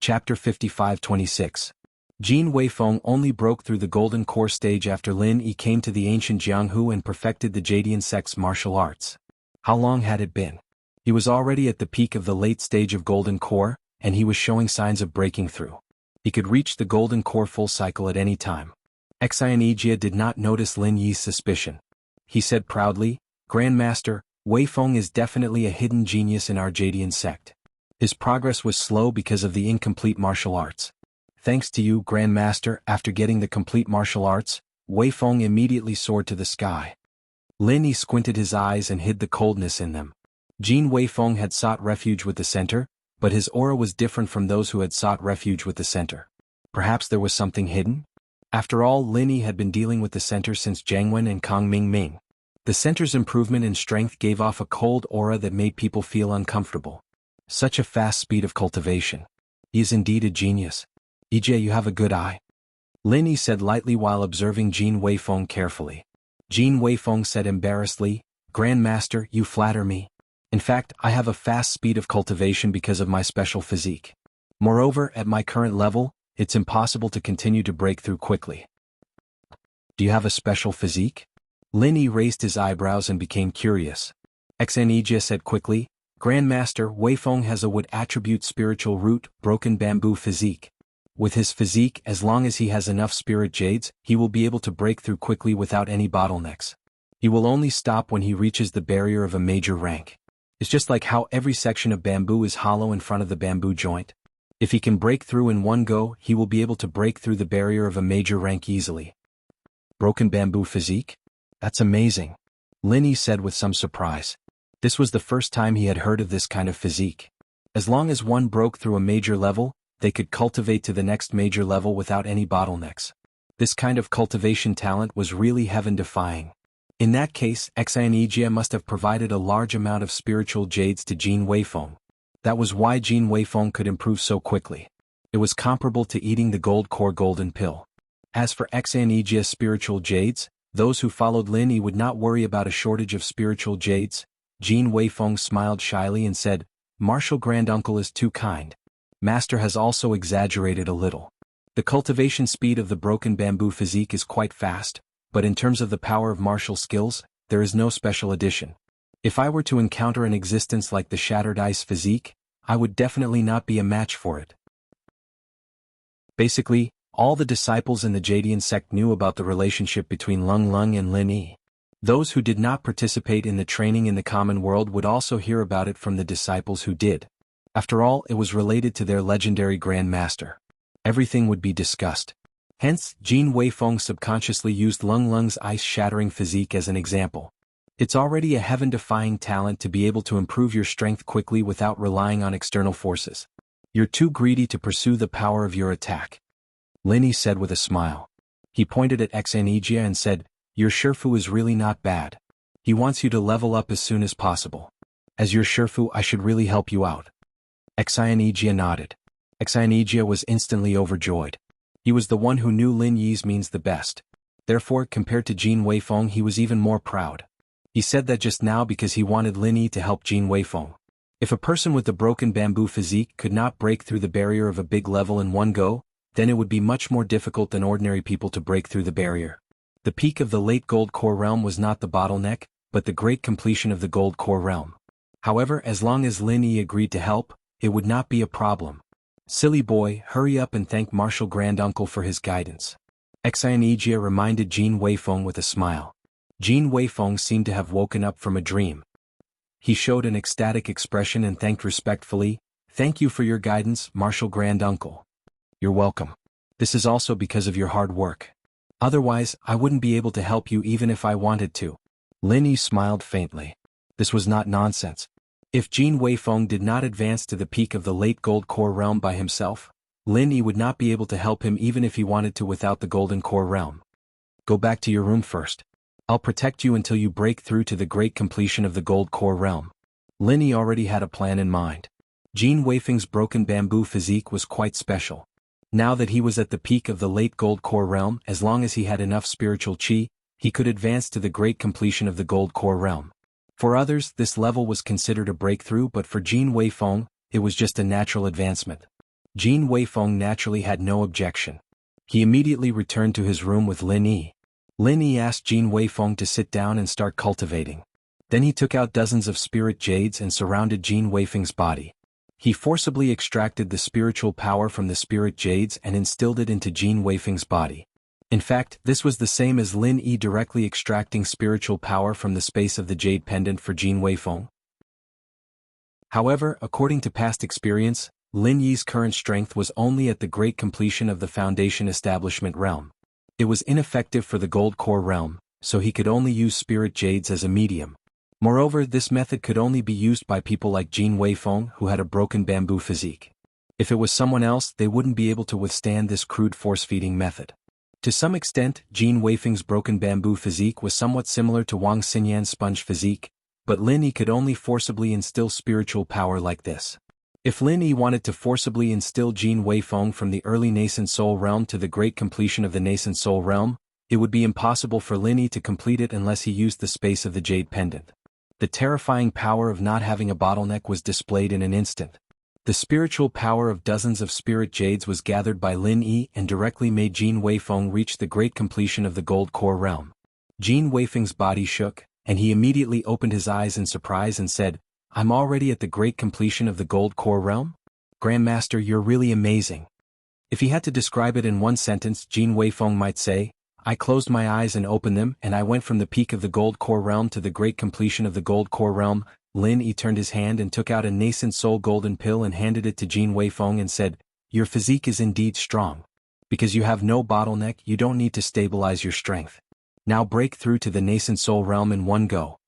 Chapter 55-26. Jin Weifeng only broke through the Golden Core stage after Lin Yi came to the ancient Jianghu and perfected the Jadian sect's martial arts. How long had it been? He was already at the peak of the late stage of Golden Core, and he was showing signs of breaking through. He could reach the Golden Core full cycle at any time. Xianijia did not notice Lin Yi's suspicion. He said proudly, "Grandmaster, Weifeng is definitely a hidden genius in our Jadian sect. His progress was slow because of the incomplete martial arts. Thanks to you, Grandmaster, after getting the complete martial arts, Weifeng immediately soared to the sky." Lin Yi squinted his eyes and hid the coldness in them. Jin Weifeng had sought refuge with the center, but his aura was different from those who had sought refuge with the center. Perhaps there was something hidden? After all, Lin Yi had been dealing with the center since Jiangwen and Kang Ming. The center's improvement in strength gave off a cold aura that made people feel uncomfortable. Such a fast speed of cultivation. He is indeed a genius. EJ, you have a good eye. Lin Yi said lightly while observing Jin Weifeng carefully. Jin Weifeng said embarrassedly, "Grandmaster, you flatter me. In fact, I have a fast speed of cultivation because of my special physique. Moreover, at my current level, it's impossible to continue to break through quickly." "Do you have a special physique?" Lin Yi raised his eyebrows and became curious. Xianijia said quickly, "Grandmaster, Weifeng has a wood attribute spiritual root, broken bamboo physique. With his physique, as long as he has enough spirit jades, he will be able to break through quickly without any bottlenecks. He will only stop when he reaches the barrier of a major rank. It's just like how every section of bamboo is hollow in front of the bamboo joint. If he can break through in one go, he will be able to break through the barrier of a major rank easily." "Broken bamboo physique? That's amazing," Lin Yi said with some surprise. This was the first time he had heard of this kind of physique. As long as one broke through a major level, they could cultivate to the next major level without any bottlenecks. This kind of cultivation talent was really heaven-defying. In that case, Xianijia must have provided a large amount of spiritual jades to Jin Weifeng. That was why Jin Weifeng could improve so quickly. It was comparable to eating the gold core golden pill. As for Xianijia's spiritual jades, those who followed Lin Yi would not worry about a shortage of spiritual jades. Jin Weifeng smiled shyly and said, "Martial Granduncle is too kind. Master has also exaggerated a little. The cultivation speed of the broken bamboo physique is quite fast, but in terms of the power of martial skills, there is no special addition. If I were to encounter an existence like the Shattered Ice physique, I would definitely not be a match for it." Basically, all the disciples in the Jadian sect knew about the relationship between Lung Lung and Lin Yi. Those who did not participate in the training in the common world would also hear about it from the disciples who did. After all, it was related to their legendary Grand Master. Everything would be discussed. Hence, Jin Weifeng subconsciously used Lung Lung's ice-shattering physique as an example. It's already a heaven-defying talent to be able to improve your strength quickly without relying on external forces. You're too greedy to pursue the power of your attack," Lin Yi said with a smile. He pointed at Xianijia and said, "Your Shifu is really not bad. He wants you to level up as soon as possible. As your Shifu, I should really help you out." Xianijia nodded. Xianijia was instantly overjoyed. He was the one who knew Lin Yi's means the best. Therefore, compared to Jin Weifeng, he was even more proud. He said that just now because he wanted Lin Yi to help Jin Weifeng. If a person with the broken bamboo physique could not break through the barrier of a big level in one go, then it would be much more difficult than ordinary people to break through the barrier. The peak of the late Gold Core realm was not the bottleneck, but the great completion of the Gold Core realm. However, as long as Lin Yi agreed to help, it would not be a problem. "Silly boy, hurry up and thank Martial Granduncle for his guidance," Xianijia reminded Jin Weifeng with a smile. Jin Weifeng seemed to have woken up from a dream. He showed an ecstatic expression and thanked respectfully, "Thank you for your guidance, Martial Granduncle." "You're welcome. This is also because of your hard work. Otherwise, I wouldn't be able to help you even if I wanted to." Lin Yi smiled faintly. This was not nonsense. If Jin Weifeng did not advance to the peak of the late Gold Core realm by himself, Lin Yi would not be able to help him even if he wanted to without the Golden Core realm. "Go back to your room first. I'll protect you until you break through to the great completion of the Gold Core realm." Lin Yi already had a plan in mind. Jin Weifeng's broken bamboo physique was quite special. Now that he was at the peak of the late Gold Core realm, as long as he had enough spiritual qi, he could advance to the great completion of the Gold Core realm. For others, this level was considered a breakthrough, but for Jin Weifeng, it was just a natural advancement. Jin Weifeng naturally had no objection. He immediately returned to his room with Lin Yi. Lin Yi asked Jin Weifeng to sit down and start cultivating. Then he took out dozens of spirit jades and surrounded Jin Weifeng's body. He forcibly extracted the spiritual power from the spirit jades and instilled it into Jin Weifeng's body. In fact, this was the same as Lin Yi directly extracting spiritual power from the space of the jade pendant for Jin Weifeng. However, according to past experience, Lin Yi's current strength was only at the great completion of the Foundation Establishment realm. It was ineffective for the Gold Core realm, so he could only use spirit jades as a medium. Moreover, this method could only be used by people like Jin Weifeng who had a broken bamboo physique. If it was someone else, they wouldn't be able to withstand this crude force-feeding method. To some extent, Jin Weifeng's broken bamboo physique was somewhat similar to Wang Xinyan's sponge physique, but Lin Yi could only forcibly instill spiritual power like this. If Lin Yi wanted to forcibly instill Jin Weifeng from the early nascent soul realm to the great completion of the nascent soul realm, it would be impossible for Lin Yi to complete it unless he used the space of the jade pendant. The terrifying power of not having a bottleneck was displayed in an instant. The spiritual power of dozens of spirit jades was gathered by Lin Yi and directly made Jin Weifeng reach the great completion of the Gold Core realm. Jin Weifeng's body shook, and he immediately opened his eyes in surprise and said, "I'm already at the great completion of the Gold Core realm? Grandmaster, you're really amazing." If he had to describe it in one sentence, Jin Weifeng might say, "I closed my eyes and opened them and I went from the peak of the Gold Core realm to the great completion of the Gold Core realm." Lin Yi turned his hand and took out a nascent soul golden pill and handed it to Jin Weifeng and said, "Your physique is indeed strong. Because you have no bottleneck, you don't need to stabilize your strength. Now break through to the nascent soul realm in one go."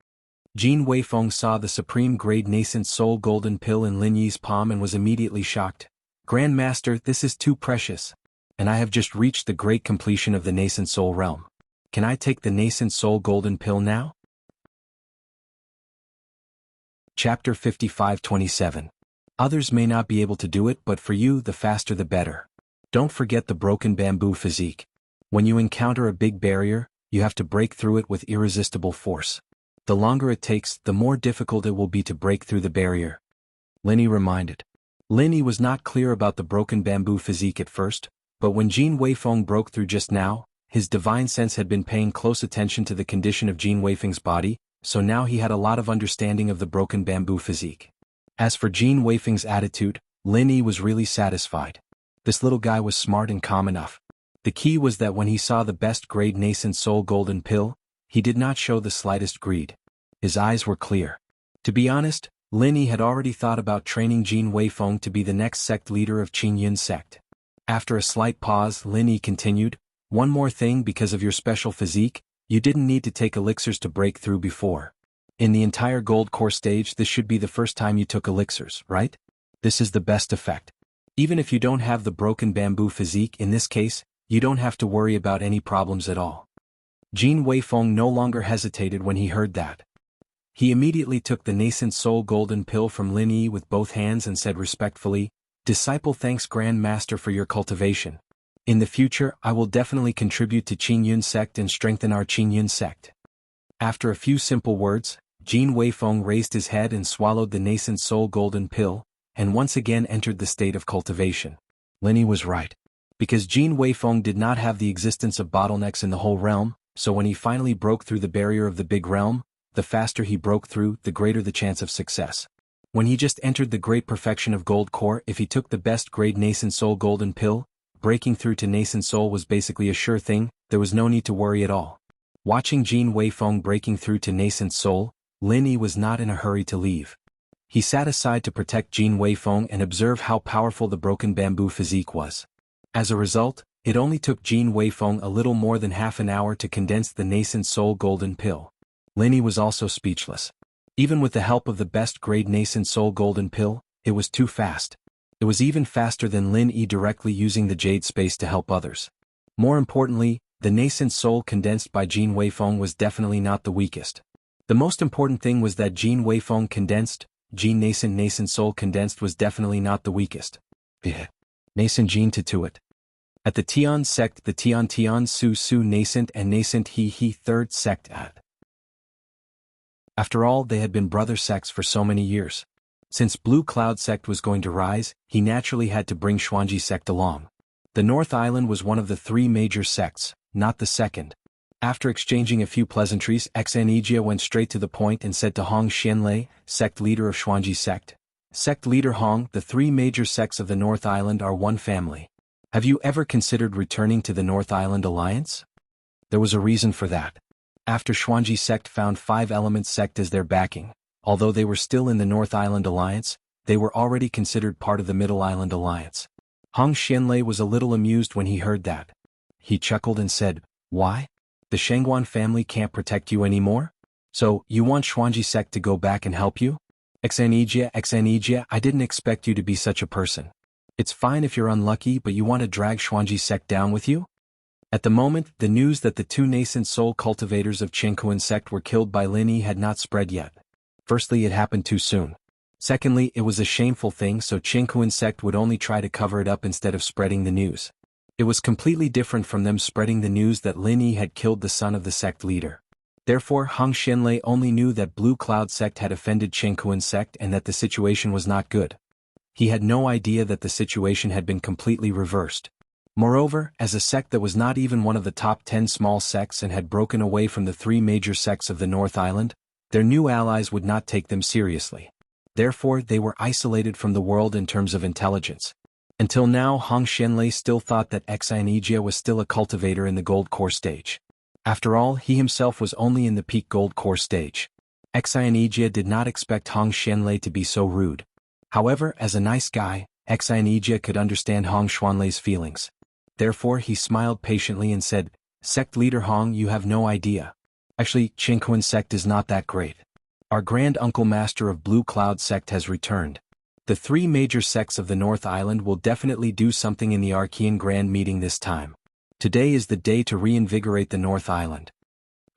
Jin Weifeng saw the supreme grade nascent soul golden pill in Lin Yi's palm and was immediately shocked. "Grandmaster, this is too precious. And I have just reached the great completion of the nascent soul realm. Can I take the nascent soul golden pill now?" Chapter 55-27. Others may not be able to do it, but for you, the faster the better. Don't forget the broken bamboo physique. When you encounter a big barrier, you have to break through it with irresistible force. The longer it takes, the more difficult it will be to break through the barrier. Lin Yi reminded. Lin Yi was not clear about the broken bamboo physique at first, but when Jin Weifeng broke through just now, his divine sense had been paying close attention to the condition of Jin Weifeng's body, so now he had a lot of understanding of the broken bamboo physique. As for Jin Weifeng's attitude, Lin Yi was really satisfied. This little guy was smart and calm enough. The key was that when he saw the best grade nascent soul golden pill, he did not show the slightest greed. His eyes were clear. To be honest, Lin Yi had already thought about training Jin Weifeng to be the next sect leader of Qingyun sect. After a slight pause, Lin Yi continued, "One more thing, because of your special physique, you didn't need to take elixirs to break through before. In the entire Gold Core stage, this should be the first time you took elixirs, right? This is the best effect. Even if you don't have the broken bamboo physique in this case, you don't have to worry about any problems at all." Jin Weifeng no longer hesitated when he heard that. He immediately took the nascent soul golden pill from Lin Yi with both hands and said respectfully, "Disciple, thanks Grand Master for your cultivation. In the future, I will definitely contribute to Qingyun sect and strengthen our Qingyun sect." After a few simple words, Jin Weifeng raised his head and swallowed the nascent soul golden pill, and once again entered the state of cultivation. Lin Yi was right. Because Jin Weifeng did not have the existence of bottlenecks in the whole realm, so when he finally broke through the barrier of the big realm, the faster he broke through, the greater the chance of success. When he just entered the great perfection of Gold Core, if he took the best grade nascent soul golden pill, breaking through to nascent soul was basically a sure thing. There was no need to worry at all. Watching Jin Weifeng breaking through to nascent soul, Lin Yi was not in a hurry to leave. He sat aside to protect Jin Weifeng and observe how powerful the broken bamboo physique was. As a result, it only took Jin Weifeng a little more than half an hour to condense the nascent soul golden pill. Lin Yi was also speechless. Even with the help of the best grade nascent soul golden pill, it was too fast. It was even faster than Lin Yi directly using the jade space to help others. More importantly, the nascent soul condensed by Jin Weifeng was definitely not the weakest. The most important thing was that Jin Weifeng condensed, Jin nascent soul condensed was definitely not the weakest. Nascent Jin to it. At the Tian sect, the Tian Su nascent and nascent He third sect at. After all, they had been brother sects for so many years. Since Blue Cloud sect was going to rise, he naturally had to bring Xuanji sect along. The North Island was one of the three major sects, not the second. After exchanging a few pleasantries, Exanijia went straight to the point and said to Hong Xianlei, sect leader of Xuanji sect. Sect leader Hong, the three major sects of the North Island are one family. Have you ever considered returning to the North Island Alliance? There was a reason for that. After Xuanji sect found Five Elements sect as their backing, although they were still in the North Island Alliance, they were already considered part of the Middle Island Alliance. Hong Xianlei was a little amused when he heard that. He chuckled and said, "Why? The Shangguan family can't protect you anymore? So, you want Xuanji sect to go back and help you? Exanijia, I didn't expect you to be such a person. It's fine if you're unlucky, but you want to drag Xuanji sect down with you?" At the moment, the news that the two nascent soul cultivators of Qingkuan sect were killed by Lin Yi had not spread yet. Firstly, it happened too soon. Secondly, it was a shameful thing, so Qingkuan sect would only try to cover it up instead of spreading the news. It was completely different from them spreading the news that Lin Yi had killed the son of the sect leader. Therefore, Hong Xianlei only knew that Blue Cloud sect had offended Qingkuan sect and that the situation was not good. He had no idea that the situation had been completely reversed. Moreover, as a sect that was not even one of the top 10 small sects and had broken away from the three major sects of the North Island, their new allies would not take them seriously. Therefore, they were isolated from the world in terms of intelligence. Until now, Hong Xianlei still thought that Exanijia was still a cultivator in the Gold Core stage. After all, he himself was only in the peak Gold Core stage. Exanijia did not expect Hong Xianlei to be so rude. However, as a nice guy, Exanijia could understand Hong Xianlei's feelings. Therefore, he smiled patiently and said, "Sect leader Hong, you have no idea. Actually, Qingkuan sect is not that great. Our Grand Uncle Master of Blue Cloud sect has returned. The three major sects of the North Island will definitely do something in the Archean Grand Meeting this time. Today is the day to reinvigorate the North Island."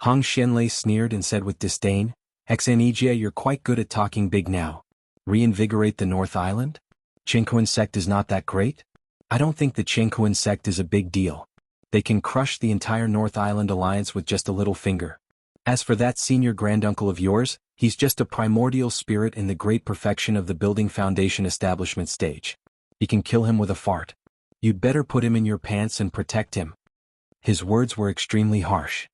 Hong Xianlei sneered and said with disdain, "Exanijia, you're quite good at talking big now. Reinvigorate the North Island? Qingkuan sect is not that great? I don't think the Qingkuan sect is a big deal. They can crush the entire North Island Alliance with just a little finger. As for that senior granduncle of yours, he's just a primordial spirit in the great perfection of the building foundation establishment stage. You can kill him with a fart. You'd better put him in your pants and protect him." His words were extremely harsh.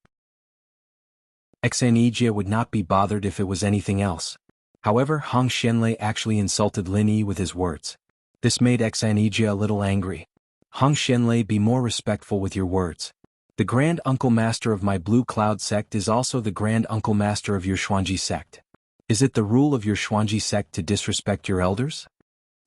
Exanijia would not be bothered if it was anything else. However, Hong Xianlei actually insulted Lin Yi with his words. This made Exanijia a little angry. "Hong Xianlei, be more respectful with your words. The Grand Uncle Master of my Blue Cloud sect is also the Grand Uncle Master of your Xuanji sect. Is it the rule of your Xuanji sect to disrespect your elders?"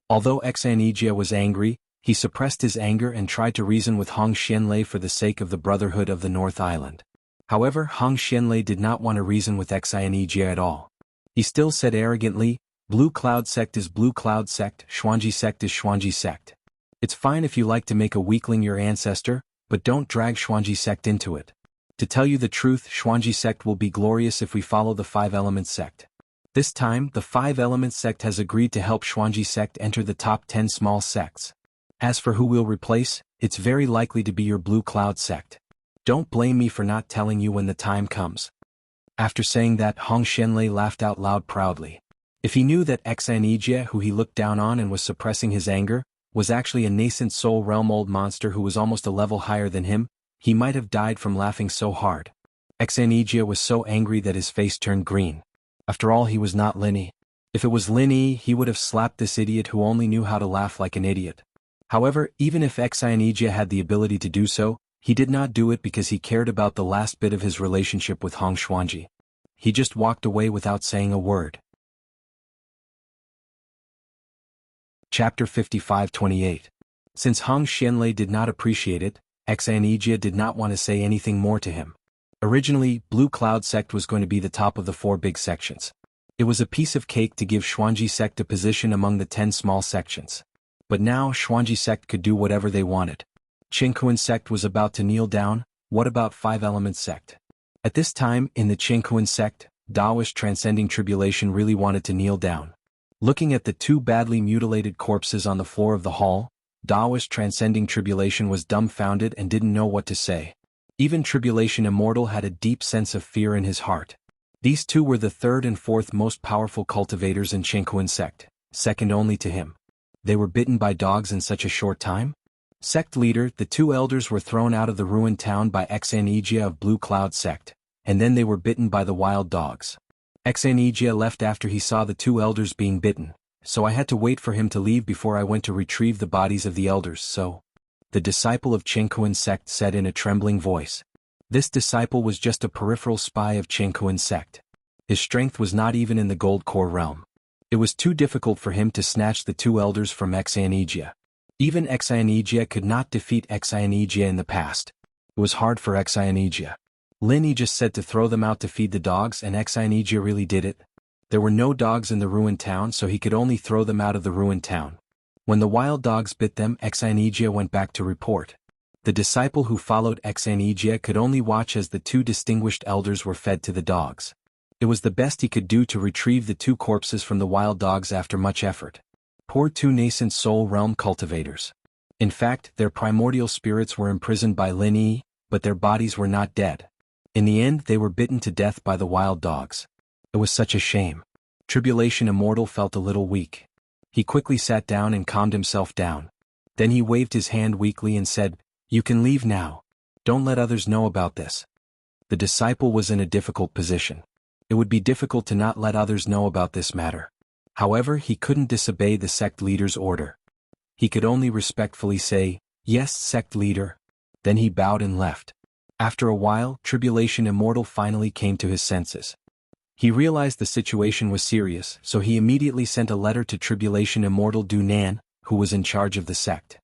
Although Exanijia was angry, he suppressed his anger and tried to reason with Hong Xianlei for the sake of the Brotherhood of the North Island. However, Hong Xianlei did not want to reason with Exanijia at all. He still said arrogantly, "Blue Cloud sect is Blue Cloud sect, Xuanji sect is Xuanji sect. It's fine if you like to make a weakling your ancestor, but don't drag Xuanji sect into it. To tell you the truth, Xuanji sect will be glorious if we follow the Five Elements sect. This time, the Five Elements sect has agreed to help Xuanji sect enter the top 10 small sects. As for who we'll replace, it's very likely to be your Blue Cloud sect. Don't blame me for not telling you when the time comes." After saying that, Hong Xianlei laughed out loud proudly. If he knew that Exanijia, who he looked down on and was suppressing his anger, was actually a nascent soul realm old monster who was almost a level higher than him, he might have died from laughing so hard. Exanijia was so angry that his face turned green. After all, he was not Lin Yi. If it was Lin Yi, he would have slapped this idiot who only knew how to laugh like an idiot. However, even if Exanijia had the ability to do so, he did not do it because he cared about the last bit of his relationship with Hong Xuanji. He just walked away without saying a word. Chapter 55-28. Since Hong Xianlei did not appreciate it, Exanijia did not want to say anything more to him. Originally, Blue Cloud sect was going to be the top of the 4 big sections. It was a piece of cake to give Xuanji sect a position among the 10 small sections. But now Xuanji sect could do whatever they wanted. Qingkuan sect was about to kneel down. What about Five Elements sect? At this time, in the Qingkuan sect, Taoist transcending tribulation really wanted to kneel down. Looking at the 2 badly mutilated corpses on the floor of the hall, Taoist transcending tribulation was dumbfounded and didn't know what to say. Even Tribulation Immortal had a deep sense of fear in his heart. These 2 were the 3rd and 4th most powerful cultivators in Qingkuan sect. second only to him. They were bitten by dogs in such a short time? Sect leader, the two elders were thrown out of the ruined town by Exanigia of Blue Cloud Sect, and then they were bitten by the wild dogs. Exanigia left after he saw the two elders being bitten, so I had to wait for him to leave before I went to retrieve the bodies of the elders, so... The disciple of Chenkuan Sect said in a trembling voice. This disciple was just a peripheral spy of Chenkuan Sect. His strength was not even in the Gold Core realm. It was too difficult for him to snatch the two elders from Exanigia. Even Exanigia could not defeat Exanigia in the past. It was hard for Exanigia. Linny just said to throw them out to feed the dogs, and Exanigia really did it. There were no dogs in the ruined town, so he could only throw them out of the ruined town. When the wild dogs bit them, Exanigia went back to report. The disciple who followed Exanigia could only watch as the two distinguished elders were fed to the dogs. It was the best he could do to retrieve the two corpses from the wild dogs after much effort. Poor two nascent soul realm cultivators. In fact, their primordial spirits were imprisoned by Lin Yi, but their bodies were not dead. In the end, they were bitten to death by the wild dogs. It was such a shame. Tribulation Immortal felt a little weak. He quickly sat down and calmed himself down. Then he waved his hand weakly and said, "You can leave now. Don't let others know about this." The disciple was in a difficult position. It would be difficult to not let others know about this matter. However, he couldn't disobey the sect leader's order. He could only respectfully say, "Yes, sect leader." Then he bowed and left. After a while, Tribulation Immortal finally came to his senses. He realized the situation was serious, so he immediately sent a letter to Tribulation Immortal Du Nan, who was in charge of the sect.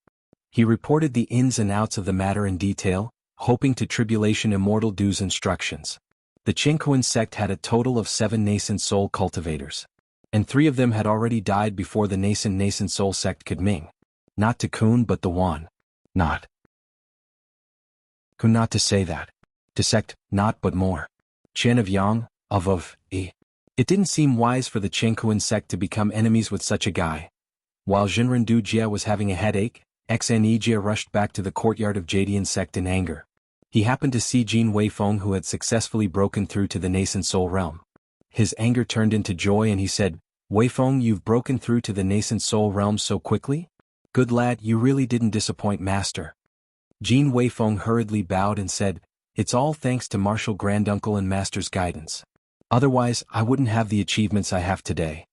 He reported the ins and outs of the matter in detail, hoping to Tribulation Immortal Du's instructions. The Chenkuan sect had a total of 7 nascent soul cultivators. And 3 of them had already died before the nascent soul sect could Ming. Not to Kun but the Wan. Not. Kun not to say that. To sect, not but more. Chen of Yang, of E. It didn't seem wise for the Chenkuan sect to become enemies with such a guy. While Jinren Jia was having a headache, Xne Jia rushed back to the courtyard of Jadian sect in anger. He happened to see Jin Weifeng, who had successfully broken through to the nascent soul realm. His anger turned into joy and he said, "Weifeng, you've broken through to the nascent soul realm so quickly? Good lad, you really didn't disappoint master." Jin Weifeng hurriedly bowed and said, "It's all thanks to Martial Granduncle and master's guidance. Otherwise, I wouldn't have the achievements I have today."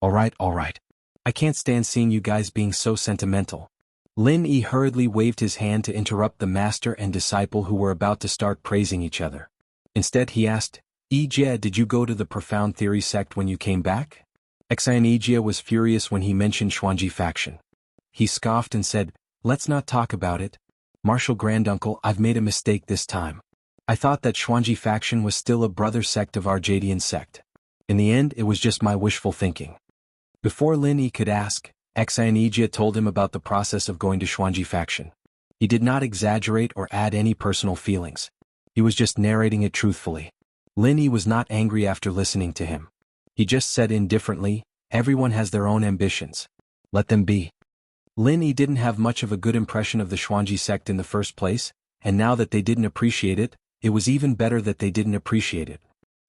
All right. I can't stand seeing you guys being so sentimental." Lin Yi hurriedly waved his hand to interrupt the master and disciple who were about to start praising each other. Instead he asked, "Jia, did you go to the Profound Theory sect when you came back?" Xine Jia was furious when he mentioned Xuanji faction. He scoffed and said, "Let's not talk about it. Martial Granduncle, I've made a mistake this time. I thought that Xuanji faction was still a brother sect of our Jadian sect. In the end, it was just my wishful thinking." Before Lin Yi could ask, Xine Jia told him about the process of going to Xuanji faction. He did not exaggerate or add any personal feelings. He was just narrating it truthfully. Lin Yi was not angry after listening to him. He just said indifferently, "Everyone has their own ambitions. Let them be." Lin Yi didn't have much of a good impression of the Xuanji sect in the first place, and now that they didn't appreciate it, it was even better that they didn't appreciate it.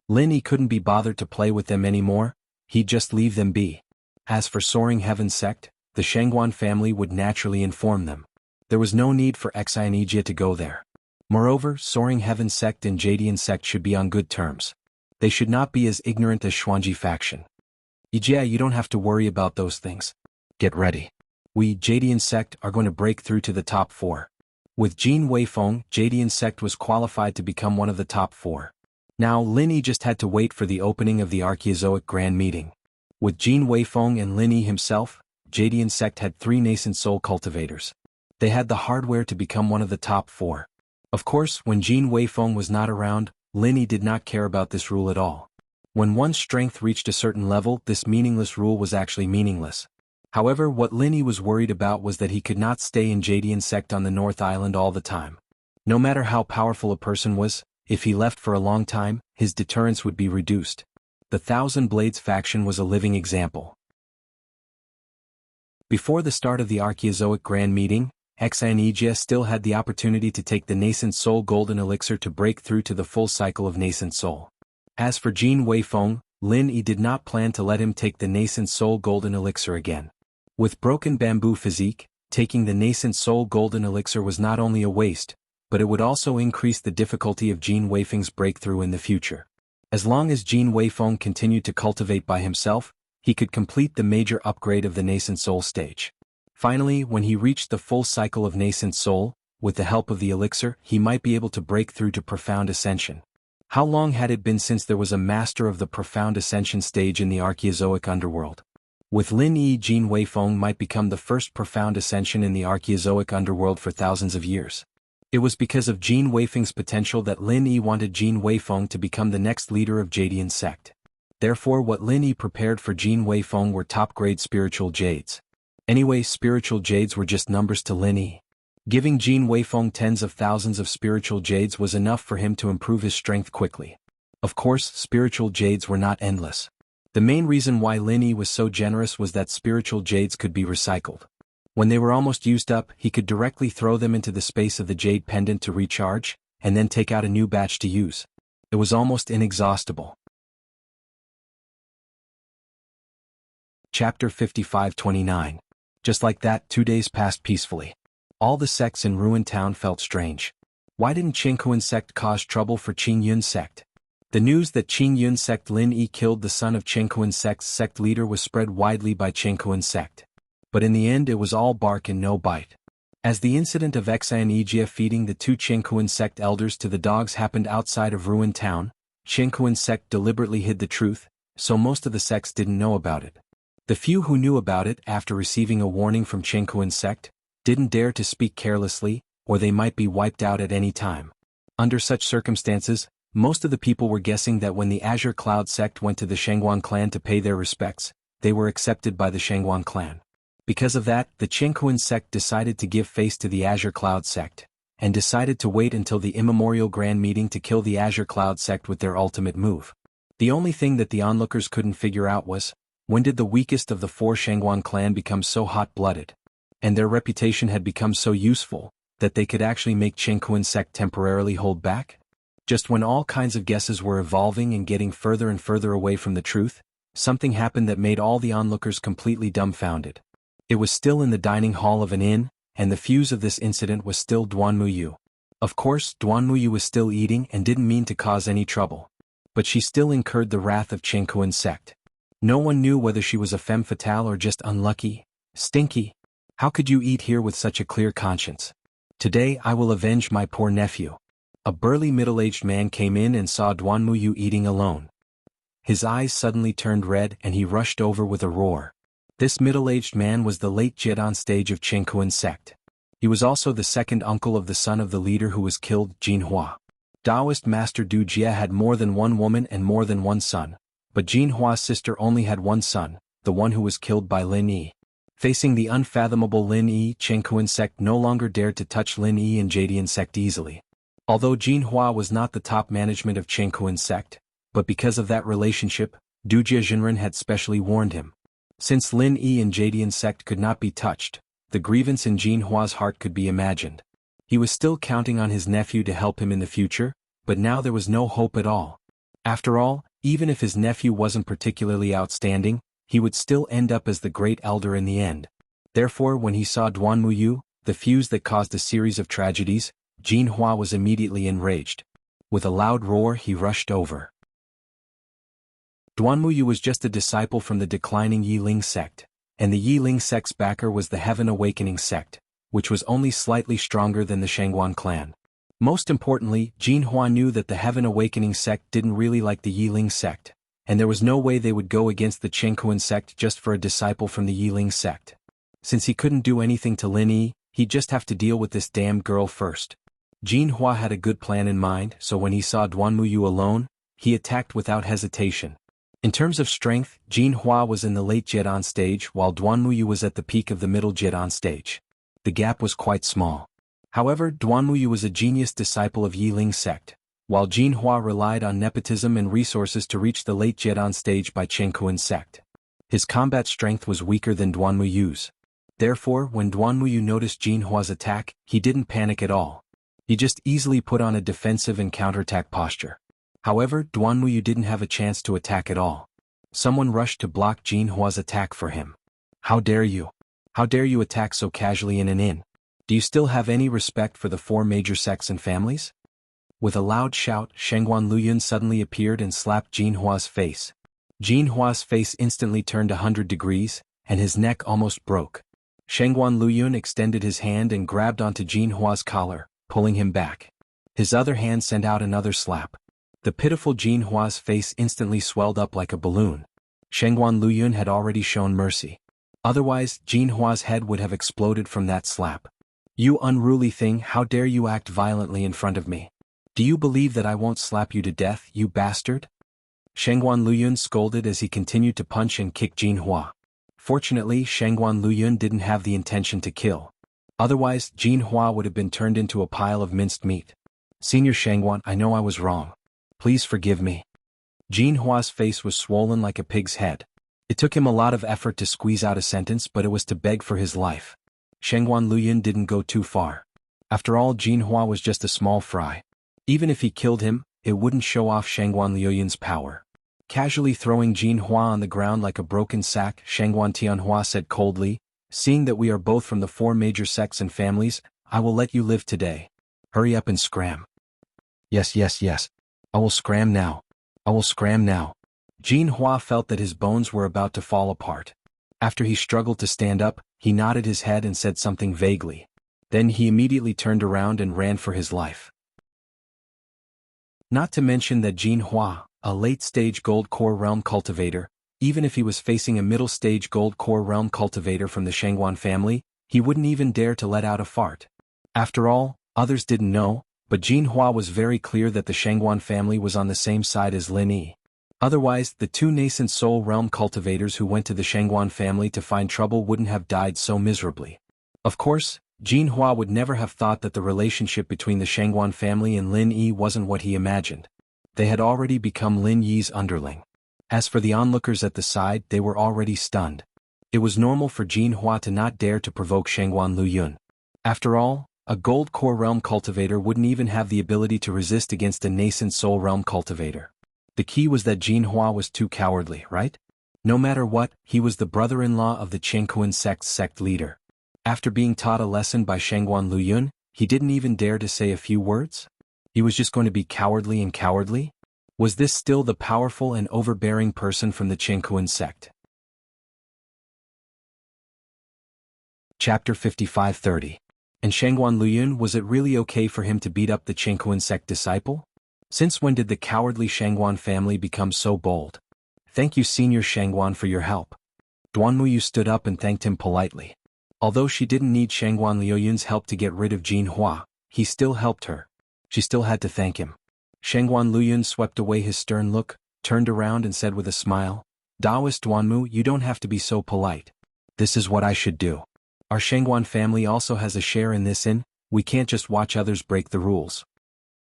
Lin Yi couldn't be bothered to play with them anymore, he'd just leave them be. As for Soaring Heaven sect, the Shangguan family would naturally inform them. There was no need for Xinejia to go there. Moreover, Soaring Heaven sect and Jadian sect should be on good terms. They should not be as ignorant as Xuanji faction. Ijia, you don't have to worry about those things. Get ready. We, Jadian sect, are going to break through to the top 4. With Jin Weifeng, Jadian sect was qualified to become one of the top 4. Now Lin Yi just had to wait for the opening of the Archaeozoic Grand Meeting. With Jin Weifeng and Lin Yi himself, Jadian sect had 3 nascent soul cultivators. They had the hardware to become one of the top 4. Of course, when Jin Weifeng was not around, Lin Yi did not care about this rule at all. When one's strength reached a certain level, this meaningless rule was actually meaningless. However, what Lin Yi was worried about was that he could not stay in Jadian sect on the North Island all the time. No matter how powerful a person was, if he left for a long time, his deterrence would be reduced. The Thousand Blades faction was a living example. Before the start of the Archaeozoic Grand Meeting, Xinejia still had the opportunity to take the Nascent Soul Golden Elixir to break through to the full cycle of Nascent Soul. As for Jin Weifeng, Lin Yi did not plan to let him take the nascent soul golden elixir again. With broken bamboo physique, taking the nascent soul golden elixir was not only a waste, but it would also increase the difficulty of Jin Weifeng's breakthrough in the future. As long as Jin Weifeng continued to cultivate by himself, he could complete the major upgrade of the nascent soul stage. Finally, when he reached the full cycle of nascent soul, with the help of the elixir, he might be able to break through to profound ascension. How long had it been since there was a master of the profound ascension stage in the Archaeozoic underworld? With Lin Yi, Jin Weifeng might become the first profound ascension in the Archaeozoic underworld for thousands of years. It was because of Jin Weifeng's potential that Lin Yi wanted Jin Weifeng to become the next leader of Jadian sect. Therefore, what Lin Yi prepared for Jin Weifeng were top-grade spiritual jades. Anyway, spiritual jades were just numbers to Lin Yi. Giving Jin Weifeng tens of thousands of spiritual jades was enough for him to improve his strength quickly. Of course, spiritual jades were not endless. The main reason why Lin Yi was so generous was that spiritual jades could be recycled. When they were almost used up, he could directly throw them into the space of the jade pendant to recharge, and then take out a new batch to use. It was almost inexhaustible. Chapter 55-29. Just like that, 2 days passed peacefully. All the sects in Ruined Town felt strange. Why didn't Qinghuan sect cause trouble for Qingyun sect? The news that Qingyun sect Lin Yi killed the son of Qinghuan sect's sect leader was spread widely by Qinghuan sect. But in the end it was all bark and no bite. As the incident of Xian Yijie feeding the 2 Qinghuan sect elders to the dogs happened outside of Ruined Town, Qinghuan sect deliberately hid the truth, so most of the sects didn't know about it. The few who knew about it after receiving a warning from Qinghuan sect didn't dare to speak carelessly, or they might be wiped out at any time. Under such circumstances, most of the people were guessing that when the Azure Cloud sect went to the Shangguan clan to pay their respects, they were accepted by the Shangguan clan. Because of that, the Qinghuan sect decided to give face to the Azure Cloud sect, and decided to wait until the immemorial grand meeting to kill the Azure Cloud sect with their ultimate move. The only thing that the onlookers couldn't figure out was, when did the weakest of the 4 Shangguan clan become so hot-blooded? And their reputation had become so useful, that they could actually make Qinghuan sect temporarily hold back? Just when all kinds of guesses were evolving and getting further and further away from the truth, something happened that made all the onlookers completely dumbfounded. It was still in the dining hall of an inn, and the fuse of this incident was still Duanmuyu. Of course, Duanmuyu was still eating and didn't mean to cause any trouble. But she still incurred the wrath of Qinghuan sect. No one knew whether she was a femme fatale or just unlucky. Stinky. How could you eat here with such a clear conscience? Today I will avenge my poor nephew. A burly middle-aged man came in and saw Duanmuyu eating alone. His eyes suddenly turned red and he rushed over with a roar. This middle-aged man was the late Jiedan stage of Qinghuan sect. He was also the second uncle of the son of the leader who was killed, Jin Hua. Taoist Master Du Jie had more than one woman and more than one son, but Jin Hua's sister only had one son, the one who was killed by Lin Yi. Facing the unfathomable Lin Yi, Qinghuan sect no longer dared to touch Lin Yi and Jadian sect easily. Although Jin Hua was not the top management of Qinghuan sect, but because of that relationship, Du Jie Jinren had specially warned him. Since Lin Yi and Jadian sect could not be touched, the grievance in Jin Hua's heart could be imagined. He was still counting on his nephew to help him in the future, but now there was no hope at all. After all, even if his nephew wasn't particularly outstanding, he would still end up as the great elder in the end. Therefore, when he saw Duanmuyu, the fuse that caused a series of tragedies, Jin Hua was immediately enraged. With a loud roar, he rushed over. Duanmuyu was just a disciple from the declining Yiling sect, and the Yiling sect's backer was the Heaven Awakening sect, which was only slightly stronger than the Shangguan clan. Most importantly, Jin Hua knew that the Heaven Awakening sect didn't really like the Yiling sect, and there was no way they would go against the Qinghuan sect just for a disciple from the Yiling sect. Since he couldn't do anything to Lin Yi, he'd just have to deal with this damned girl first. Jin Hua had a good plan in mind, so when he saw Duanmuyu alone, he attacked without hesitation. In terms of strength, Jin Hua was in the late Jiedan stage while Duanmuyu was at the peak of the middle Jiedan stage. The gap was quite small. However, Duanmuyu was a genius disciple of Yiling sect, while Jin Hua relied on nepotism and resources to reach the late Jiedan stage by Qinghuan sect. His combat strength was weaker than Duanmuyu's. Therefore, when Duanmuyu noticed Jin Hua's attack, he didn't panic at all. He just easily put on a defensive and counterattack posture. However, Duanmuyu didn't have a chance to attack at all. Someone rushed to block Jin Hua's attack for him. How dare you? How dare you attack so casually in an inn? Do you still have any respect for the four major sects and families? With a loud shout, Shengguan Luyun suddenly appeared and slapped Jin Hua's face. Jin Hua's face instantly turned 100 degrees, and his neck almost broke. Shengguan Luyun extended his hand and grabbed onto Jin Hua's collar, pulling him back. His other hand sent out another slap. The pitiful Jin Hua's face instantly swelled up like a balloon. Shengguan Luyun had already shown mercy. Otherwise, Jin Hua's head would have exploded from that slap. You unruly thing, how dare you act violently in front of me? Do you believe that I won't slap you to death, you bastard? Shengguan Luyun scolded as he continued to punch and kick Jin Hua. Fortunately, Shengguan Luyun didn't have the intention to kill. Otherwise, Jin Hua would have been turned into a pile of minced meat. Senior Shengguan, I know I was wrong. Please forgive me. Jin Hua's face was swollen like a pig's head. It took him a lot of effort to squeeze out a sentence, but it was to beg for his life. Shengguan Luyun didn't go too far. After all, Jin Hua was just a small fry. Even if he killed him, it wouldn't show off Shengguan Luyun's power. Casually throwing Jin Hua on the ground like a broken sack, Shengguan Tianhua said coldly, seeing that we are both from the four major sects and families, I will let you live today. Hurry up and scram. Yes. I will scram now. I will scram now. Jin Hua felt that his bones were about to fall apart. After he struggled to stand up, he nodded his head and said something vaguely. Then he immediately turned around and ran for his life. Not to mention that Jin Hua, a late-stage gold core realm cultivator, even if he was facing a middle-stage gold core realm cultivator from the Shengguan family, he wouldn't even dare to let out a fart. After all, others didn't know, but Jin Hua was very clear that the Shengguan family was on the same side as Lin Yi. Otherwise, the two nascent soul realm cultivators who went to the Shengguan family to find trouble wouldn't have died so miserably. Of course, Jin Hua would never have thought that the relationship between the Shengguan family and Lin Yi wasn't what he imagined. They had already become Lin Yi's underling. As for the onlookers at the side, they were already stunned. It was normal for Jin Hua to not dare to provoke Shengguan Luyun. After all, a gold core realm cultivator wouldn't even have the ability to resist against a nascent soul realm cultivator. The key was that Jin Hua was too cowardly, right? No matter what, he was the brother-in-law of the Chengkuan sect's sect leader. After being taught a lesson by Shengguan Luyun, he didn't even dare to say a few words? He was just going to be cowardly and cowardly? Was this still the powerful and overbearing person from the Chengkuan sect? Chapter 55:30. And Shengguan Luyun, was it really okay for him to beat up the Chengkuan sect disciple? Since when did the cowardly Shengguan family become so bold? Thank you, Senior Shengguan, for your help. Duanmuyu stood up and thanked him politely. Although she didn't need Shengguan Luyun's help to get rid of Jin Hua, he still helped her. She still had to thank him. Shengguan Luyun swept away his stern look, turned around and said with a smile, Daoist Duanmu, you don't have to be so polite. This is what I should do. Our Shengguan family also has a share in this inn, we can't just watch others break the rules.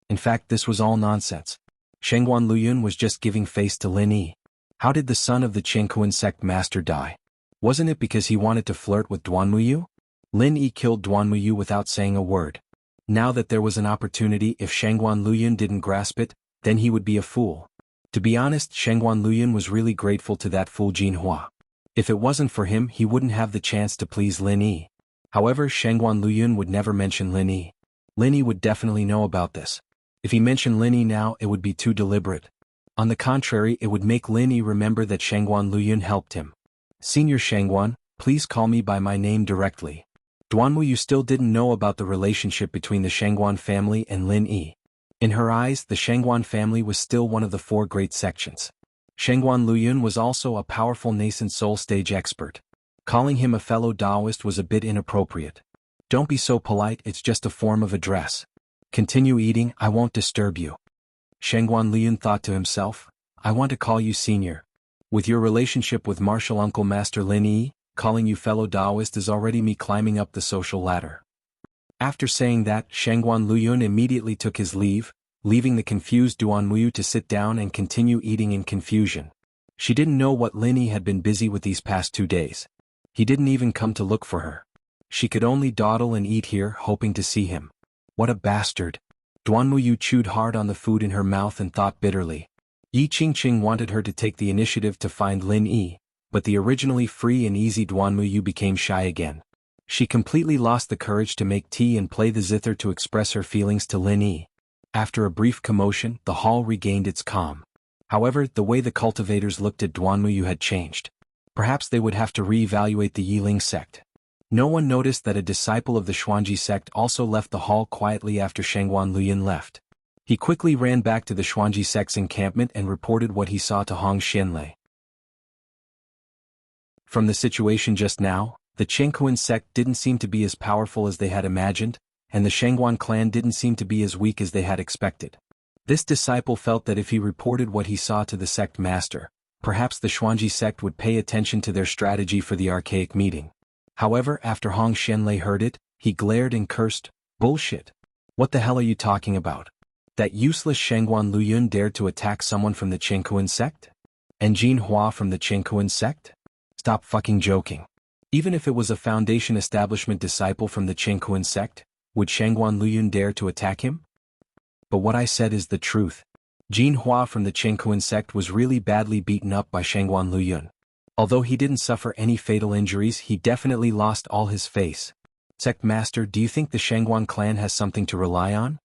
In fact, this was all nonsense. Shengguan Luyun was just giving face to Lin Yi. How did the son of the Chengkuan sect master die? Wasn't it because he wanted to flirt with Duanmuyu? Lin Yi killed Duanmuyu without saying a word. Now that there was an opportunity, if Shengguan Luyun didn't grasp it, then he would be a fool. To be honest, Shengguan Luyun was really grateful to that fool Jin Hua. If it wasn't for him, he wouldn't have the chance to please Lin Yi. However, Shengguan Luyun would never mention Lin Yi. Lin Yi would definitely know about this. If he mentioned Lin Yi now, it would be too deliberate. On the contrary, it would make Lin Yi remember that Shengguan Luyun helped him. Senior Shengguan, please call me by my name directly. Duanmuyu still didn't know about the relationship between the Shengguan family and Lin Yi. In her eyes, the Shengguan family was still one of the four great sections. Shengguan Luyun was also a powerful nascent soul stage expert. Calling him a fellow Taoist was a bit inappropriate. Don't be so polite, it's just a form of address. Continue eating, I won't disturb you. Shengguan Luyun thought to himself, I want to call you senior. With your relationship with martial uncle Master Lin Yi, calling you fellow Taoist is already me climbing up the social ladder. After saying that, Shengguan Luyun immediately took his leave, leaving the confused Duanmuyu to sit down and continue eating in confusion. She didn't know what Lin Yi had been busy with these past 2 days. He didn't even come to look for her. She could only dawdle and eat here, hoping to see him. What a bastard. Duanmuyu chewed hard on the food in her mouth and thought bitterly. Yi Qingqing wanted her to take the initiative to find Lin Yi, but the originally free and easy Duanmuyu became shy again. She completely lost the courage to make tea and play the zither to express her feelings to Lin Yi. After a brief commotion, the hall regained its calm. However, the way the cultivators looked at Duanmuyu had changed. Perhaps they would have to re-evaluate the Yiling sect. No one noticed that a disciple of the Xuanji sect also left the hall quietly after Shangguan Luyin left. He quickly ran back to the Xuanji sect's encampment and reported what he saw to Hong Xianlei. From the situation just now, the Chenghuan sect didn't seem to be as powerful as they had imagined, and the Shangguan clan didn't seem to be as weak as they had expected. This disciple felt that if he reported what he saw to the sect master, perhaps the Xuanji sect would pay attention to their strategy for the archaic meeting. However, after Hong Xianlei heard it, he glared and cursed, "Bullshit! What the hell are you talking about? That useless Shangguan Luyun dared to attack someone from the Chenghuan sect? And Jin Hua from the Chenghuan sect? Stop fucking joking. Even if it was a Foundation establishment disciple from the Chenghuan sect, would Shangguan Luyun dare to attack him? But what I said is the truth. Jin Hua from the Chenghuan sect was really badly beaten up by Shangguan Luyun. Although he didn't suffer any fatal injuries, he definitely lost all his face. Sect Master, do you think the Shangguan clan has something to rely on?"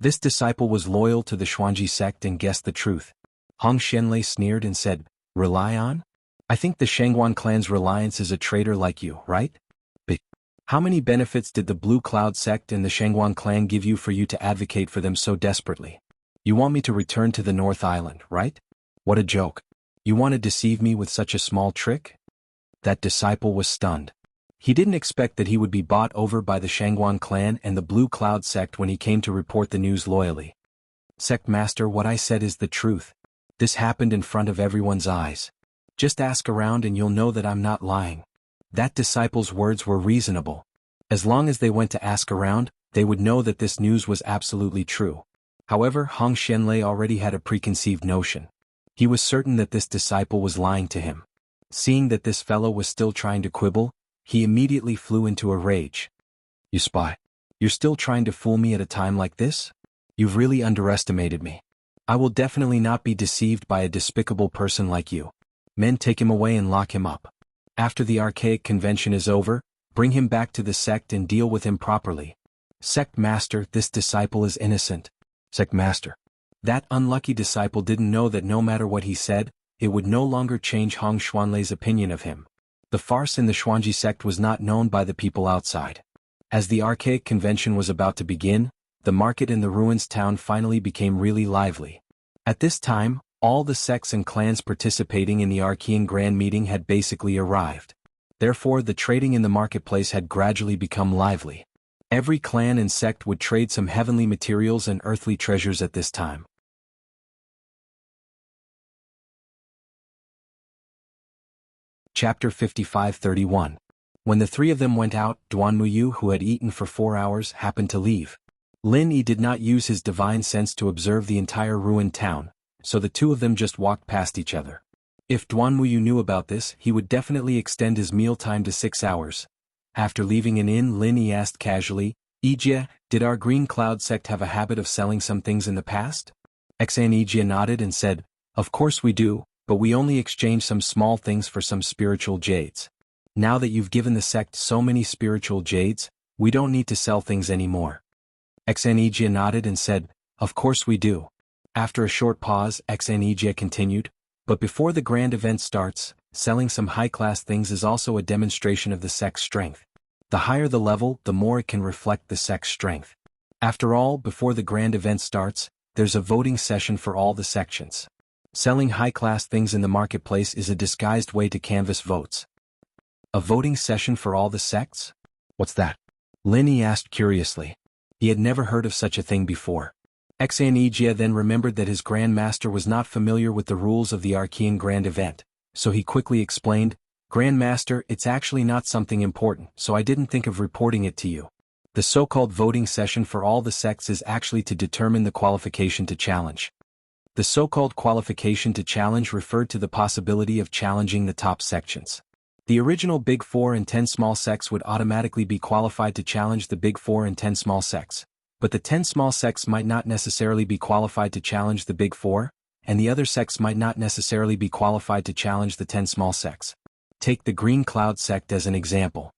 This disciple was loyal to the Xuanji sect and guessed the truth. Hong Xianlei sneered and said, "Rely on? I think the Shangguan clan's reliance is a traitor like you, right? But how many benefits did the Blue Cloud sect and the Shangguan clan give you for you to advocate for them so desperately? You want me to return to the North Island, right? What a joke. You want to deceive me with such a small trick?" That disciple was stunned. He didn't expect that he would be bought over by the Shangguan clan and the Blue Cloud sect when he came to report the news loyally. "Sect Master, what I said is the truth. This happened in front of everyone's eyes. Just ask around and you'll know that I'm not lying." That disciple's words were reasonable. As long as they went to ask around, they would know that this news was absolutely true. However, Hong Xianlei already had a preconceived notion. He was certain that this disciple was lying to him. Seeing that this fellow was still trying to quibble, he immediately flew into a rage. "You spy! You're still trying to fool me at a time like this? You've really underestimated me. I will definitely not be deceived by a despicable person like you. Men, take him away and lock him up. After the archaic convention is over, bring him back to the sect and deal with him properly." "Sect Master, this disciple is innocent." "Sect Master." That unlucky disciple didn't know that no matter what he said, it would no longer change Hong Xianlei's opinion of him. The farce in the Xuanji sect was not known by the people outside. As the archaic convention was about to begin, the market in the ruins town finally became really lively. At this time, all the sects and clans participating in the Archean Grand Meeting had basically arrived. Therefore, the trading in the marketplace had gradually become lively. Every clan and sect would trade some heavenly materials and earthly treasures at this time. Chapter 55-31. When the three of them went out, Duanmuyu, who had eaten for 4 hours, happened to leave. Lin Yi did not use his divine sense to observe the entire ruined town, so the two of them just walked past each other. If Duanmuyu knew about this, he would definitely extend his mealtime to 6 hours. After leaving an inn, Lin Yi asked casually, "Ijia, did our Green Cloud sect have a habit of selling some things in the past?" Xan Ijia nodded and said, "Of course we do, but we only exchange some small things for some spiritual jades. Now that you've given the sect so many spiritual jades, we don't need to sell things anymore." Xan Ijia nodded and said, "Of course we do." After a short pause, Xan Ijia continued, "But before the grand event starts, selling some high-class things is also a demonstration of the sect's strength. The higher the level, the more it can reflect the sect's strength. After all, before the grand event starts, there's a voting session for all the sections. Selling high-class things in the marketplace is a disguised way to canvass votes." "A voting session for all the sects? What's that?" Lin Yi asked curiously. He had never heard of such a thing before. Xan Ijia then remembered that his Grand Master was not familiar with the rules of the Archean Grand Event, so he quickly explained, "Grand Master, it's actually not something important, so I didn't think of reporting it to you. The so-called voting session for all the sects is actually to determine the qualification to challenge." The so-called qualification to challenge referred to the possibility of challenging the top sections. The original Big 4 and 10 small sects would automatically be qualified to challenge the Big 4 and 10 small sects, but the 10 small sects might not necessarily be qualified to challenge the Big 4, and the other sects might not necessarily be qualified to challenge the 10 small sects. Take the Green Cloud sect as an example.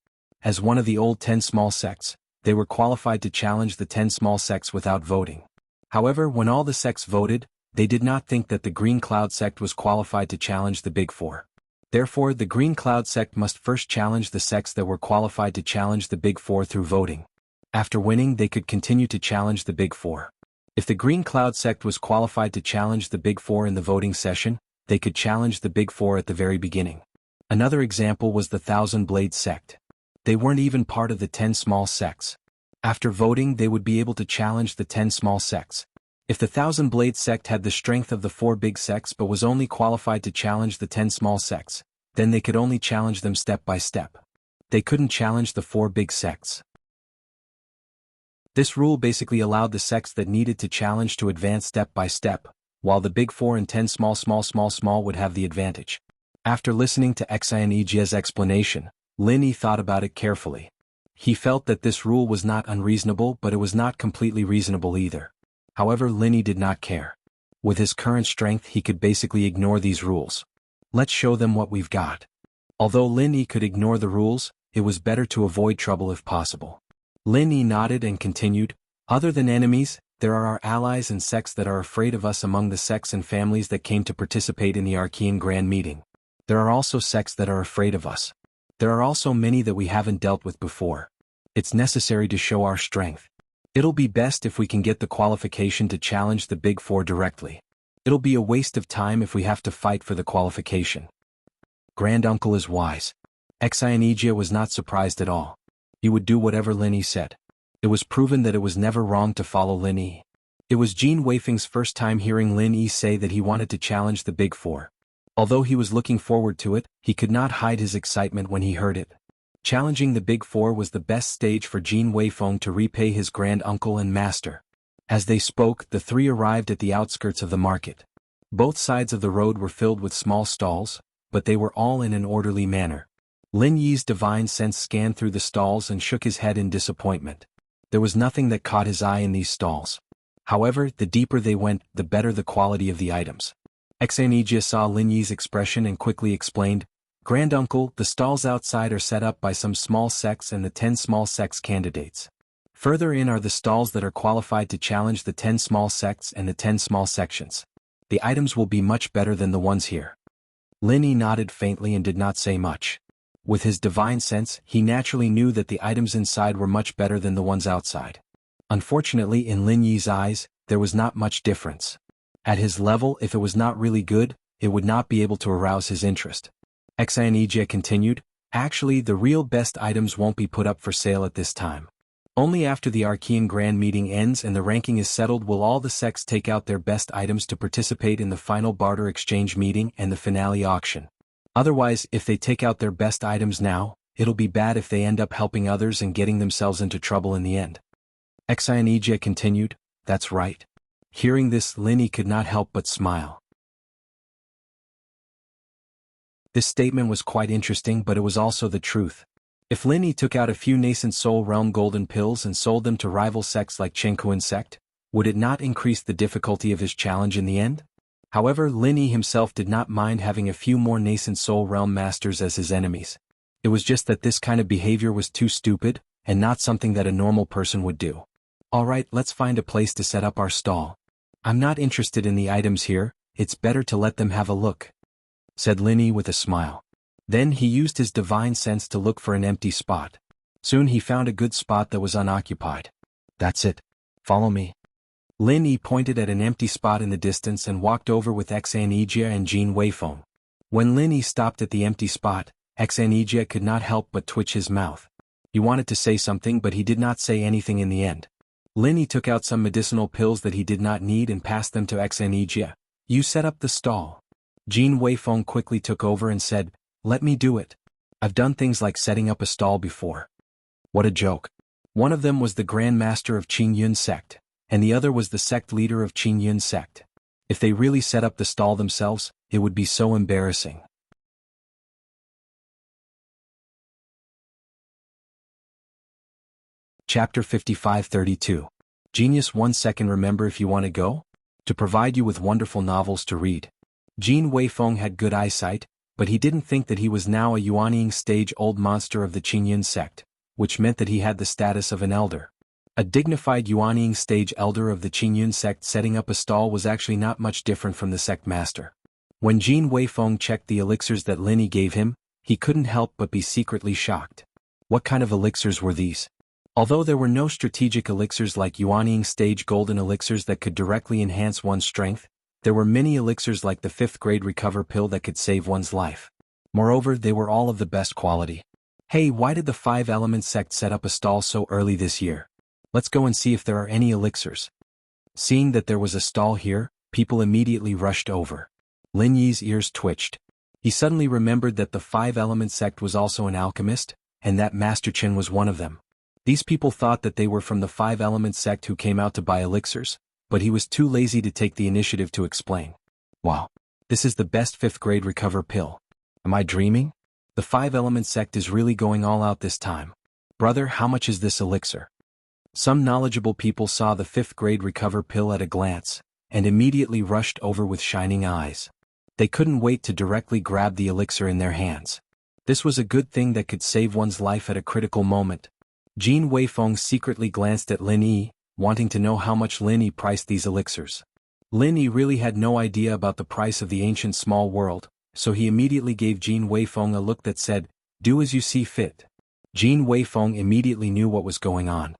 As one of the old 10 small sects, they were qualified to challenge the 10 small sects without voting. However, when all the sects voted, they did not think that the Green Cloud sect was qualified to challenge the Big Four. Therefore, the Green Cloud sect must first challenge the sects that were qualified to challenge the Big Four through voting. After winning, they could continue to challenge the Big Four. If the Green Cloud sect was qualified to challenge the Big Four in the voting session, they could challenge the Big Four at the very beginning. Another example was the Thousand Blade sect. They weren't even part of the 10 small sects. After voting, they would be able to challenge the 10 small sects. If the Thousand Blade sect had the strength of the 4 big sects but was only qualified to challenge the 10 small sects, then they could only challenge them step by step. They couldn't challenge the 4 big sects. This rule basically allowed the sects that needed to challenge to advance step by step, while the Big Four and 10 small would have the advantage. After listening to Xianji's explanation, Lin Yi thought about it carefully. He felt that this rule was not unreasonable, but it was not completely reasonable either. However, Lin Yi did not care. With his current strength, he could basically ignore these rules. Let's show them what we've got. Although Lin Yi could ignore the rules, it was better to avoid trouble if possible. Lin Yi nodded and continued, "Other than enemies, there are our allies and sects that are afraid of us among the sects and families that came to participate in the Archean Grand Meeting. There are also sects that are afraid of us. There are also many that we haven't dealt with before. It's necessary to show our strength. It'll be best if we can get the qualification to challenge the Big Four directly. It'll be a waste of time if we have to fight for the qualification." Granduncle is wise. Xianji was not surprised at all. He would do whatever Lin Yi said. It was proven that it was never wrong to follow Lin Yi. It was Jin Weifeng's first time hearing Lin Yi say that he wanted to challenge the Big Four. Although he was looking forward to it, he could not hide his excitement when he heard it. Challenging the Big Four was the best stage for Jin Weifeng to repay his granduncle and master. As they spoke, the three arrived at the outskirts of the market. Both sides of the road were filled with small stalls, but they were all in an orderly manner. Lin Yi's divine sense scanned through the stalls and shook his head in disappointment. There was nothing that caught his eye in these stalls. However, the deeper they went, the better the quality of the items. Xianji saw Lin Yi's expression and quickly explained, "Granduncle, the stalls outside are set up by some small sects and the 10 small sects candidates. Further in are the stalls that are qualified to challenge the 10 small sects and the 10 small sections. The items will be much better than the ones here." Lin Yi nodded faintly and did not say much. With his divine sense, he naturally knew that the items inside were much better than the ones outside. Unfortunately, in Lin Yi's eyes, there was not much difference. At his level, if it was not really good, it would not be able to arouse his interest. Xianji continued, "Actually, the real best items won't be put up for sale at this time. Only after the Archean Grand Meeting ends and the ranking is settled will all the sects take out their best items to participate in the final barter exchange meeting and the finale auction. Otherwise, if they take out their best items now, it'll be bad if they end up helping others and getting themselves into trouble in the end." Xianji continued, "That's right." Hearing this, Lin Yi could not help but smile. This statement was quite interesting, but it was also the truth. If Lin Yi took out a few nascent Soul Realm golden pills and sold them to rival sects like Chenkuan sect, would it not increase the difficulty of his challenge in the end? However, Lin Yi himself did not mind having a few more nascent Soul Realm masters as his enemies. It was just that this kind of behavior was too stupid, and not something that a normal person would do. "Alright, let's find a place to set up our stall. I'm not interested in the items here, it's better to let them have a look," said Lin Yi with a smile. Then he used his divine sense to look for an empty spot. Soon he found a good spot that was unoccupied. "That's it. Follow me." Lin Yi pointed at an empty spot in the distance and walked over with Xianji and Jin Weifeng. When Lin Yi stopped at the empty spot, Xianji could not help but twitch his mouth. He wanted to say something, but he did not say anything in the end. Lin Yi took out some medicinal pills that he did not need and passed them to Xianji. "You set up the stall." Jin Weifeng quickly took over and said, "Let me do it. I've done things like setting up a stall before." What a joke. One of them was the Grand Master of Qingyun sect, and the other was the sect leader of Qingyun sect. If they really set up the stall themselves, it would be so embarrassing. Chapter 55-32. Genius 1 second. Remember, if you want to go? To provide you with wonderful novels to read. Jin Weifeng had good eyesight, but he didn't think that he was now a Yuanying stage-old monster of the Qingyun sect, which meant that he had the status of an elder. A dignified Yuanying stage elder of the Qingyun sect setting up a stall was actually not much different from the sect master. When Jin Weifeng checked the elixirs that Lin Yi gave him, he couldn't help but be secretly shocked. What kind of elixirs were these? Although there were no strategic elixirs like Yuanying stage golden elixirs that could directly enhance one's strength, there were many elixirs like the 5th grade recover pill that could save one's life. Moreover, they were all of the best quality. Hey, why did the 5 Element sect set up a stall so early this year? Let's go and see if there are any elixirs. Seeing that there was a stall here, people immediately rushed over. Lin Yi's ears twitched. He suddenly remembered that the 5 Element sect was also an alchemist, and that Master Chen was one of them. These people thought that they were from the 5 Element sect who came out to buy elixirs, but he was too lazy to take the initiative to explain. Wow. This is the best 5th grade recover pill. Am I dreaming? The 5 Element sect is really going all out this time. Brother, how much is this elixir? Some knowledgeable people saw the 5th grade recover pill at a glance, and immediately rushed over with shining eyes. They couldn't wait to directly grab the elixir in their hands. This was a good thing that could save one's life at a critical moment. Jin Weifeng secretly glanced at Lin Yi, wanting to know how much Lin Yi priced these elixirs. Lin Yi really had no idea about the price of the ancient small world, so he immediately gave Jin Weifeng a look that said, "Do as you see fit." Jin Weifeng immediately knew what was going on.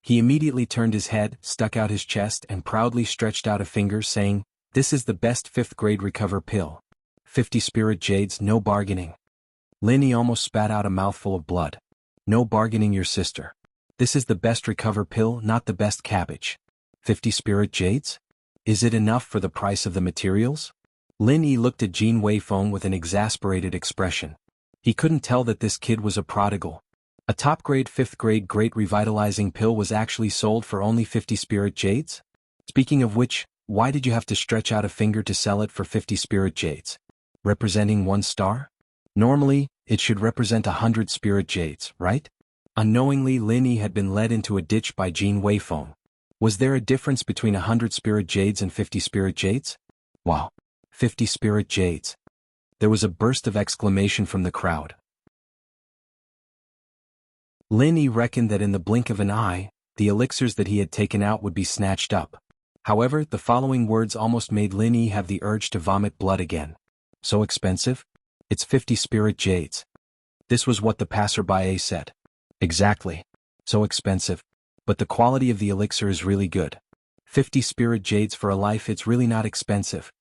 He immediately turned his head, stuck out his chest and proudly stretched out a finger saying, "This is the best 5th grade recover pill. 50 spirit jades, no bargaining." Lin Yi almost spat out a mouthful of blood. No bargaining, your sister. This is the best recover pill, not the best cabbage. 50 spirit jades? Is it enough for the price of the materials? Lin Yi looked at Jin Weifeng with an exasperated expression. He couldn't tell that this kid was a prodigal. A top-grade 5th grade great revitalizing pill was actually sold for only 50 spirit jades? Speaking of which, why did you have to stretch out a finger to sell it for 50 spirit jades? Representing 1 star? Normally, it should represent 100 spirit jades, right? Unknowingly, Lin Yi had been led into a ditch by Jin Weifeng. Was there a difference between 100 spirit jades and 50 spirit jades? Wow. 50 spirit jades. There was a burst of exclamation from the crowd. Lin Yi reckoned that in the blink of an eye, the elixirs that he had taken out would be snatched up. However, the following words almost made Lin Yi have the urge to vomit blood again. So expensive? It's 50 spirit jades. This was what the passerby said. Exactly. So expensive. But the quality of the elixir is really good. 50 spirit jades for a life, it's really not expensive.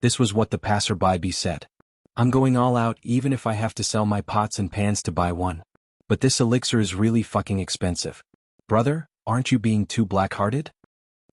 This was what the passerby said. I'm going all out even if I have to sell my pots and pans to buy one. But this elixir is really fucking expensive. Brother, aren't you being too black-hearted?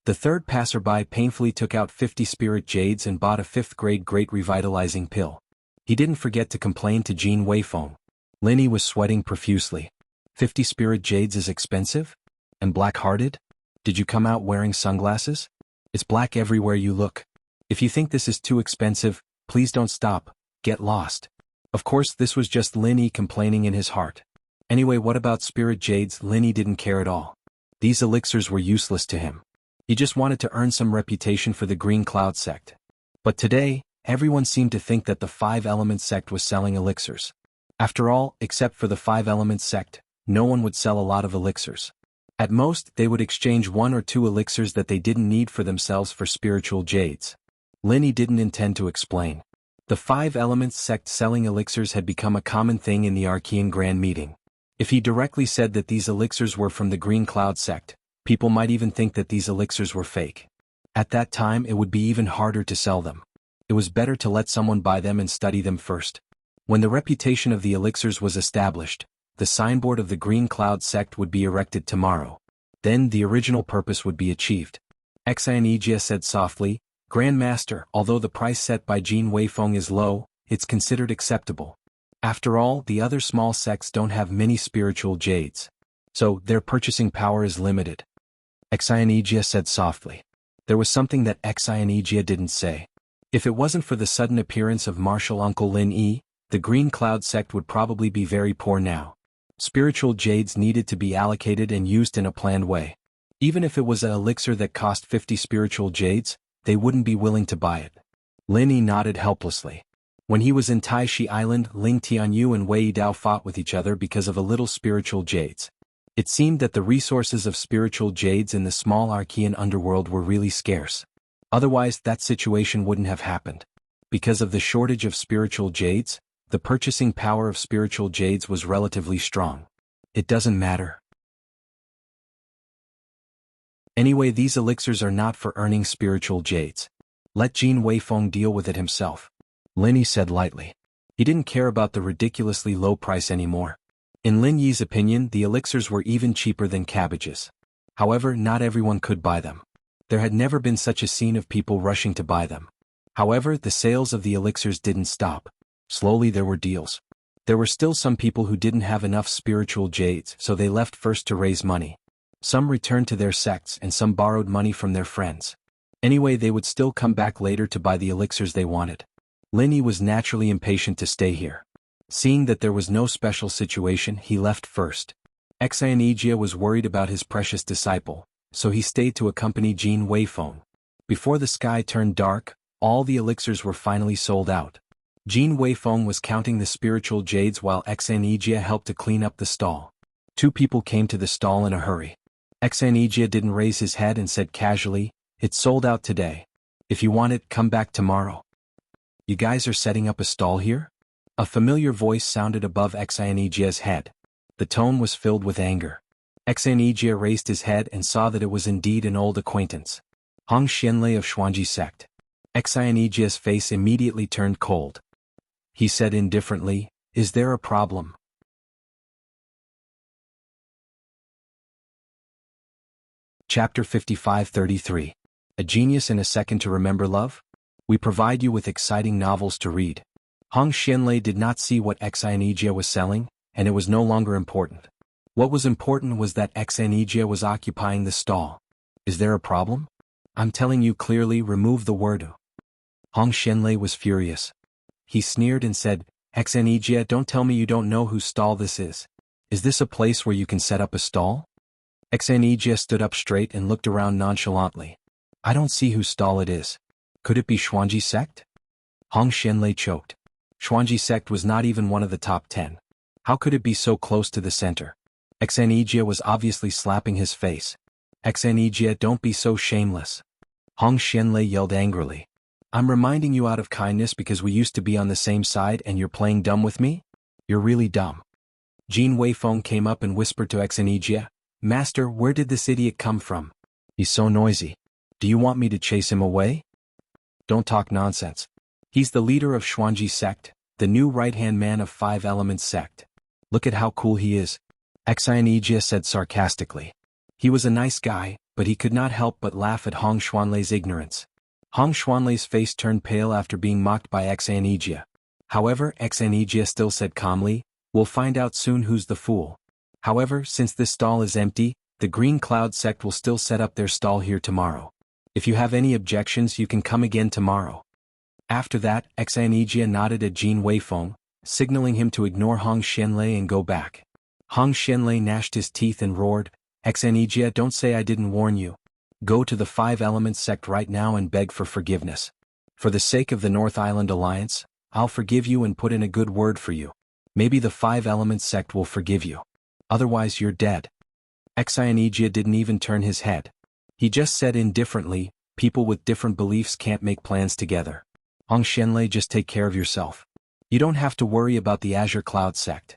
The third passerby painfully took out 50 spirit jades and bought a 5th grade great revitalizing pill. He didn't forget to complain to Jin Weifeng. Lin Yi was sweating profusely. 50 spirit jades is expensive? And black-hearted? Did you come out wearing sunglasses? It's black everywhere you look. If you think this is too expensive, please don't stop, get lost. Of course, this was just Lin Yi complaining in his heart. Anyway, what about spirit jades? Lin Yi didn't care at all. These elixirs were useless to him. He just wanted to earn some reputation for the Green Cloud sect. But today, everyone seemed to think that the 5 Element sect was selling elixirs. After all, except for the 5 Element sect, no one would sell a lot of elixirs. At most, they would exchange 1 or 2 elixirs that they didn't need for themselves for spiritual jades. Lin Yi didn't intend to explain. The 5 Elements sect selling elixirs had become a common thing in the Archean Grand Meeting. If he directly said that these elixirs were from the Green Cloud sect, people might even think that these elixirs were fake. At that time, it would be even harder to sell them. It was better to let someone buy them and study them first. When the reputation of the elixirs was established, the signboard of the Green Cloud sect would be erected tomorrow. Then the original purpose would be achieved. Enchanting said softly, Grand Master, although the price set by Jin Weifeng is low, it's considered acceptable. After all, the other small sects don't have many spiritual jades. So, their purchasing power is limited. Enchanting said softly. There was something that Enchanting didn't say. If it wasn't for the sudden appearance of martial uncle Lin Yi, the Green Cloud sect would probably be very poor now. Spiritual jades needed to be allocated and used in a planned way. Even if it was an elixir that cost 50 spiritual jades, they wouldn't be willing to buy it. Lin Yi nodded helplessly. When he was in Taishi Island, Ling Tianyu and Wei Dao fought with each other because of a little spiritual jades. It seemed that the resources of spiritual jades in the small Archean underworld were really scarce. Otherwise, that situation wouldn't have happened. Because of the shortage of spiritual jades, the purchasing power of spiritual jades was relatively strong. It doesn't matter. Anyway, these elixirs are not for earning spiritual jades. Let Jin Weifeng deal with it himself. Lin Yi said lightly. He didn't care about the ridiculously low price anymore. In Lin Yi's opinion, the elixirs were even cheaper than cabbages. However, not everyone could buy them. There had never been such a scene of people rushing to buy them. However, the sales of the elixirs didn't stop. Slowly there were deals. There were still some people who didn't have enough spiritual jades, so they left first to raise money. Some returned to their sects and some borrowed money from their friends. Anyway, they would still come back later to buy the elixirs they wanted. Lin Yi was naturally impatient to stay here. Seeing that there was no special situation, he left first. Xianijia was worried about his precious disciple, so he stayed to accompany Jin Weifeng. Before the sky turned dark, all the elixirs were finally sold out. Jin Weifeng was counting the spiritual jades while Xianijia helped to clean up the stall. Two people came to the stall in a hurry. Xianijia didn't raise his head and said casually, "It's sold out today. If you want it, come back tomorrow." "You guys are setting up a stall here?" A familiar voice sounded above Xianijia's head. The tone was filled with anger. Xianijia raised his head and saw that it was indeed an old acquaintance. Hong Xianlei of Xuanji sect. Xianijia's face immediately turned cold. He said indifferently, "Is there a problem?" Chapter 55-33. A Genius in a Second to Remember Love? We provide you with exciting novels to read. Hong Xianlei did not see what Xianijia was selling, and it was no longer important. What was important was that Xianijia was occupying the stall. "Is there a problem? I'm telling you clearly, remove the word." Hong Xianlei was furious. He sneered and said, "Xianijia, don't tell me you don't know whose stall this is. Is this a place where you can set up a stall?" Xianijia stood up straight and looked around nonchalantly. "I don't see whose stall it is. Could it be Xuanji sect?" Hong Xianlei choked. Xuanji sect was not even one of the top 10. How could it be so close to the center? Xianijia was obviously slapping his face. "Xianijia, don't be so shameless." Hong Xianlei yelled angrily. "I'm reminding you out of kindness because we used to be on the same side and you're playing dumb with me? You're really dumb." Jin Weifeng came up and whispered to Xianijia, "Master, where did this idiot come from? He's so noisy. Do you want me to chase him away?" "Don't talk nonsense. He's the leader of Xuanji sect, the new right-hand man of Five Elements sect. Look at how cool he is," Xianijia said sarcastically. He was a nice guy, but he could not help but laugh at Hong Xuanlei's ignorance. Hong Xuanlei's face turned pale after being mocked by Xianijia. However, Xianijia still said calmly, "We'll find out soon who's the fool. However, since this stall is empty, the Green Cloud sect will still set up their stall here tomorrow. If you have any objections, you can come again tomorrow." After that, Xianijia nodded at Jin Weifeng, signaling him to ignore Hong Xianlei and go back. Hong Xianlei gnashed his teeth and roared, "Xianijia, don't say I didn't warn you. Go to the Five Elements sect right now and beg for forgiveness. For the sake of the North Island Alliance, I'll forgive you and put in a good word for you. Maybe the Five Elements sect will forgive you. Otherwise you're dead." Xianijia didn't even turn his head. He just said indifferently, "People with different beliefs can't make plans together. Hong Xianlei, just take care of yourself. You don't have to worry about the Azure Cloud sect.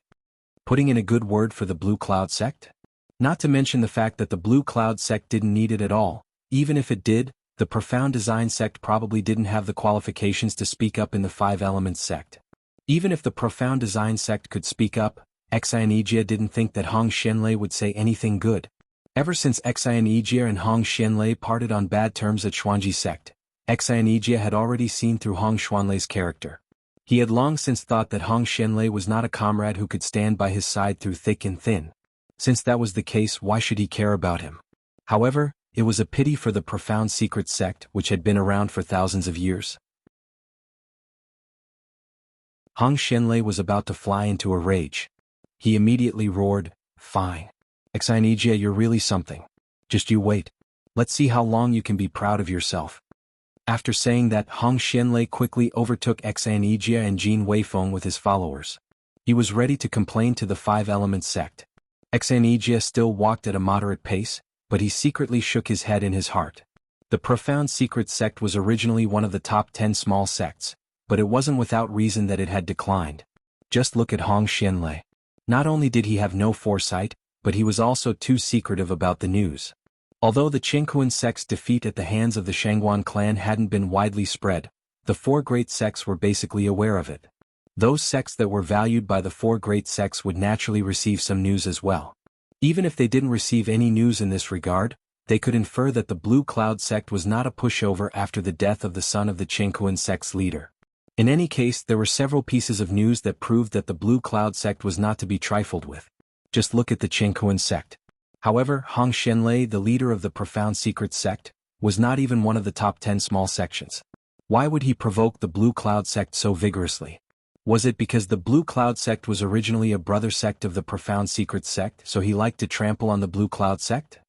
Putting in a good word for the Blue Cloud sect? Not to mention the fact that the Blue Cloud sect didn't need it at all. Even if it did, the Profound Design sect probably didn't have the qualifications to speak up in the Five Elements sect. Even if the Profound Design sect could speak up, Xianijia didn't think that Hong Xianlei would say anything good. Ever since Xianijia and Hong Xianlei parted on bad terms at Xuanji sect, Xianijia had already seen through Hong Xuanlei's character. He had long since thought that Hong Xianlei was not a comrade who could stand by his side through thick and thin. Since that was the case, why should he care about him? However, it was a pity for the Profound Secret sect which had been around for thousands of years. Hong Xianlei was about to fly into a rage. He immediately roared, "Fine. Xianijia, you're really something. Just you wait. Let's see how long you can be proud of yourself." After saying that, Hong Xianlei quickly overtook Exanijia and Jin Weifeng with his followers. He was ready to complain to the Five Elements sect. Exanijia still walked at a moderate pace, but he secretly shook his head in his heart. The Profound Secret sect was originally one of the top 10 small sects, but it wasn't without reason that it had declined. Just look at Hong Xianlei. Not only did he have no foresight, but he was also too secretive about the news. Although the Qinghuan sect's defeat at the hands of the Shangguan clan hadn't been widely spread, the four great sects were basically aware of it. Those sects that were valued by the four great sects would naturally receive some news as well. Even if they didn't receive any news in this regard, they could infer that the Blue Cloud sect was not a pushover after the death of the son of the Qinghuan sect's leader. In any case, there were several pieces of news that proved that the Blue Cloud sect was not to be trifled with. Just look at the Qinghuan sect. However, Hong Xianlei, the leader of the Profound Secret sect, was not even one of the top 10 small sections. Why would he provoke the Blue Cloud sect so vigorously? Was it because the Blue Cloud sect was originally a brother sect of the Profound Secret sect, so he liked to trample on the Blue Cloud sect?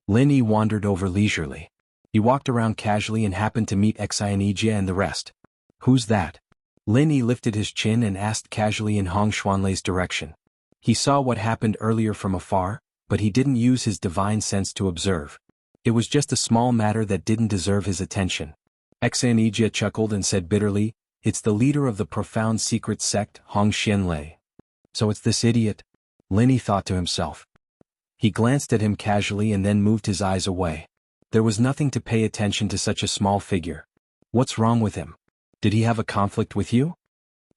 Lin Yi wandered over leisurely. He walked around casually and happened to meet Exanijia and the rest. Who's that? Lin Yi lifted his chin and asked casually in Hong Xianlei's direction. He saw what happened earlier from afar, but he didn't use his divine sense to observe. It was just a small matter that didn't deserve his attention. Exanijia chuckled and said bitterly, "It's the leader of the Profound Secret sect, Hong Xianlei." So it's this idiot? Lin Yi thought to himself. He glanced at him casually and then moved his eyes away. There was nothing to pay attention to such a small figure. What's wrong with him? Did he have a conflict with you?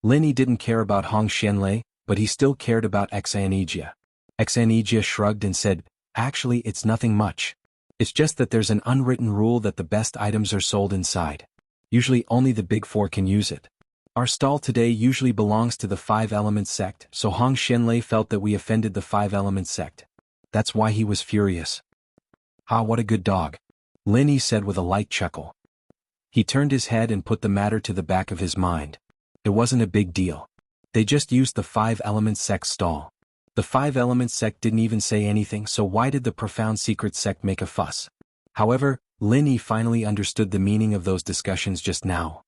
Lin Yi didn't care about Hong Xianlei, but he still cared about Exanijia. Exanijia shrugged and said, "Actually, it's nothing much. It's just that there's an unwritten rule that the best items are sold inside. Usually only the big four can use it. Our stall today usually belongs to the Five Elements sect, so Hong Xianlei felt that we offended the Five Elements sect. That's why he was furious." "Ah, what a good dog," Lin Yi said with a light chuckle. He turned his head and put the matter to the back of his mind. It wasn't a big deal. They just used the Five Elements sect stall. The Five Elements sect didn't even say anything, so why did the Profound Secret sect make a fuss? However, Lin Yi finally understood the meaning of those discussions just now.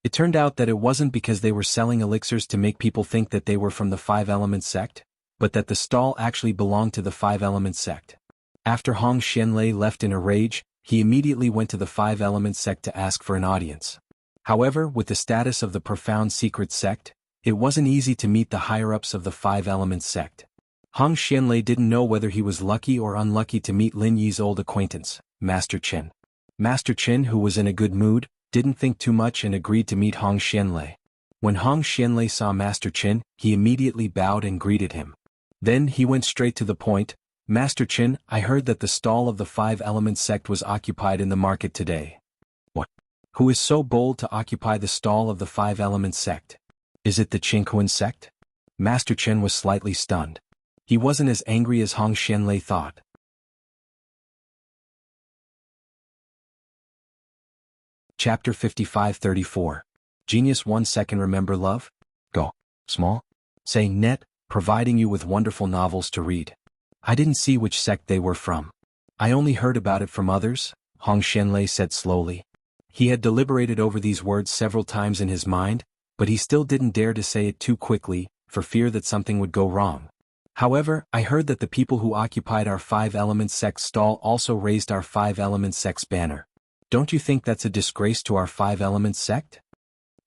It turned out that it wasn't because they were selling elixirs to make people think that they were from the Five Elements sect, but that the stall actually belonged to the Five Elements sect. After Hong Xianlei left in a rage, he immediately went to the Five Elements sect to ask for an audience. However, with the status of the Profound Secret sect, it wasn't easy to meet the higher-ups of the Five Elements sect. Hong Xianlei didn't know whether he was lucky or unlucky to meet Lin Yi's old acquaintance, Master Qin. Master Qin, who was in a good mood, didn't think too much and agreed to meet Hong Xianlei. When Hong Xianlei saw Master Qin, he immediately bowed and greeted him. Then he went straight to the point. "Master Qin, I heard that the stall of the Five Elements sect was occupied in the market today." "What? Who is so bold to occupy the stall of the Five Elements sect? Is it the Qinghuan sect?" Master Qin was slightly stunned. He wasn't as angry as Hong Xianlei thought. Chapter 55-34. Genius 1 second. Remember love? Go. Small? Say net, providing you with wonderful novels to read. I didn't see which sect they were from. I only heard about it from others, Hong Xianlei said slowly. He had deliberated over these words several times in his mind, but he still didn't dare to say it too quickly, for fear that something would go wrong. "However, I heard that the people who occupied our Five Elements sect stall also raised our Five Elements sect's banner. Don't you think that's a disgrace to our Five Elements sect?"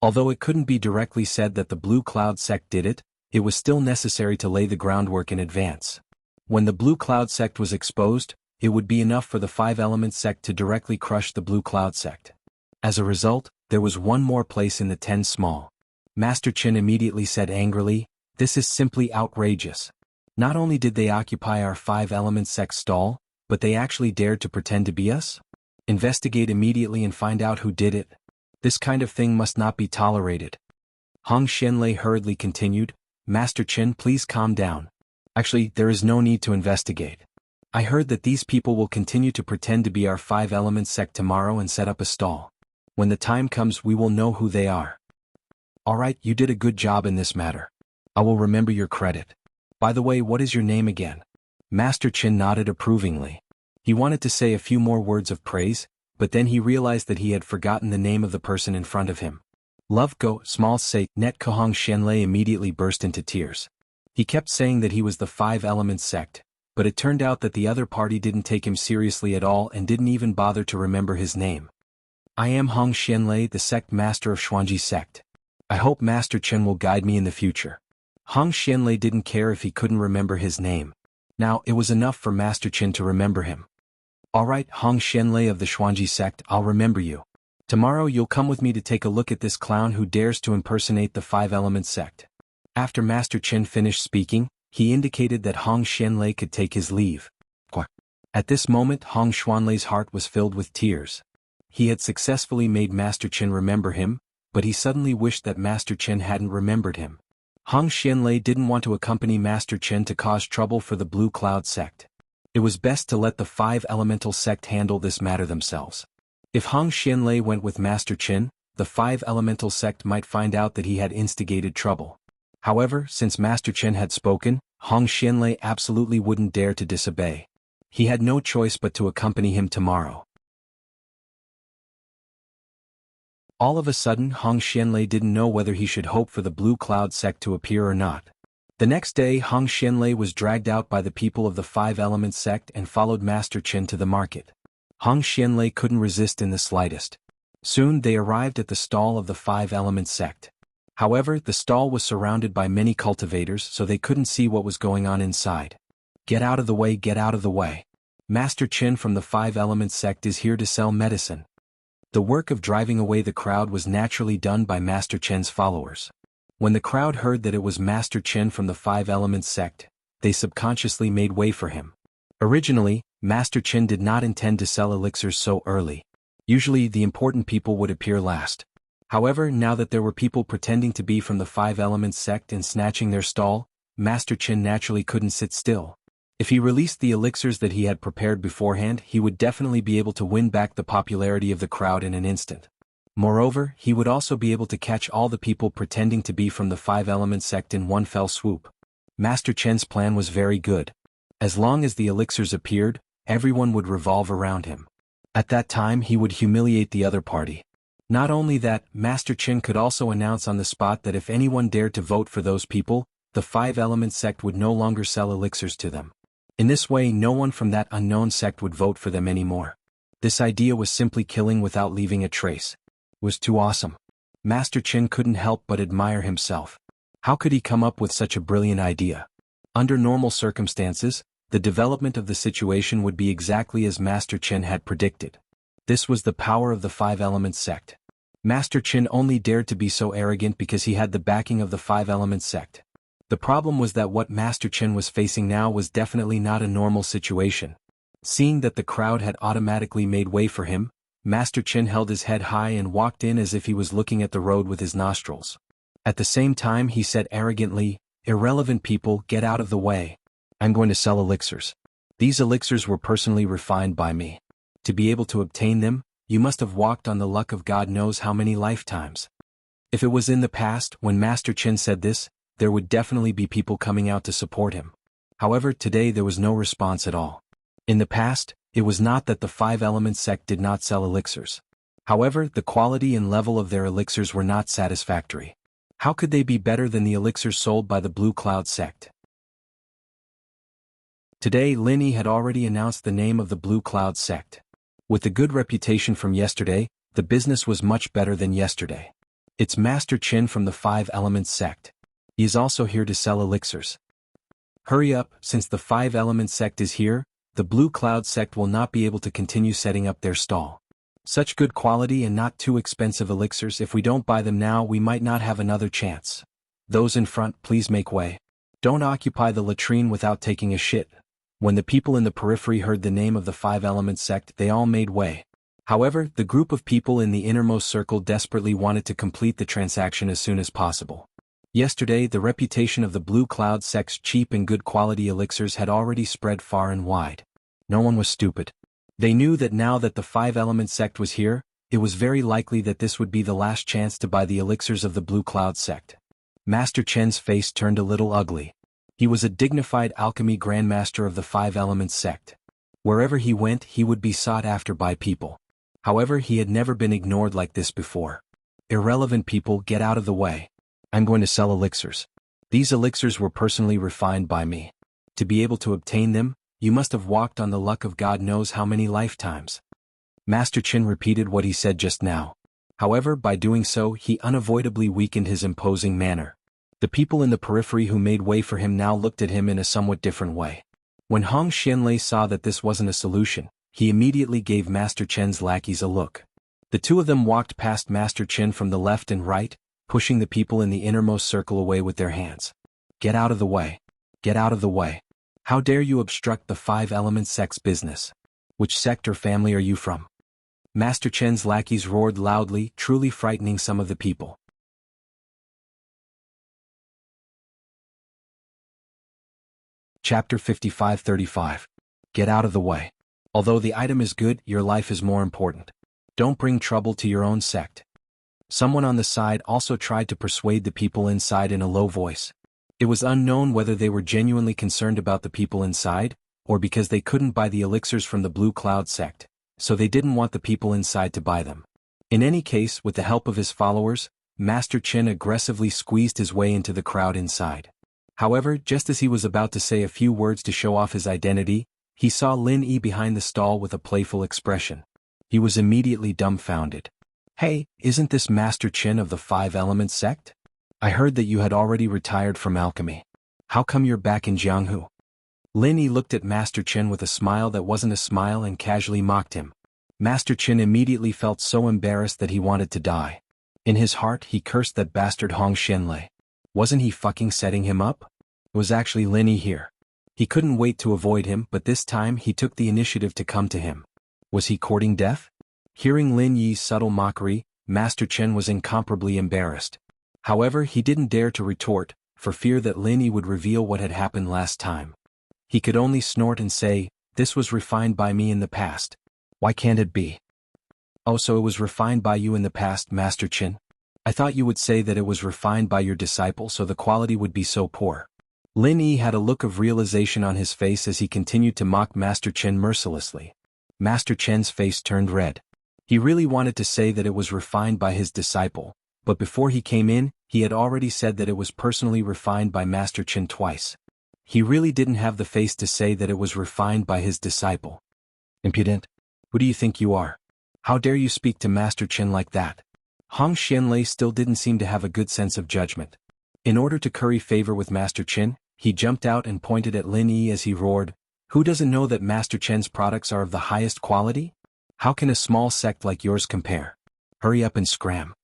Although it couldn't be directly said that the Blue Cloud sect did it, it was still necessary to lay the groundwork in advance. When the Blue Cloud sect was exposed, it would be enough for the Five Elements sect to directly crush the Blue Cloud sect. As a result, there was one more place in the 10 small. Master Qin immediately said angrily, "This is simply outrageous. Not only did they occupy our Five Elements sect stall, but they actually dared to pretend to be us? Investigate immediately and find out who did it. This kind of thing must not be tolerated." Hong Xianlei hurriedly continued, "Master Qin, please calm down. Actually, there is no need to investigate. I heard that these people will continue to pretend to be our Five Elements sect tomorrow and set up a stall. When the time comes, we will know who they are." "Alright, you did a good job in this matter. I will remember your credit. By the way, what is your name again?" Master Qin nodded approvingly. He wanted to say a few more words of praise, but then he realized that he had forgotten the name of the person in front of him. Love Go, small say, net Kohong Xianlei immediately burst into tears. He kept saying that he was the Five Elements sect, but it turned out that the other party didn't take him seriously at all and didn't even bother to remember his name. I am Hong Xianlei, the sect master of Xuanji sect. I hope Master Chen will guide me in the future. Hong Xianlei didn't care if he couldn't remember his name. Now, it was enough for Master Chen to remember him. Alright, Hong Xianlei of the Xuanji sect, I'll remember you. Tomorrow you'll come with me to take a look at this clown who dares to impersonate the Five Elements sect. After Master Chen finished speaking, he indicated that Hong Xianlei could take his leave. At this moment Hong Xianlei's heart was filled with tears. He had successfully made Master Chen remember him, but he suddenly wished that Master Chen hadn't remembered him. Hong Xianlei didn't want to accompany Master Chen to cause trouble for the Blue Cloud sect. It was best to let the Five Elemental sect handle this matter themselves. If Hong Xianlei went with Master Chen, the Five Elemental sect might find out that he had instigated trouble. However, since Master Chen had spoken, Hong Xianlei absolutely wouldn't dare to disobey. He had no choice but to accompany him tomorrow. All of a sudden Hong Xianlei didn't know whether he should hope for the Blue Cloud sect to appear or not. The next day Hong Xianlei was dragged out by the people of the Five Elements sect and followed Master Chen to the market. Hong Xianlei couldn't resist in the slightest. Soon they arrived at the stall of the Five Elements sect. However, the stall was surrounded by many cultivators so they couldn't see what was going on inside. Get out of the way, get out of the way. Master Chen from the Five Elements sect is here to sell medicine. The work of driving away the crowd was naturally done by Master Chen's followers. When the crowd heard that it was Master Chen from the Five Elements sect, they subconsciously made way for him. Originally, Master Chen did not intend to sell elixirs so early. Usually the important people would appear last. However, now that there were people pretending to be from the Five Elements sect and snatching their stall, Master Chen naturally couldn't sit still. If he released the elixirs that he had prepared beforehand, he would definitely be able to win back the popularity of the crowd in an instant. Moreover, he would also be able to catch all the people pretending to be from the Five Elements sect in one fell swoop. Master Chen's plan was very good. As long as the elixirs appeared, everyone would revolve around him. At that time he would humiliate the other party. Not only that, Master Chen could also announce on the spot that if anyone dared to vote for those people, the Five Elements sect would no longer sell elixirs to them. In this way no one from that unknown sect would vote for them anymore. This idea was simply killing without leaving a trace. It was too awesome. Master Chen couldn't help but admire himself. How could he come up with such a brilliant idea? Under normal circumstances, the development of the situation would be exactly as Master Chen had predicted. This was the power of the Five Elements sect. Master Chen only dared to be so arrogant because he had the backing of the Five Elements sect. The problem was that what Master Chen was facing now was definitely not a normal situation. Seeing that the crowd had automatically made way for him, Master Chen held his head high and walked in as if he was looking at the road with his nostrils. At the same time he said arrogantly, "Irrelevant people, get out of the way. I'm going to sell elixirs. These elixirs were personally refined by me. To be able to obtain them, you must have walked on the luck of God knows how many lifetimes." If it was in the past, when Master Chen said this, there would definitely be people coming out to support him. However, today there was no response at all. In the past, it was not that the Five Elements sect did not sell elixirs. However, the quality and level of their elixirs were not satisfactory. How could they be better than the elixirs sold by the Blue Cloud sect? Today Lin Yi had already announced the name of the Blue Cloud sect. With the good reputation from yesterday, the business was much better than yesterday. It's Master Chen from the Five Elements sect. He is also here to sell elixirs. Hurry up, since the Five Elements sect is here, the Blue Cloud sect will not be able to continue setting up their stall. Such good quality and not too expensive elixirs, if we don't buy them now we might not have another chance. Those in front, please make way. Don't occupy the latrine without taking a shit. When the people in the periphery heard the name of the Five Elements sect they all made way. However, the group of people in the innermost circle desperately wanted to complete the transaction as soon as possible. Yesterday the reputation of the Blue Cloud sect's cheap and good quality elixirs had already spread far and wide. No one was stupid. They knew that now that the Five Elements sect was here, it was very likely that this would be the last chance to buy the elixirs of the Blue Cloud sect. Master Chen's face turned a little ugly. He was a dignified alchemy grandmaster of the Five Elements sect. Wherever he went he would be sought after by people. However, he had never been ignored like this before. Irrelevant people, get out of the way. I'm going to sell elixirs. These elixirs were personally refined by me. To be able to obtain them, you must have walked on the luck of God knows how many lifetimes. Master Qin repeated what he said just now. However, by doing so, he unavoidably weakened his imposing manner. The people in the periphery who made way for him now looked at him in a somewhat different way. When Hong Xianlei saw that this wasn't a solution, he immediately gave Master Chen's lackeys a look. The two of them walked past Master Chen from the left and right, pushing the people in the innermost circle away with their hands. Get out of the way. Get out of the way. How dare you obstruct the Five Elements sect's business? Which sect or family are you from? Master Chen's lackeys roared loudly, truly frightening some of the people. Chapter 55-35. Get out of the way. Although the item is good, your life is more important. Don't bring trouble to your own sect. Someone on the side also tried to persuade the people inside in a low voice. It was unknown whether they were genuinely concerned about the people inside, or because they couldn't buy the elixirs from the Blue Cloud sect, so they didn't want the people inside to buy them. In any case, with the help of his followers, Master Qin aggressively squeezed his way into the crowd inside. However, just as he was about to say a few words to show off his identity, he saw Lin Yi behind the stall with a playful expression. He was immediately dumbfounded. Hey, isn't this Master Qin of the Five Elements sect? I heard that you had already retired from alchemy. How come you're back in Jianghu? Lin Yi looked at Master Qin with a smile that wasn't a smile and casually mocked him. Master Qin immediately felt so embarrassed that he wanted to die. In his heart, he cursed that bastard Hong Xianlei. Wasn't he fucking setting him up? It was actually Lin Yi here. He couldn't wait to avoid him, but this time he took the initiative to come to him. Was he courting death? Hearing Lin Yi's subtle mockery, Master Chen was incomparably embarrassed. However, he didn't dare to retort, for fear that Lin Yi would reveal what had happened last time. He could only snort and say, "This was refined by me in the past. Why can't it be?" "Oh, so it was refined by you in the past, Master Chen? I thought you would say that it was refined by your disciple so the quality would be so poor." Lin Yi had a look of realization on his face as he continued to mock Master Chen mercilessly. Master Chen's face turned red. He really wanted to say that it was refined by his disciple, but before he came in, he had already said that it was personally refined by Master Chen twice. He really didn't have the face to say that it was refined by his disciple. Impudent! Who do you think you are? How dare you speak to Master Chen like that? Hong Xianlei still didn't seem to have a good sense of judgment. In order to curry favor with Master Chen, he jumped out and pointed at Lin Yi as he roared, "Who doesn't know that Master Chen's products are of the highest quality? How can a small sect like yours compare? Hurry up and scram."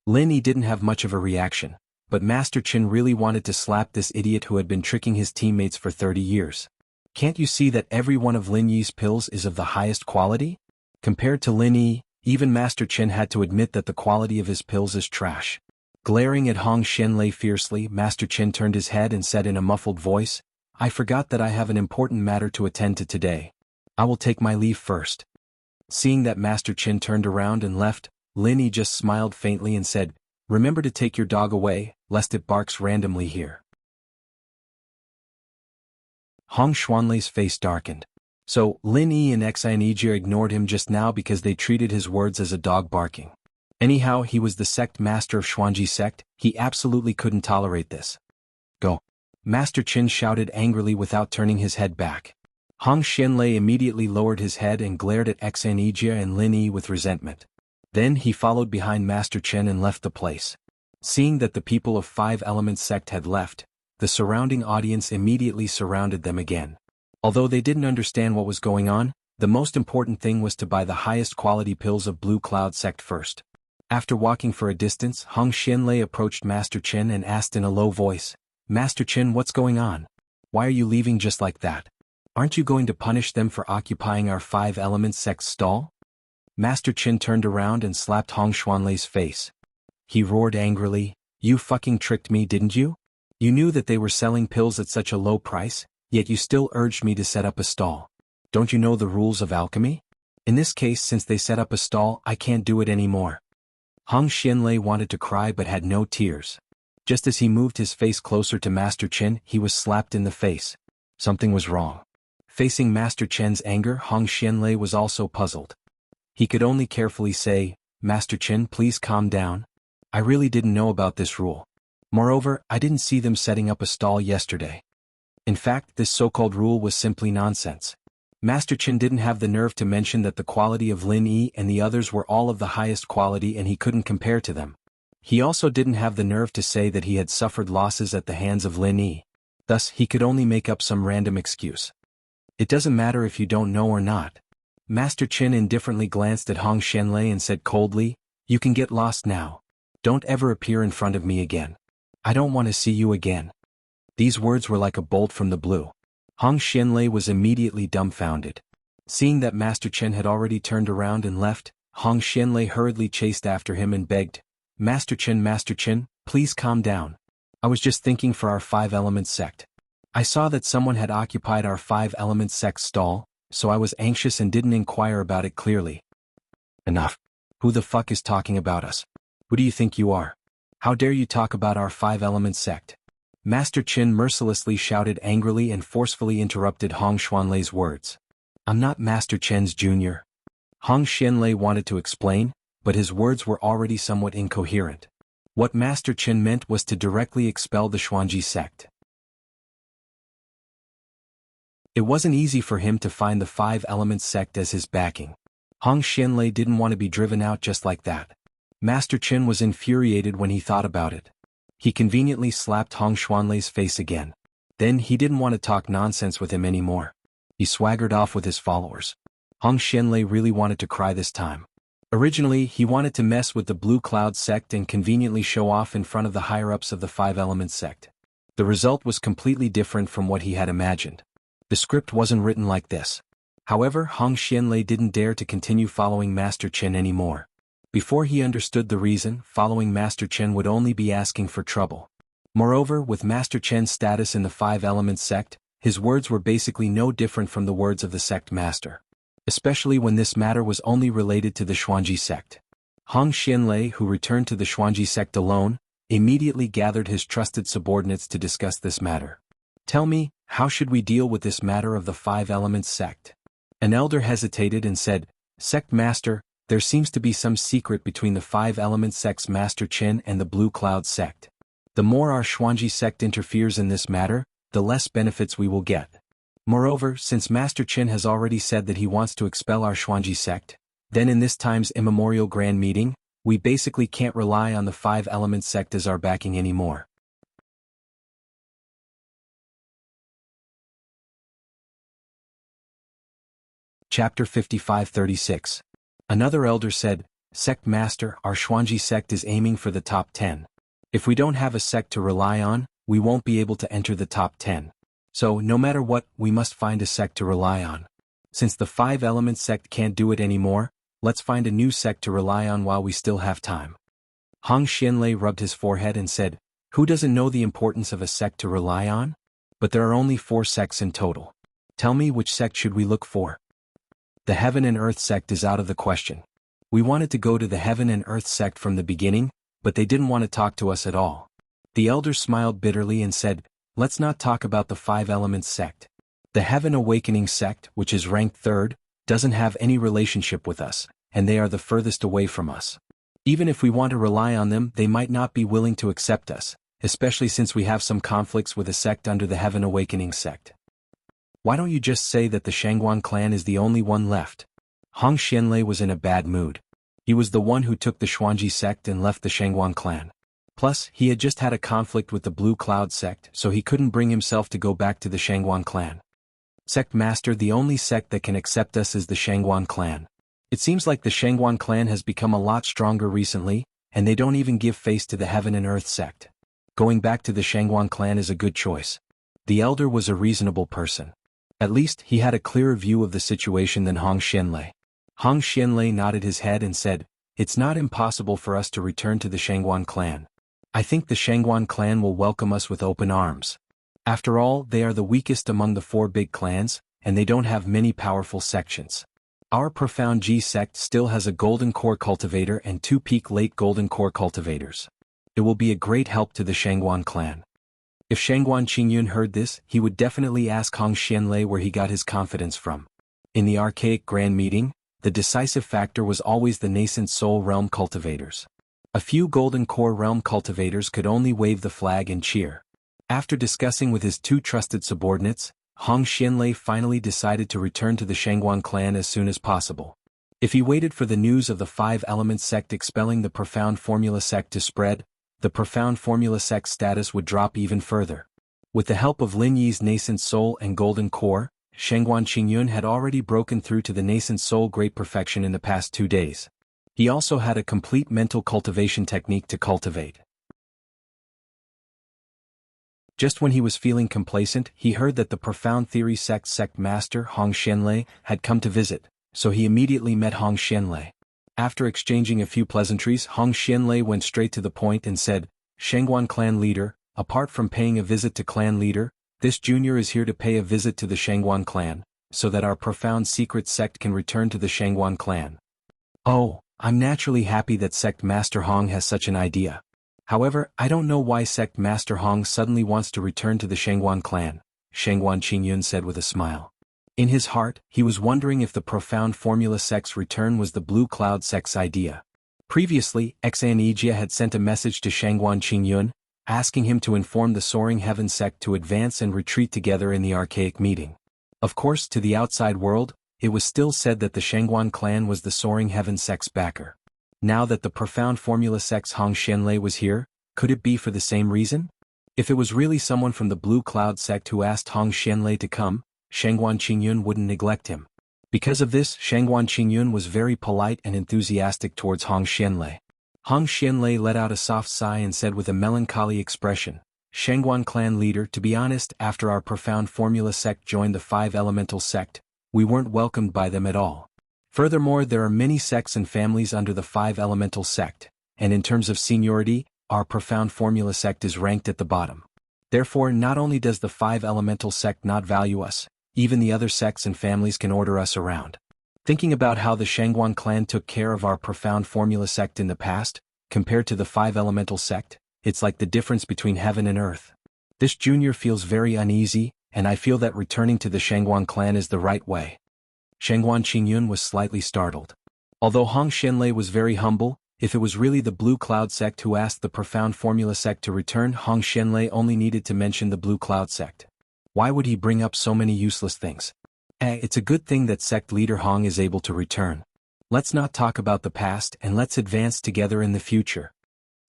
Lin Yi didn't have much of a reaction, but Master Chen really wanted to slap this idiot who had been tricking his teammates for 30 years. Can't you see that every one of Lin Yi's pills is of the highest quality? Compared to Lin Yi, even Master Chen had to admit that the quality of his pills is trash. Glaring at Hong Xianlei fiercely, Master Chen turned his head and said in a muffled voice, "I forgot that I have an important matter to attend to today. I will take my leave first." Seeing that Master Chen turned around and left, Lin Yi just smiled faintly and said, "Remember to take your dog away, lest it barks randomly here." Hong Xuanlei's face darkened. So, Lin Yi and Xianjia ignored him just now because they treated his words as a dog barking. Anyhow, he was the sect master of Xuanji sect, he absolutely couldn't tolerate this. "Go!" Master Chen shouted angrily without turning his head back. Hong Xianlei immediately lowered his head and glared at Xianjia and Lin Yi with resentment. Then he followed behind Master Chen and left the place. Seeing that the people of Five Elements sect had left, the surrounding audience immediately surrounded them again. Although they didn't understand what was going on, the most important thing was to buy the highest quality pills of Blue Cloud sect first. After walking for a distance, Hong Xianlei approached Master Chen and asked in a low voice, "Master Chen, what's going on? Why are you leaving just like that? Aren't you going to punish them for occupying our Five Elements sect's stall?" Master Chen turned around and slapped Hong Xuanlei's face. He roared angrily, "You fucking tricked me, didn't you? You knew that they were selling pills at such a low price, yet you still urged me to set up a stall. Don't you know the rules of alchemy? In this case, since they set up a stall, I can't do it anymore." Hong Xianlei wanted to cry but had no tears. Just as he moved his face closer to Master Chen, he was slapped in the face. Something was wrong. Facing Master Chen's anger, Hong Xianlei was also puzzled. He could only carefully say, "Master Chen, please calm down. I really didn't know about this rule. Moreover, I didn't see them setting up a stall yesterday. In fact, this so-called rule was simply nonsense." Master Chen didn't have the nerve to mention that the quality of Lin Yi and the others were all of the highest quality and he couldn't compare to them. He also didn't have the nerve to say that he had suffered losses at the hands of Lin Yi. Thus, he could only make up some random excuse. "It doesn't matter if you don't know or not." Master Chen indifferently glanced at Hong Xianlei and said coldly, "You can get lost now. Don't ever appear in front of me again. I don't want to see you again." These words were like a bolt from the blue. Hong Xianlei was immediately dumbfounded. Seeing that Master Chen had already turned around and left, Hong Xianlei hurriedly chased after him and begged, Master Chen, please calm down. I was just thinking for our 5-element sect. I saw that someone had occupied our 5-element sect stall, so I was anxious and didn't inquire about it clearly." "Enough. Who the fuck is talking about us? Who do you think you are? How dare you talk about our 5-element sect?" Master Chen mercilessly shouted angrily and forcefully interrupted Hong Xianlei's words. "I'm not Master Chen's junior." Hong Xianlei wanted to explain, but his words were already somewhat incoherent. What Master Chen meant was to directly expel the Xuanji sect. It wasn't easy for him to find the 5-element sect as his backing. Hong Xianlei didn't want to be driven out just like that. Master Chen was infuriated when he thought about it. He conveniently slapped Hong Xianlei's face again. Then he didn't want to talk nonsense with him anymore. He swaggered off with his followers. Hong Xianlei really wanted to cry this time. Originally, he wanted to mess with the Blue Cloud sect and conveniently show off in front of the higher-ups of the 5-element sect. The result was completely different from what he had imagined. The script wasn't written like this. However, Hong Xianlei didn't dare to continue following Master Chen anymore. Before he understood the reason, following Master Chen would only be asking for trouble. Moreover, with Master Chen's status in the 5-element sect, his words were basically no different from the words of the sect master. Especially when this matter was only related to the Xuanji sect. Hong Xianlei, who returned to the Xuanji sect alone, immediately gathered his trusted subordinates to discuss this matter. "Tell me, how should we deal with this matter of the 5-element sect?" An elder hesitated and said, "Sect master, there seems to be some secret between the 5-element sect's Master Chen and the Blue Cloud sect. The more our Xuanji sect interferes in this matter, the less benefits we will get. Moreover, since Master Chen has already said that he wants to expel our Xuanji sect, then in this time's immemorial grand meeting, we basically can't rely on the 5-element sect as our backing anymore." Chapter 55-36. Another elder said, "Sect master, our Xuanji sect is aiming for the top 10. If we don't have a sect to rely on, we won't be able to enter the top 10. So, no matter what, we must find a sect to rely on. Since the 5-element sect can't do it anymore, let's find a new sect to rely on while we still have time." Hong Xianlei rubbed his forehead and said, "Who doesn't know the importance of a sect to rely on? But there are only 4 sects in total. Tell me, which sect should we look for?" "The Heaven and Earth sect is out of the question. We wanted to go to the Heaven and Earth sect from the beginning, but they didn't want to talk to us at all." The elder smiled bitterly and said, "Let's not talk about the 5-element sect. The Heaven Awakening sect, which is ranked 3rd, doesn't have any relationship with us, and they are the furthest away from us. Even if we want to rely on them, they might not be willing to accept us, especially since we have some conflicts with a sect under the Heaven Awakening sect. Why don't you just say that the Shangguan clan is the only one left?" Hong Xianlei was in a bad mood. He was the one who took the Xuanji sect and left the Shangguan clan. Plus, he had just had a conflict with the Blue Cloud sect, so he couldn't bring himself to go back to the Shangguan clan. "Sect master, the only sect that can accept us is the Shangguan clan. It seems like the Shangguan clan has become a lot stronger recently, and they don't even give face to the Heaven and Earth sect. Going back to the Shangguan clan is a good choice." The elder was a reasonable person. At least, he had a clearer view of the situation than Hong Xianlei. Hong Xianlei nodded his head and said, "It's not impossible for us to return to the Shangguan clan. I think the Shangguan clan will welcome us with open arms. After all, they are the weakest among the 4 big clans, and they don't have many powerful sections. Our Profound G sect still has a Golden Core cultivator and 2 Peak Late Golden Core cultivators. It will be a great help to the Shangguan clan." If Shangguan Qingyun heard this, he would definitely ask Hong Xianlei where he got his confidence from. In the archaic grand meeting, the decisive factor was always the nascent soul realm cultivators. A few golden core realm cultivators could only wave the flag and cheer. After discussing with his two trusted subordinates, Hong Xianlei finally decided to return to the Shangguan clan as soon as possible. If he waited for the news of the Five Elements sect expelling the Profound Formula sect to spread, the Profound Formula sect's status would drop even further. With the help of Lin Yi's nascent soul and golden core, Shangguan Qingyun had already broken through to the nascent soul great perfection in the past 2 days. He also had a complete mental cultivation technique to cultivate. Just when he was feeling complacent, he heard that the Profound Theory sect's sect master Hong Xianlei had come to visit, so he immediately met Hong Xianlei. After exchanging a few pleasantries, Hong Xianlei went straight to the point and said, "Shangguan clan leader, apart from paying a visit to clan leader, this junior is here to pay a visit to the Shangguan clan, so that our profound secret sect can return to the Shangguan clan." Oh, I'm naturally happy that Sect Master Hong has such an idea. However, I don't know why Sect Master Hong suddenly wants to return to the Shangguan clan, Shangguan Qingyun said with a smile. In his heart, he was wondering if the Profound Formula sect's return was the Blue Cloud sect's idea. Previously, Enchanting had sent a message to Shangguan Qingyun, asking him to inform the Soaring Heaven sect to advance and retreat together in the archaic meeting. Of course, to the outside world, it was still said that the Shangguan clan was the Soaring Heaven sect's backer. Now that the Profound Formula sect's Hong Xianlei was here, could it be for the same reason? If it was really someone from the Blue Cloud sect who asked Hong Xianlei to come, Shangguan Qingyun wouldn't neglect him. Because of this, Shangguan Qingyun was very polite and enthusiastic towards Hong Xianlei. Hong Xianlei let out a soft sigh and said with a melancholy expression, "Shangguan clan leader, to be honest, after our Profound Formula sect joined the Five Elemental sect, we weren't welcomed by them at all. Furthermore, there are many sects and families under the Five Elemental sect, and in terms of seniority, our Profound Formula sect is ranked at the bottom. Therefore, not only does the Five Elemental sect not value us, even the other sects and families can order us around. Thinking about how the Shangguan clan took care of our Profound Formula sect in the past, compared to the Five Elemental sect, it's like the difference between heaven and earth. This junior feels very uneasy, and I feel that returning to the Shangguan clan is the right way." Shangguan Qingyun was slightly startled. Although Hong Xianlei was very humble, if it was really the Blue Cloud sect who asked the Profound Formula sect to return, Hong Xianlei only needed to mention the Blue Cloud sect. Why would he bring up so many useless things? It's a good thing that sect leader Hong is able to return. Let's not talk about the past and let's advance together in the future.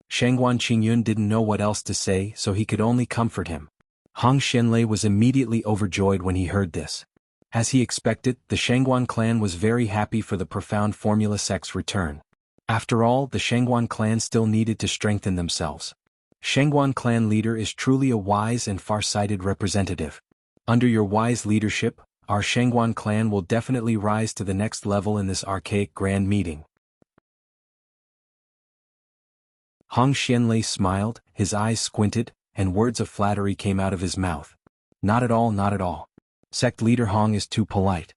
Shangguan Qingyun didn't know what else to say, so he could only comfort him. Hong Xianlei was immediately overjoyed when he heard this. As he expected, the Shangguan clan was very happy for the Profound Formula sect's return. After all, the Shangguan clan still needed to strengthen themselves. Shangguan clan leader is truly a wise and far-sighted representative. Under your wise leadership, our Shangguan clan will definitely rise to the next level in this archaic grand meeting. Hong Xianlei smiled, his eyes squinted, and words of flattery came out of his mouth. "Not at all, not at all. Sect leader Hong is too polite."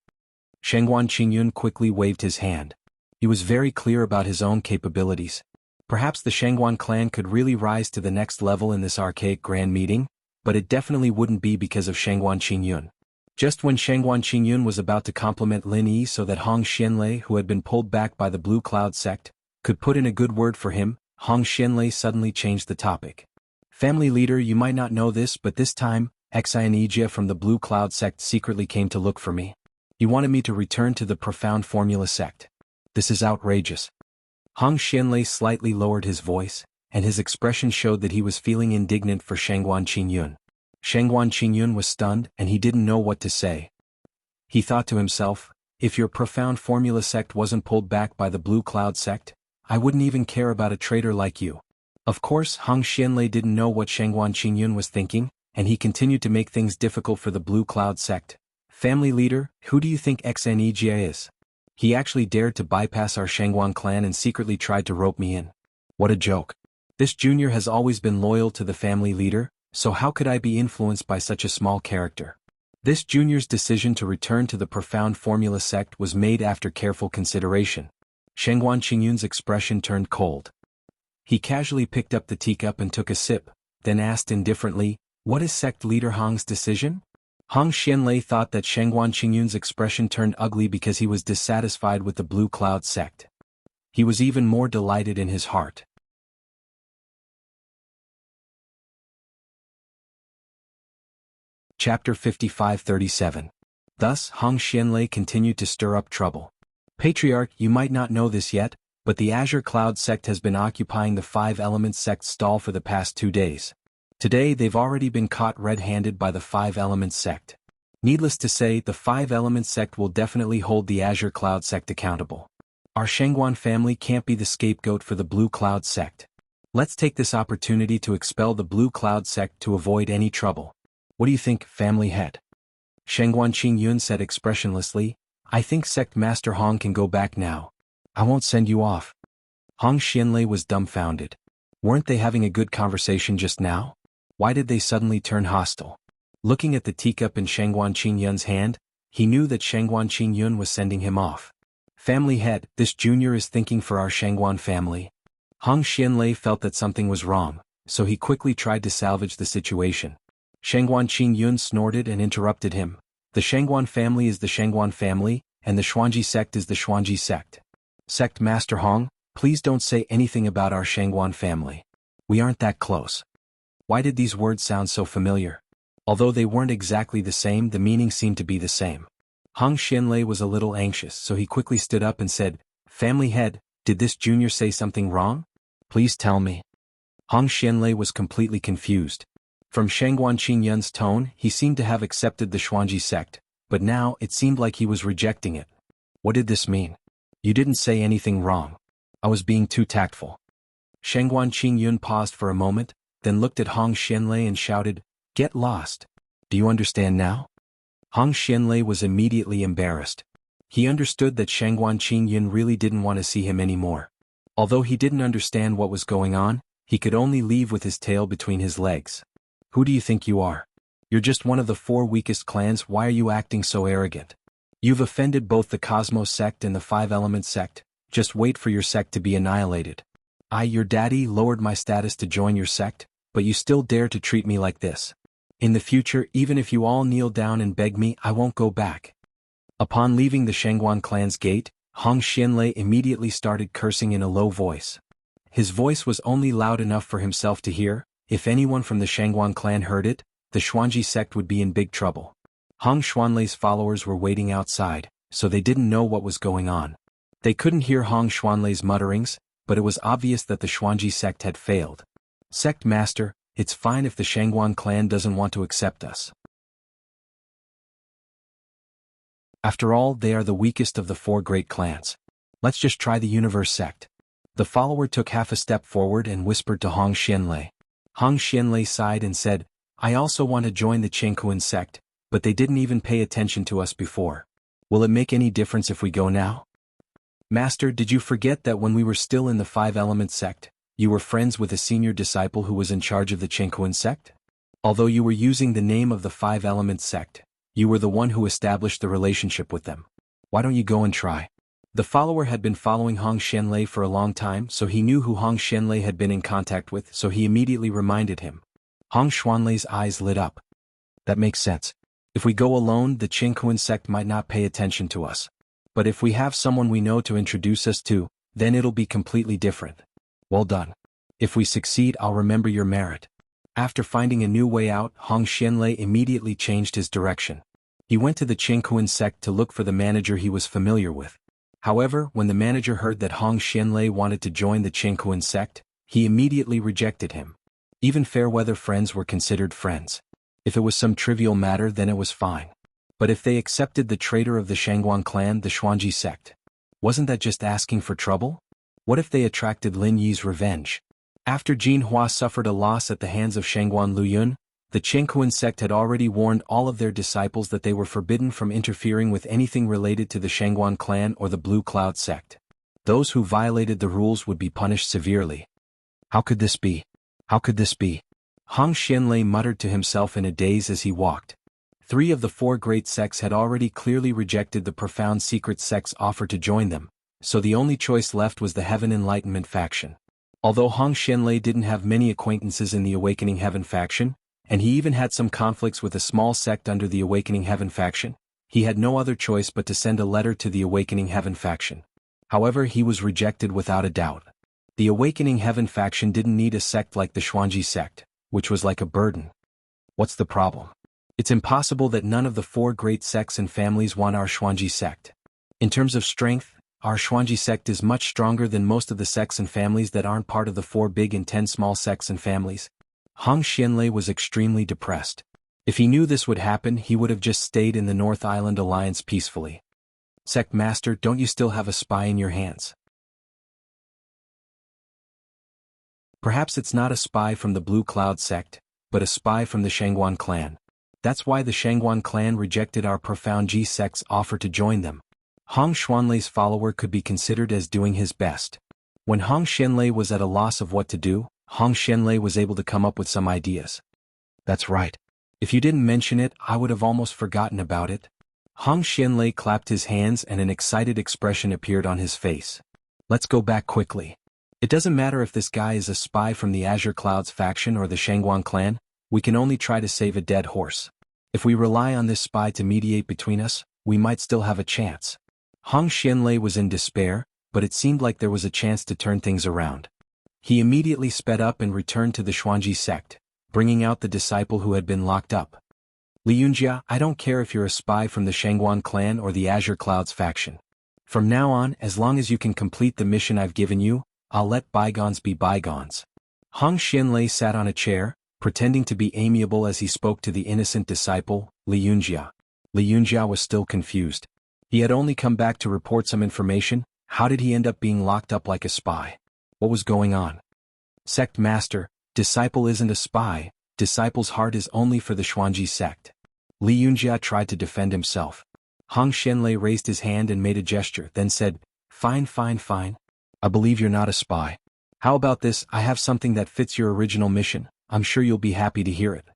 Shangguan Qingyun quickly waved his hand. He was very clear about his own capabilities. Perhaps the Shangguan clan could really rise to the next level in this archaic grand meeting, but it definitely wouldn't be because of Shangguan Qingyun. Just when Shangguan Qingyun was about to compliment Lin Yi so that Hong Xianlei, who had been pulled back by the Blue Cloud sect, could put in a good word for him, Hong Xianlei suddenly changed the topic. "Family leader, you might not know this, but this time, Enchanting from the Blue Cloud sect secretly came to look for me. He wanted me to return to the Profound Formula sect. This is outrageous." Hong Xianlei slightly lowered his voice, and his expression showed that he was feeling indignant for Shangguan Qingyun. Shangguan Qingyun was stunned and he didn't know what to say. He thought to himself, if your Profound Formula sect wasn't pulled back by the Blue Cloud sect, I wouldn't even care about a traitor like you. Of course, Hong Xianlei didn't know what Shangguan Qingyun was thinking, and he continued to make things difficult for the Blue Cloud sect. "Family leader, who do you think Enchanting is? He actually dared to bypass our Shangguan clan and secretly tried to rope me in. What a joke. This junior has always been loyal to the family leader, so how could I be influenced by such a small character?" This junior's decision to return to the Profound Formula sect was made after careful consideration. Shangguan Qingyun's expression turned cold. He casually picked up the teacup and took a sip, then asked indifferently, "What is sect leader Hong's decision?" Hong Xianlei thought that Shengguan Qingyun's expression turned ugly because he was dissatisfied with the Blue Cloud sect. He was even more delighted in his heart. Chapter 55-37. Thus, Hong Xianlei continued to stir up trouble. Patriarch, you might not know this yet, but the Azure Cloud sect has been occupying the Five Elements sect stall for the past 2 days. Today they've already been caught red-handed by the Five Elements sect. Needless to say, the Five Elements sect will definitely hold the Azure Cloud sect accountable. Our Shengguan family can't be the scapegoat for the Blue Cloud sect. Let's take this opportunity to expel the Blue Cloud sect to avoid any trouble. What do you think, family head? Shengguan Qingyun said expressionlessly. I think Sect Master Hong can go back now. I won't send you off. Hong Xianlei was dumbfounded. Weren't they having a good conversation just now? Why did they suddenly turn hostile? Looking at the teacup in Shengguan Qingyun's hand, he knew that Shengguan Qingyun was sending him off. Family head, this junior is thinking for our Shengguan family. Hong Xianlei felt that something was wrong, so he quickly tried to salvage the situation. Shengguan Qingyun snorted and interrupted him. The Shengguan family is the Shengguan family, and the Xuanji sect is the Xuanji sect. Sect Master Hong, please don't say anything about our Shengguan family. We aren't that close. Why did these words sound so familiar? Although they weren't exactly the same, the meaning seemed to be the same. Hong Xianlei was a little anxious, so he quickly stood up and said, Family head, did this junior say something wrong? Please tell me. Hong Xianlei was completely confused. From Shengguan Qingyun's tone, he seemed to have accepted the Xuanji sect, but now it seemed like he was rejecting it. What did this mean? You didn't say anything wrong. I was being too tactful. Shengguan Qingyun paused for a moment, then looked at Hong Xianlei and shouted, Get lost. Do you understand now? Hong Xianlei was immediately embarrassed. He understood that Shengguan Qingyun really didn't want to see him anymore. Although he didn't understand what was going on, he could only leave with his tail between his legs. Who do you think you are? You're just one of the 4 weakest clans. Why are you acting so arrogant? You've offended both the Cosmos sect and the Five Elements sect. Just wait for your sect to be annihilated. Your daddy, lowered my status to join your sect, but you still dare to treat me like this. In the future, even if you all kneel down and beg me, I won't go back. Upon leaving the Shengguan clan's gate, Hong Xianlei immediately started cursing in a low voice. His voice was only loud enough for himself to hear. If anyone from the Shengguan clan heard it, the Xuanji sect would be in big trouble. Hong Xuanlei's followers were waiting outside, so they didn't know what was going on. They couldn't hear Hong Xuanlei's mutterings, but it was obvious that the Xuanji sect had failed. Sect Master, it's fine if the Shengguan clan doesn't want to accept us. After all, they are the weakest of the 4 great clans. Let's just try the Universe sect. The follower took half a step forward and whispered to Hong Xianlei. Hong Xianlei sighed and said, I also want to join the Chengkuan sect, but they didn't even pay attention to us before. Will it make any difference if we go now? Master, did you forget that when we were still in the Five Elements sect, you were friends with a senior disciple who was in charge of the Chengkuan sect? Although you were using the name of the Five Elements sect, you were the one who established the relationship with them. Why don't you go and try? The follower had been following Hong Xianlei for a long time, so he knew who Hong Xianlei had been in contact with, so he immediately reminded him. Hong Xuanlei's eyes lit up. That makes sense. If we go alone, the Chengkuan sect might not pay attention to us. But if we have someone we know to introduce us to, then it'll be completely different. Well done. If we succeed, I'll remember your merit. After finding a new way out, Hong Xianlei immediately changed his direction. He went to the Chengkuan sect to look for the manager he was familiar with. However, when the manager heard that Hong Xianlei wanted to join the Chengkuan sect, he immediately rejected him. Even fair-weather friends were considered friends. If it was some trivial matter, then it was fine. But if they accepted the traitor of the Shengguan clan, the Xuanji sect, wasn't that just asking for trouble? What if they attracted Lin Yi's revenge? After Jin Hua suffered a loss at the hands of Shengguan Luyun, the Chengkuan sect had already warned all of their disciples that they were forbidden from interfering with anything related to the Shengguan clan or the Blue Cloud sect. Those who violated the rules would be punished severely. How could this be? How could this be? Hong Xianlei muttered to himself in a daze as he walked. 3 of the 4 great sects had already clearly rejected the profound secret sect's offer to join them, so the only choice left was the Heaven Enlightenment faction. Although Hong Xianlei didn't have many acquaintances in the Awakening Heaven faction, and he even had some conflicts with a small sect under the Awakening Heaven faction. He had no other choice but to send a letter to the Awakening Heaven faction. However, he was rejected without a doubt. The Awakening Heaven faction didn't need a sect like the Xuanji sect, which was like a burden. What's the problem? It's impossible that none of the 4 great sects and families want our Xuanji sect. In terms of strength, our Xuanji sect is much stronger than most of the sects and families that aren't part of the 4 big and 10 small sects and families. Hong Xianlei was extremely depressed. If he knew this would happen, he would have just stayed in the North Island Alliance peacefully. Sect Master, don't you still have a spy in your hands? Perhaps it's not a spy from the Blue Cloud sect, but a spy from the Shangguan clan. That's why the Shangguan clan rejected our Profound G sect's offer to join them. Hong Xuanlei's follower could be considered as doing his best. When Hong Xianlei was at a loss of what to do, Hong Xianlei was able to come up with some ideas. That's right. If you didn't mention it, I would have almost forgotten about it. Hong Xianlei clapped his hands and an excited expression appeared on his face. Let's go back quickly. It doesn't matter if this guy is a spy from the Azure Clouds faction or the Shangguan clan, we can only try to save a dead horse. If we rely on this spy to mediate between us, we might still have a chance. Hong Xianlei was in despair, but it seemed like there was a chance to turn things around. He immediately sped up and returned to the Xuanji sect, bringing out the disciple who had been locked up. Li Yunjia, I don't care if you're a spy from the Shangguan clan or the Azure Clouds faction. From now on, as long as you can complete the mission I've given you, I'll let bygones be bygones. Hong Xianlei sat on a chair, pretending to be amiable as he spoke to the innocent disciple, Li Yunjia. Li Yunjia was still confused. He had only come back to report some information. How did he end up being locked up like a spy? What was going on? Sect Master, disciple isn't a spy, disciple's heart is only for the Xuanji sect. Li Yunjia tried to defend himself. Hong Xianlei raised his hand and made a gesture, then said, Fine. I believe you're not a spy. How about this, I have something that fits your original mission, I'm sure you'll be happy to hear it.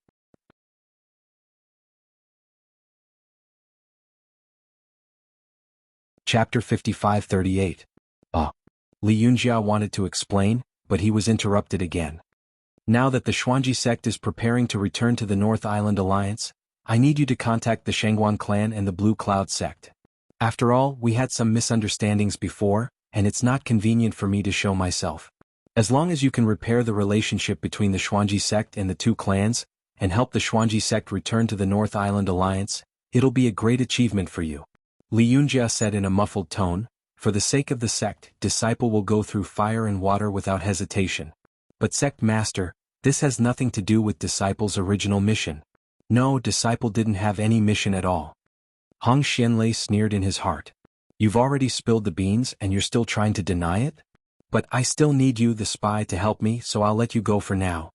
Chapter 55-38. Li Yunjia wanted to explain, but he was interrupted again. Now that the Xuanji sect is preparing to return to the North Island Alliance, I need you to contact the Shangguan clan and the Blue Cloud sect. After all, we had some misunderstandings before, and it's not convenient for me to show myself. As long as you can repair the relationship between the Xuanji sect and the 2 clans, and help the Xuanji sect return to the North Island Alliance, it'll be a great achievement for you. Li Yunjia said in a muffled tone, For the sake of the sect, disciple will go through fire and water without hesitation. But Sect Master, this has nothing to do with disciple's original mission. No, disciple didn't have any mission at all. Hong Xianlei sneered in his heart. You've already spilled the beans and you're still trying to deny it? But I still need you, the spy, to help me, so I'll let you go for now.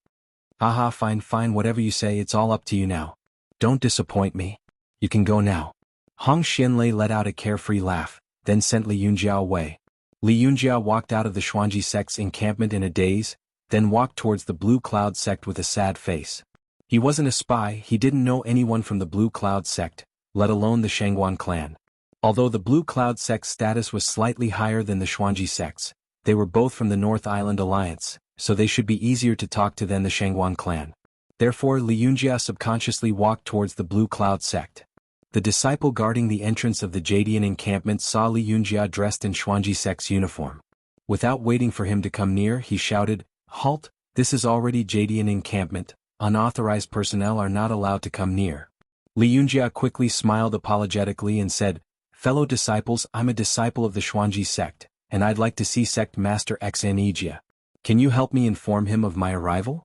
Haha, fine, whatever you say, it's all up to you now. Don't disappoint me. You can go now. Hong Xianlei let out a carefree laugh, then sent Li Yunjia away. Li Yunjia walked out of the Xuanji sect's encampment in a daze, then walked towards the Blue Cloud sect with a sad face. He wasn't a spy, he didn't know anyone from the Blue Cloud sect, let alone the Shangguan clan. Although the Blue Cloud sect's status was slightly higher than the Xuanji sect's, they were both from the North Island Alliance, so they should be easier to talk to than the Shangguan clan. Therefore, Li Yunjia subconsciously walked towards the Blue Cloud sect. The disciple guarding the entrance of the Jadian encampment saw Li Yunjia dressed in Xuanji sect's uniform. Without waiting for him to come near, he shouted, Halt, this is already Jadian encampment, unauthorized personnel are not allowed to come near. Li Yunjia quickly smiled apologetically and said, Fellow disciples, I'm a disciple of the Xuanji sect, and I'd like to see Sect Master Xanijia. Can you help me inform him of my arrival?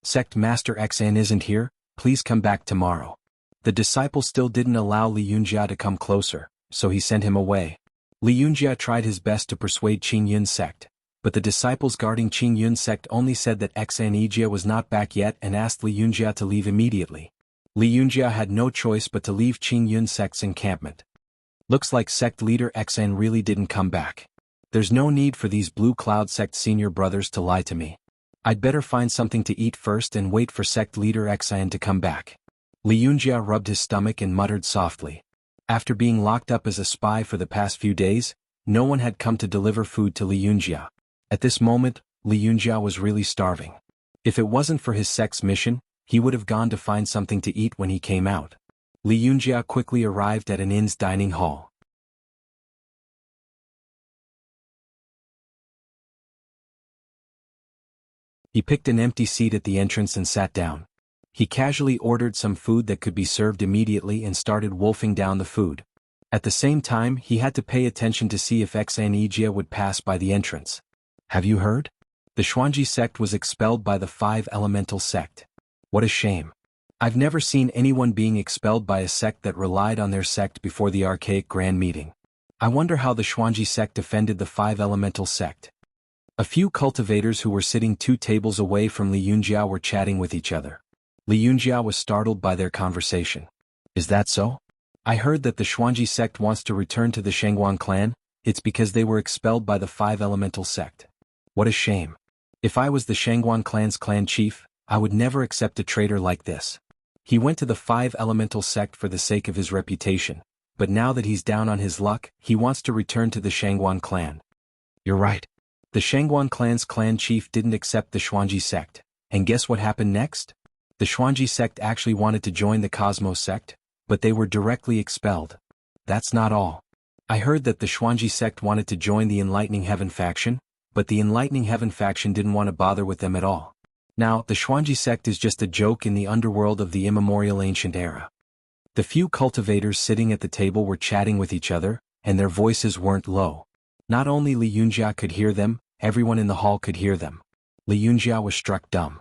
Sect Master Xan isn't here, please come back tomorrow. The disciple still didn't allow Li Yunjia to come closer, so he sent him away. Li Yunjia tried his best to persuade Qing Yun's sect, but the disciples guarding Qing Yun's sect only said that Xanijia was not back yet and asked Li Yunjia to leave immediately. Li Yunjia had no choice but to leave Qing Yun's sect's encampment. Looks like sect leader Xan really didn't come back. There's no need for these Blue Cloud sect senior brothers to lie to me. I'd better find something to eat first and wait for sect leader Xan to come back. Li Yunjia rubbed his stomach and muttered softly. After being locked up as a spy for the past few days, no one had come to deliver food to Li Yunjia. At this moment, Li Yunjia was really starving. If it wasn't for his sect's mission, He would have gone to find something to eat when he came out. Li Yunjia quickly arrived at an inn's dining hall. He picked an empty seat at the entrance and sat down. He casually ordered some food that could be served immediately and started wolfing down the food. At the same time, he had to pay attention to see if Exanijia would pass by the entrance. Have you heard? The Xuanji sect was expelled by the Five Elemental sect. What a shame. I've never seen anyone being expelled by a sect that relied on their sect before the archaic grand meeting. I wonder how the Xuanji sect defended the Five Elemental sect. A few cultivators who were sitting 2 tables away from Li Yunjia were chatting with each other. Li Yunjia was startled by their conversation. Is that so? I heard that the Xuanji sect wants to return to the Shangguan clan. It's because they were expelled by the Five Elemental sect. What a shame. If I was the Shangguan clan's clan chief, I would never accept a traitor like this. He went to the Five Elemental sect for the sake of his reputation, but now that he's down on his luck, he wants to return to the Shangguan clan. You're right. The Shangguan clan's clan chief didn't accept the Xuanji sect, and guess what happened next? The Xuanji sect actually wanted to join the Cosmos sect, but they were directly expelled. That's not all. I heard that the Xuanji sect wanted to join the Enlightening Heaven faction, but the Enlightening Heaven faction didn't want to bother with them at all. Now, the Xuanji sect is just a joke in the underworld of the immemorial ancient era. The few cultivators sitting at the table were chatting with each other, and their voices weren't low. Not only Li Yunjia could hear them, everyone in the hall could hear them. Li Yunjia was struck dumb.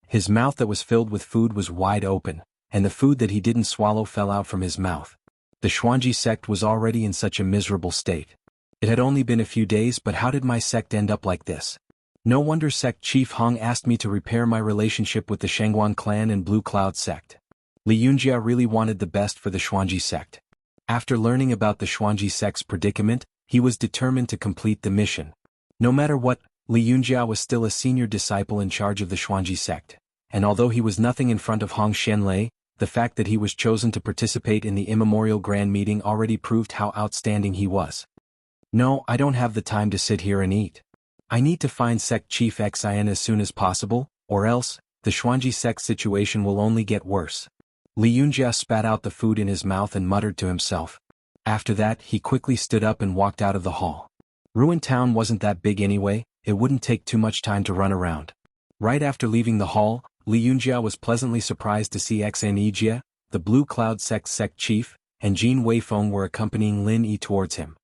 His mouth that was filled with food was wide open, and the food that he didn't swallow fell out from his mouth. The Xuanji sect was already in such a miserable state. It had only been a few days, but how did my sect end up like this? No wonder Sect Chief Hong asked me to repair my relationship with the Shangguan clan and Blue Cloud sect. Li Yunjia really wanted the best for the Xuanji sect. After learning about the Xuanji sect's predicament, he was determined to complete the mission. No matter what, Li Yunjia was still a senior disciple in charge of the Xuanji sect, and although he was nothing in front of Hong Xianlei, the fact that he was chosen to participate in the immemorial grand meeting already proved how outstanding he was. No, I don't have the time to sit here and eat. I need to find Sect Chief Xin as soon as possible, or else, the Xuanji sect situation will only get worse. Li Yunjia spat out the food in his mouth and muttered to himself. After that, he quickly stood up and walked out of the hall. Ruined Town wasn't that big anyway, it wouldn't take too much time to run around. Right after leaving the hall, Li Yunjia was pleasantly surprised to see Exanijia, the Blue Cloud sect's sect chief, and Jin Weifeng were accompanying Lin Yi towards him.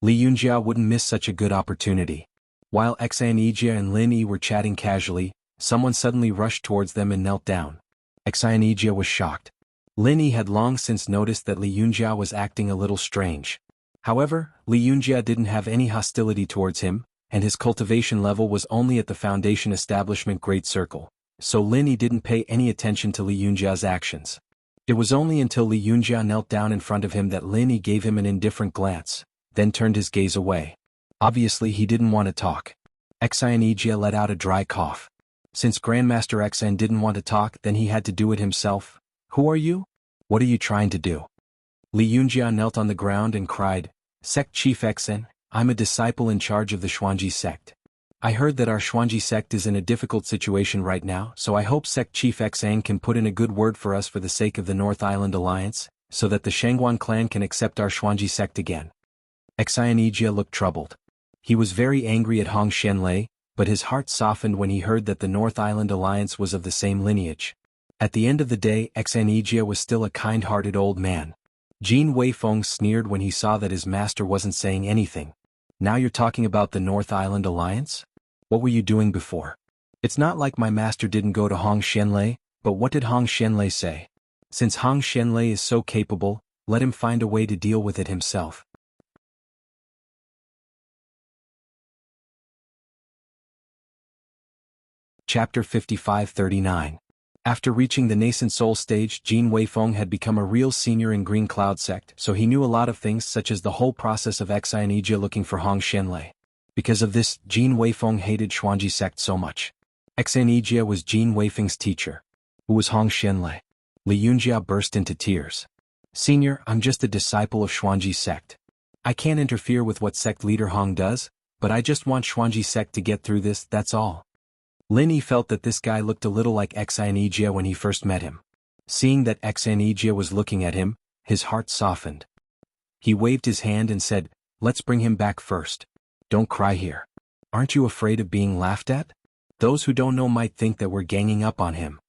Li Yunjia wouldn't miss such a good opportunity. While Exanijia and Lin Yi were chatting casually, someone suddenly rushed towards them and knelt down. Exanijia was shocked. Lin Yi had long since noticed that Li Yunjia was acting a little strange. However, Li Yunjia didn't have any hostility towards him, and his cultivation level was only at the Foundation Establishment Great Circle, so Lin Yi didn't pay any attention to Li Yunjia's actions. It was only until Li Yunjia knelt down in front of him that Lin Yi gave him an indifferent glance, then turned his gaze away. Obviously he didn't want to talk. Exanijia let out a dry cough. Since Grandmaster Xen didn't want to talk, then he had to do it himself. Who are you? What are you trying to do? Li Yunjia knelt on the ground and cried, Sect Chief Xen, I'm a disciple in charge of the Xuanji sect. I heard that our Xuanji sect is in a difficult situation right now, so I hope Sect Chief Xen can put in a good word for us for the sake of the North Island Alliance, so that the Shangguan clan can accept our Xuanji sect again. Exanijia looked troubled. He was very angry at Hong Xianlei, but his heart softened when he heard that the North Island Alliance was of the same lineage. At the end of the day, Exanijia was still a kind-hearted old man. Jin Weifeng sneered when he saw that his master wasn't saying anything. Now you're talking about the North Island Alliance? What were you doing before? It's not like my master didn't go to Hong Xianlei, but what did Hong Xianlei say? Since Hong Xianlei is so capable, let him find a way to deal with it himself. Chapter 55-39. After reaching the nascent soul stage, Jin Weifeng had become a real senior in Green Cloud sect, so he knew a lot of things such as the whole process of Exanijia looking for Hong Xianlei. Because of this, Jin Weifeng hated Xuanji sect so much. Exanijia was Jin Weifeng's teacher. Who was Hong Xianlei? Li Yunjia burst into tears. Senior, I'm just a disciple of Xuanji sect. I can't interfere with what sect leader Hong does, but I just want Xuanji sect to get through this, that's all. Lin Yi felt that this guy looked a little like Enchanting when he first met him. Seeing that Enchanting was looking at him, his heart softened. He waved his hand and said, "Let's bring him back first. Don't cry here. Aren't you afraid of being laughed at? Those who don't know might think that we're ganging up on him."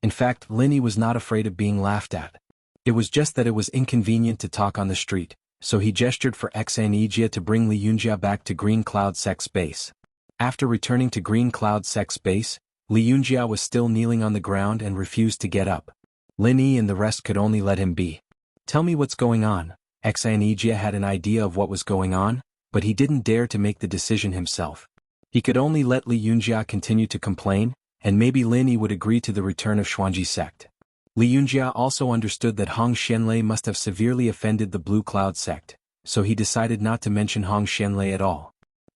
In fact, Lin Yi was not afraid of being laughed at. It was just that it was inconvenient to talk on the street, so he gestured for Enchanting to bring Li Yunjia back to Green Cloud Sec's base. After returning to Green Cloud Sec's base, Li Yunjia was still kneeling on the ground and refused to get up. Lin Yi and the rest could only let him be. "Tell me what's going on." Enchanting had an idea of what was going on, but he didn't dare to make the decision himself. He could only let Li Yunjia continue to complain, and maybe Lin Yi would agree to the return of Xuanji sect. Li Yunjia also understood that Hong Xianlei must have severely offended the Blue Cloud sect, so he decided not to mention Hong Xianlei at all.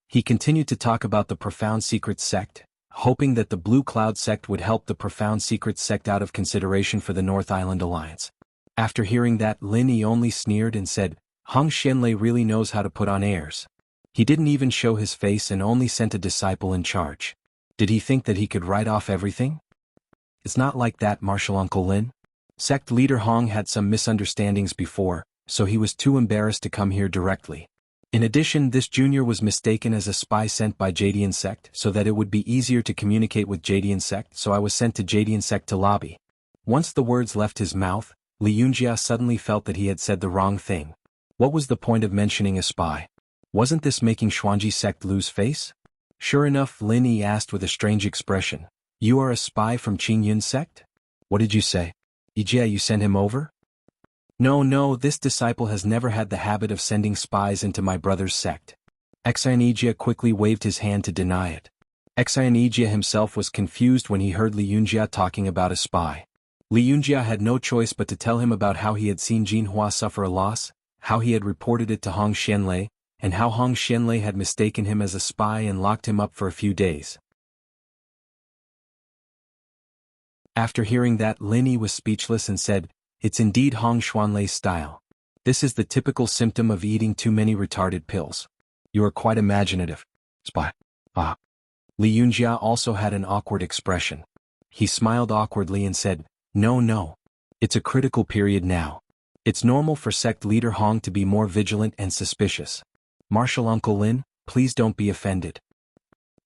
He continued to talk about the Profound Secrets sect, hoping that the Blue Cloud sect would help the Profound Secrets sect out of consideration for the North Island Alliance. After hearing that, Lin Yi only sneered and said, "Hong Xianlei really knows how to put on airs." He didn't even show his face and only sent a disciple in charge. Did he think that he could write off everything? It's not like that, Martial Uncle Lin. Sect leader Hong had some misunderstandings before, so he was too embarrassed to come here directly. In addition, this junior was mistaken as a spy sent by Jadian sect so that it would be easier to communicate with Jadian sect, so I was sent to Jadian sect to lobby. Once the words left his mouth, Li Yunjia suddenly felt that he had said the wrong thing. What was the point of mentioning a spy? Wasn't this making Xuanji sect lose face? Sure enough, Lin Yi asked with a strange expression, "You are a spy from Qingyun sect? What did you say? Yijia, you sent him over?" No, this disciple has never had the habit of sending spies into my brother's sect." Enchanting quickly waved his hand to deny it. Enchanting himself was confused when he heard Li Yunjia talking about a spy. Li Yunjia had no choice but to tell him about how he had seen Jinhua suffer a loss, how he had reported it to Hong Xianlei, and how Hong Xianlei had mistaken him as a spy and locked him up for a few days. After hearing that, Lin Yi was speechless and said, "It's indeed Hong Xianlei's style. This is the typical symptom of eating too many retarded pills. You are quite imaginative. Spy. Ah." Li Yunjia also had an awkward expression. He smiled awkwardly and said, No. It's a critical period now. It's normal for sect leader Hong to be more vigilant and suspicious. Martial Uncle Lin, please don't be offended.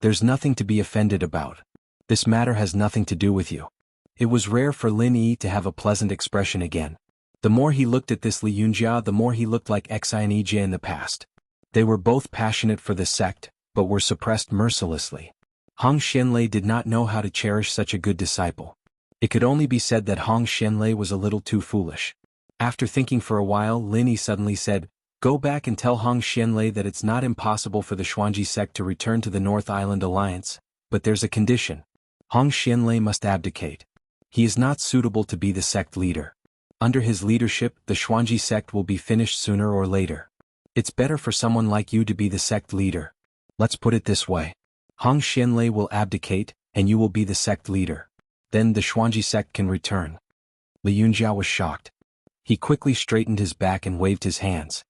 There's nothing to be offended about. This matter has nothing to do with you." It was rare for Lin Yi to have a pleasant expression again. The more he looked at this Li Yunjia, the more he looked like Enchanting in the past. They were both passionate for the sect, but were suppressed mercilessly. Hong Xianlei did not know how to cherish such a good disciple. It could only be said that Hong Xianlei was a little too foolish. After thinking for a while, Lin Yi suddenly said, "Go back and tell Hong Xianlei that it's not impossible for the Xuanji sect to return to the North Island Alliance, but there's a condition. Hong Xianlei must abdicate. He is not suitable to be the sect leader. Under his leadership, the Xuanji sect will be finished sooner or later. It's better for someone like you to be the sect leader. Let's put it this way. Hong Xianlei will abdicate, and you will be the sect leader. Then the Xuanji sect can return." Li Yunjia was shocked. He quickly straightened his back and waved his hands.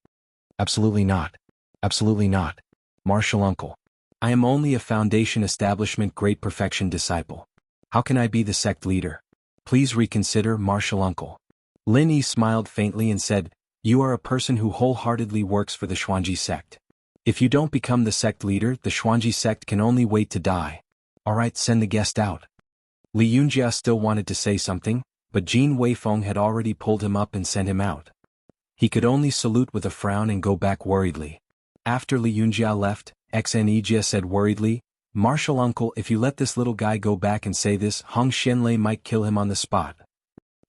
"Absolutely not. Absolutely not. Martial Uncle. I am only a Foundation Establishment Great Perfection disciple. How can I be the sect leader? Please reconsider, Martial Uncle." Lin Yi smiled faintly and said, "You are a person who wholeheartedly works for the Xuanji sect. If you don't become the sect leader, the Xuanji sect can only wait to die. Alright, send the guest out." Li Yunjia still wanted to say something, but Jin Weifeng had already pulled him up and sent him out. He could only salute with a frown and go back worriedly. After Li Yunjia left, Enchanting said worriedly, "Martial Uncle, if you let this little guy go back and say this, Hong Xianlei might kill him on the spot."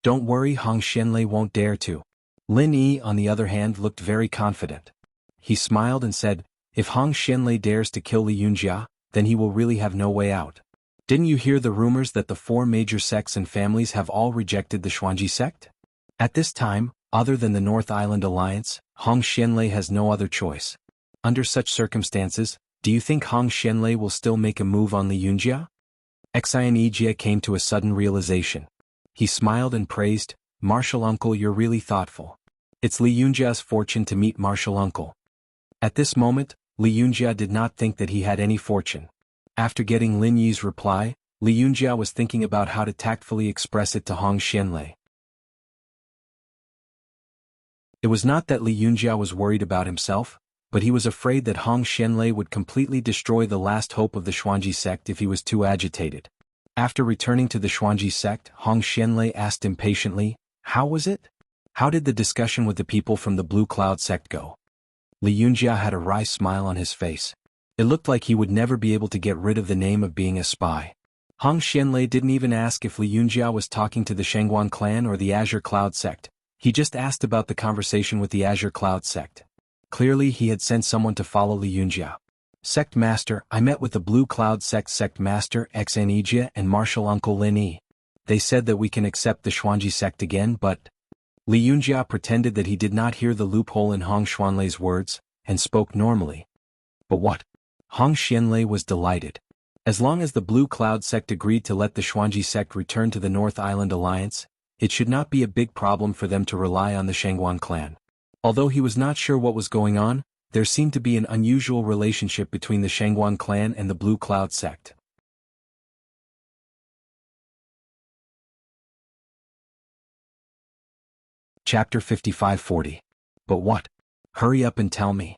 "Don't worry, Hong Xianlei won't dare to." Lin Yi, on the other hand, looked very confident. He smiled and said, "If Hong Xianlei dares to kill Li Yunjia, then he will really have no way out. Didn't you hear the rumors that the 4 major sects and families have all rejected the Xuanji sect? At this time, other than the North Island Alliance, Hong Xianlei has no other choice. Under such circumstances, do you think Hong Xianlei will still make a move on Li Yunjia?" Enchanting came to a sudden realization. He smiled and praised, "Martial Uncle, you're really thoughtful. It's Li Yunjia's fortune to meet Martial Uncle." At this moment, Li Yunjia did not think that he had any fortune. After getting Lin Yi's reply, Li Yunjia was thinking about how to tactfully express it to Hong Xianlei. It was not that Li Yunjia was worried about himself, but he was afraid that Hong Xianlei would completely destroy the last hope of the Xuanji sect if he was too agitated. After returning to the Xuanji sect, Hong Xianlei asked impatiently, "How was it? How did the discussion with the people from the Blue Cloud sect go?" Li Yunjia had a wry smile on his face. It looked like he would never be able to get rid of the name of being a spy. Hong Xianlei didn't even ask if Li Yunjia was talking to the Shangguan clan or the Azure Cloud sect. He just asked about the conversation with the Azure Cloud sect. Clearly he had sent someone to follow Li Yunjia. "Sect Master, I met with the Blue Cloud Sect Master Enchanting and Martial Uncle Lin Yi. They said that we can accept the Xuanji sect again, but..." Li Yunjia pretended that he did not hear the loophole in Hong Xianlei's words, and spoke normally. "But what?" Hong Xianlei was delighted. As long as the Blue Cloud sect agreed to let the Xuanji sect return to the North Island Alliance, it should not be a big problem for them to rely on the Shangguan clan. Although he was not sure what was going on, there seemed to be an unusual relationship between the Shangguan clan and the Blue Cloud sect. Chapter 55-40. But what? Hurry up and tell me.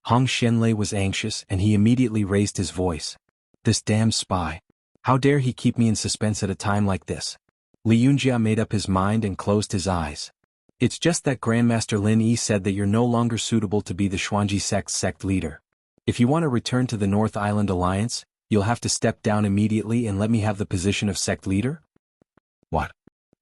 Hong Xianlei was anxious and he immediately raised his voice. "This damn spy. How dare he keep me in suspense at a time like this?" Li Yunjia made up his mind and closed his eyes. "It's just that Grandmaster Lin Yi said that you're no longer suitable to be the Xuanji sect's sect leader. If you want to return to the North Island Alliance, you'll have to step down immediately and let me have the position of sect leader?" "What?"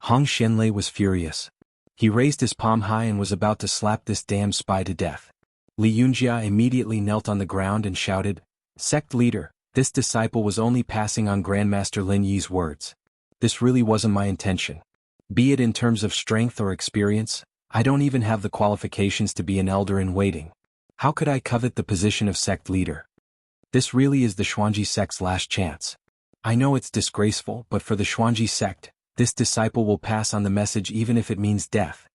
Hong Xianlei was furious. He raised his palm high and was about to slap this damn spy to death. Li Yunjia immediately knelt on the ground and shouted, "Sect leader, this disciple was only passing on Grandmaster Lin Yi's words. This really wasn't my intention. Be it in terms of strength or experience, I don't even have the qualifications to be an elder in waiting. How could I covet the position of sect leader? This really is the Xuanji sect's last chance. I know it's disgraceful, but for the Xuanji sect, this disciple will pass on the message even if it means death."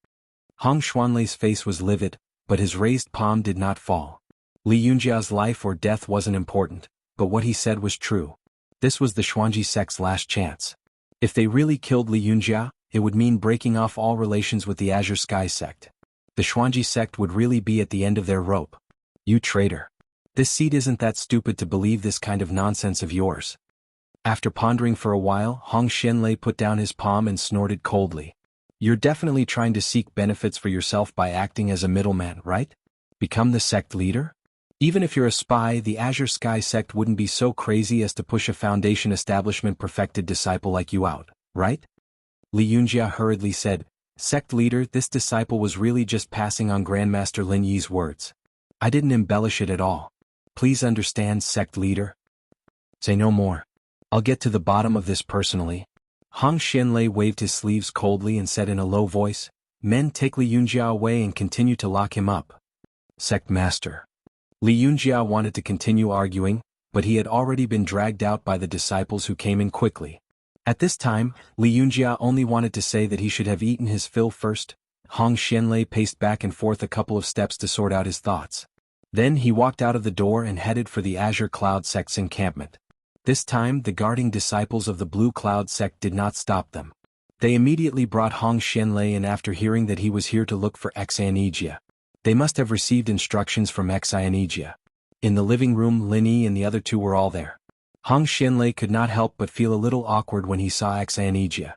Hong Xianlei's face was livid, but his raised palm did not fall. Li Yunjia's life or death wasn't important, but what he said was true. This was the Xuanji sect's last chance. If they really killed Li Yunjia, it would mean breaking off all relations with the Azure Sky sect. The Xuanji sect would really be at the end of their rope. "You traitor. This seed isn't that stupid to believe this kind of nonsense of yours." After pondering for a while, Hong Xianlei put down his palm and snorted coldly. "You're definitely trying to seek benefits for yourself by acting as a middleman, right? Become the sect leader? Even if you're a spy, the Azure Sky sect wouldn't be so crazy as to push a Foundation establishment perfected disciple like you out, right?" Li Yunjia hurriedly said, "Sect leader, this disciple was really just passing on Grandmaster Lin Yi's words. I didn't embellish it at all. Please understand, sect leader." "Say no more. I'll get to the bottom of this personally." Hong Xianlei waved his sleeves coldly and said in a low voice, "Men, take Li Yunjia away and continue to lock him up." "Sect master." Li Yunjia wanted to continue arguing, but he had already been dragged out by the disciples who came in quickly. At this time, Li Yunjia only wanted to say that he should have eaten his fill first. Hong Xianlei paced back and forth a couple of steps to sort out his thoughts. Then he walked out of the door and headed for the Azure Cloud sect's encampment. This time the guarding disciples of the Blue Cloud sect did not stop them. They immediately brought Hong Xianlei in after hearing that he was here to look for Enchanting. They must have received instructions from Enchanting. In the living room, Lin Yi and the other two were all there. Hong Xianlei could not help but feel a little awkward when he saw Enchanting.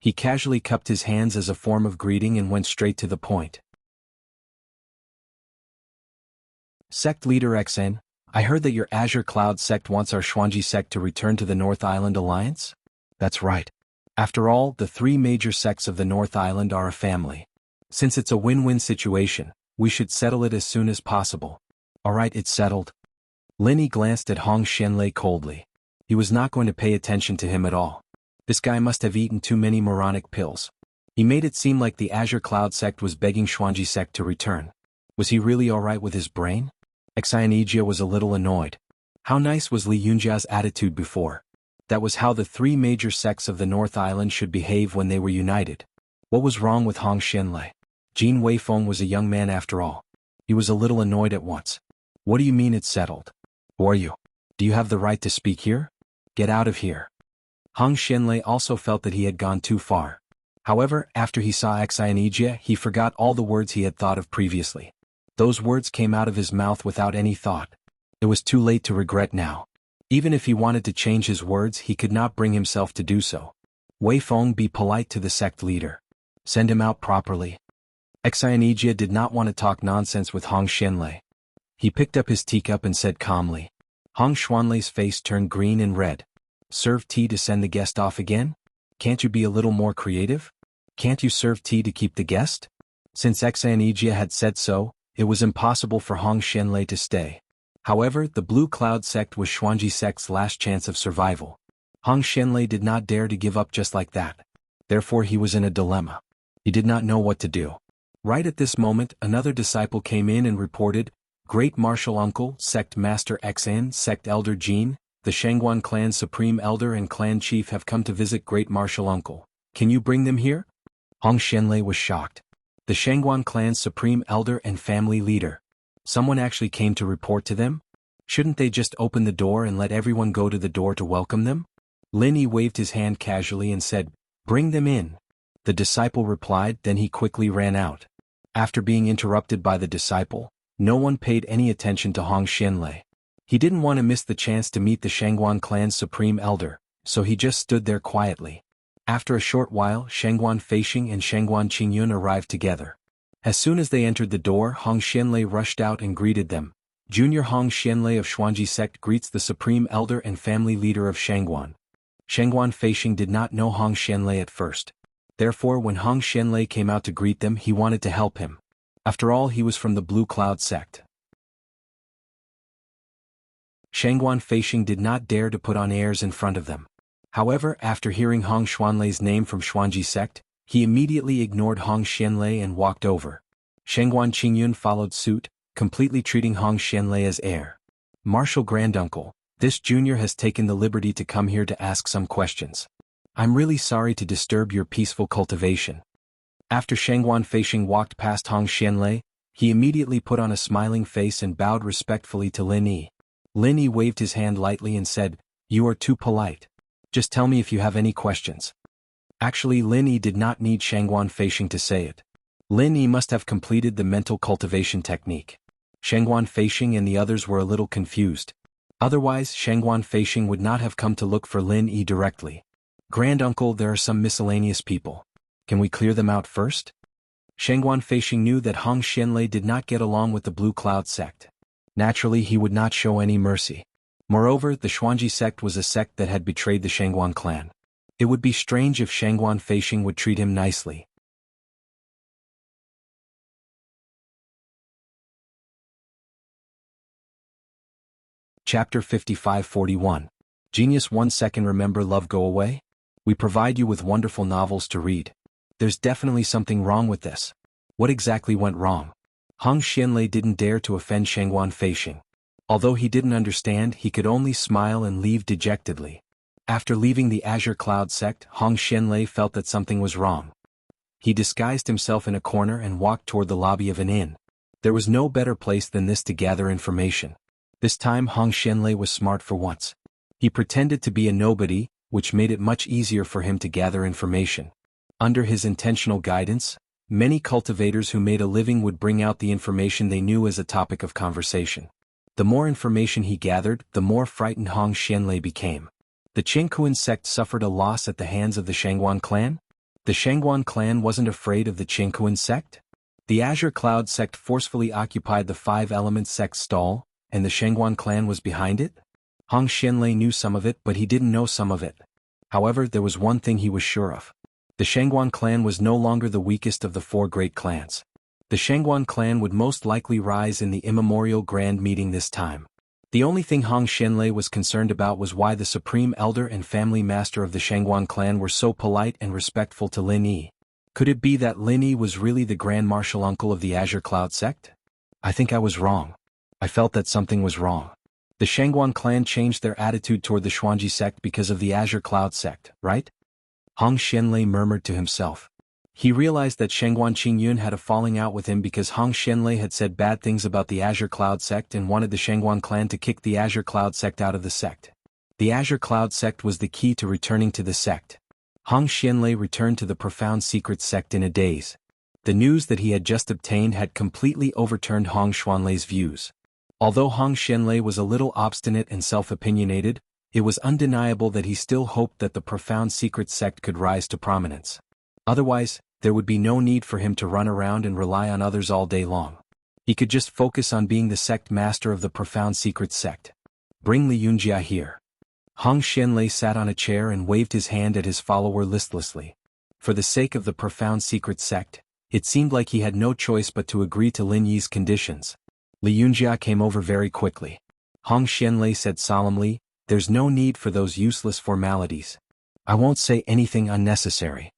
He casually cupped his hands as a form of greeting and went straight to the point. "Sect leader Xen, I heard that your Azure Cloud sect wants our Xuanji sect to return to the North Island Alliance?" "That's right. After all, the three major sects of the North Island are a family. Since it's a win-win situation, we should settle it as soon as possible." "All right, it's settled." Lin Yi glanced at Hong Xianlei coldly. He was not going to pay attention to him at all. This guy must have eaten too many moronic pills. He made it seem like the Azure Cloud sect was begging Xuanji sect to return. Was he really all right with his brain? Enchanting was a little annoyed. How nice was Li Yunjia's attitude before? That was how the three major sects of the North Island should behave when they were united. What was wrong with Hong Xianlei? Jin Weifeng was a young man after all. He was a little annoyed at once. "What do you mean it's settled? Who are you?" Do you have the right to speak here? Get out of here. Hong Xianlei also felt that he had gone too far. However, after he saw Xianijia, he forgot all the words he had thought of previously. Those words came out of his mouth without any thought. It was too late to regret now. Even if he wanted to change his words, he could not bring himself to do so. Wei Feng, be polite to the sect leader. Send him out properly. Xianijia did not want to talk nonsense with Hong Xianlei. He picked up his teacup and said calmly. Hong Xuanlei's face turned green and red. Serve tea to send the guest off again? Can't you be a little more creative? Can't you serve tea to keep the guest? Since Xianijia had said so, it was impossible for Hong Xianlei to stay. However, the Blue Cloud sect was Xuanji sect's last chance of survival. Hong Xianlei did not dare to give up just like that. Therefore he was in a dilemma. He did not know what to do. Right at this moment, another disciple came in and reported, Great Martial Uncle, Sect Master Xan, Sect Elder Jin, the Shangguan Clan's Supreme Elder and Clan Chief have come to visit Great Martial Uncle. Can you bring them here? Hong Xianlei was shocked. The Shangguan Clan's Supreme Elder and Family Leader. Someone actually came to report to them? Shouldn't they just open the door and let everyone go to the door to welcome them? Lin Yi waved his hand casually and said, Bring them in. The disciple replied, then he quickly ran out. After being interrupted by the disciple, no one paid any attention to Hong Xianlei. He didn't want to miss the chance to meet the Shangguan Clan's Supreme Elder, so he just stood there quietly. After a short while, Shangguan Feixing and Shangguan Qingyun arrived together. As soon as they entered the door, Hong Xianlei rushed out and greeted them. Junior Hong Xianlei of Xuanji sect greets the Supreme Elder and Family Leader of Shangguan. Shangguan Feixing did not know Hong Xianlei at first. Therefore, when Hong Xianlei came out to greet them, he wanted to help him. After all, he was from the Blue Cloud sect. Shangguan Feixing did not dare to put on airs in front of them. However, after hearing Hong Xuanlei's name from Xuanji sect, he immediately ignored Hong Xianlei and walked over. Shangguan Qingyun followed suit, completely treating Hong Xianlei as heir. Martial Granduncle, this junior has taken the liberty to come here to ask some questions. I'm really sorry to disturb your peaceful cultivation. After Shangguan Feixing walked past Hong Xianlei, he immediately put on a smiling face and bowed respectfully to Lin Yi. Lin Yi waved his hand lightly and said, You are too polite. Just tell me if you have any questions. Actually, Lin Yi did not need Shangguan Feixing to say it. Lin Yi must have completed the mental cultivation technique. Shangguan Feixing and the others were a little confused. Otherwise, Shangguan Feixing would not have come to look for Lin Yi directly. Granduncle, there are some miscellaneous people. Can we clear them out first? Shangguan Feixing knew that Hong Xianlei did not get along with the Blue Cloud sect. Naturally, he would not show any mercy. Moreover, the Xuanji sect was a sect that had betrayed the Shangguan clan. It would be strange if Shangguan Feixing would treat him nicely. Chapter 55-41. Genius 1 second. Remember Love Go Away? We provide you with wonderful novels to read. There's definitely something wrong with this. What exactly went wrong? Hong Xianlei didn't dare to offend Shangguan Feixing. Although he didn't understand, he could only smile and leave dejectedly. After leaving the Azure Cloud sect, Hong Xianlei felt that something was wrong. He disguised himself in a corner and walked toward the lobby of an inn. There was no better place than this to gather information. This time Hong Xianlei was smart for once. He pretended to be a nobody, which made it much easier for him to gather information. Under his intentional guidance, many cultivators who made a living would bring out the information they knew as a topic of conversation. The more information he gathered, the more frightened Hong Xianlei became. The Qingkuan sect suffered a loss at the hands of the Shangguan clan? The Shangguan clan wasn't afraid of the Qingkuan sect? The Azure Cloud sect forcefully occupied the Five Elements sect stall, and the Shangguan clan was behind it? Hong Xianlei knew some of it, but he didn't know some of it. However, there was one thing he was sure of. The Shangguan clan was no longer the weakest of the four great clans. The Shangguan clan would most likely rise in the immemorial grand meeting this time. The only thing Hong Xianlei was concerned about was why the Supreme Elder and Family Master of the Shangguan clan were so polite and respectful to Lin Yi. Could it be that Lin Yi was really the Grand Martial Uncle of the Azure Cloud sect? I think I was wrong. I felt that something was wrong. The Shangguan clan changed their attitude toward the Xuanji sect because of the Azure Cloud sect, right? Hong Xianlei murmured to himself. He realized that Shengguan Qingyun had a falling out with him because Hong Xianlei had said bad things about the Azure Cloud sect and wanted the Shengguan clan to kick the Azure Cloud sect out of the sect. The Azure Cloud sect was the key to returning to the sect. Hong Xianlei returned to the Profound Secret sect in a daze. The news that he had just obtained had completely overturned Hong Xuanlei's views. Although Hong Xianlei was a little obstinate and self-opinionated, it was undeniable that he still hoped that the Profound Secret sect could rise to prominence. Otherwise, there would be no need for him to run around and rely on others all day long. He could just focus on being the sect master of the Profound Secret sect. Bring Li Yunjia here. Hong Xianlei sat on a chair and waved his hand at his follower listlessly. For the sake of the Profound Secret sect, it seemed like he had no choice but to agree to Lin Yi's conditions. Li Yunjia came over very quickly. Hong Xianlei said solemnly, "There's no need for those useless formalities. I won't say anything unnecessary.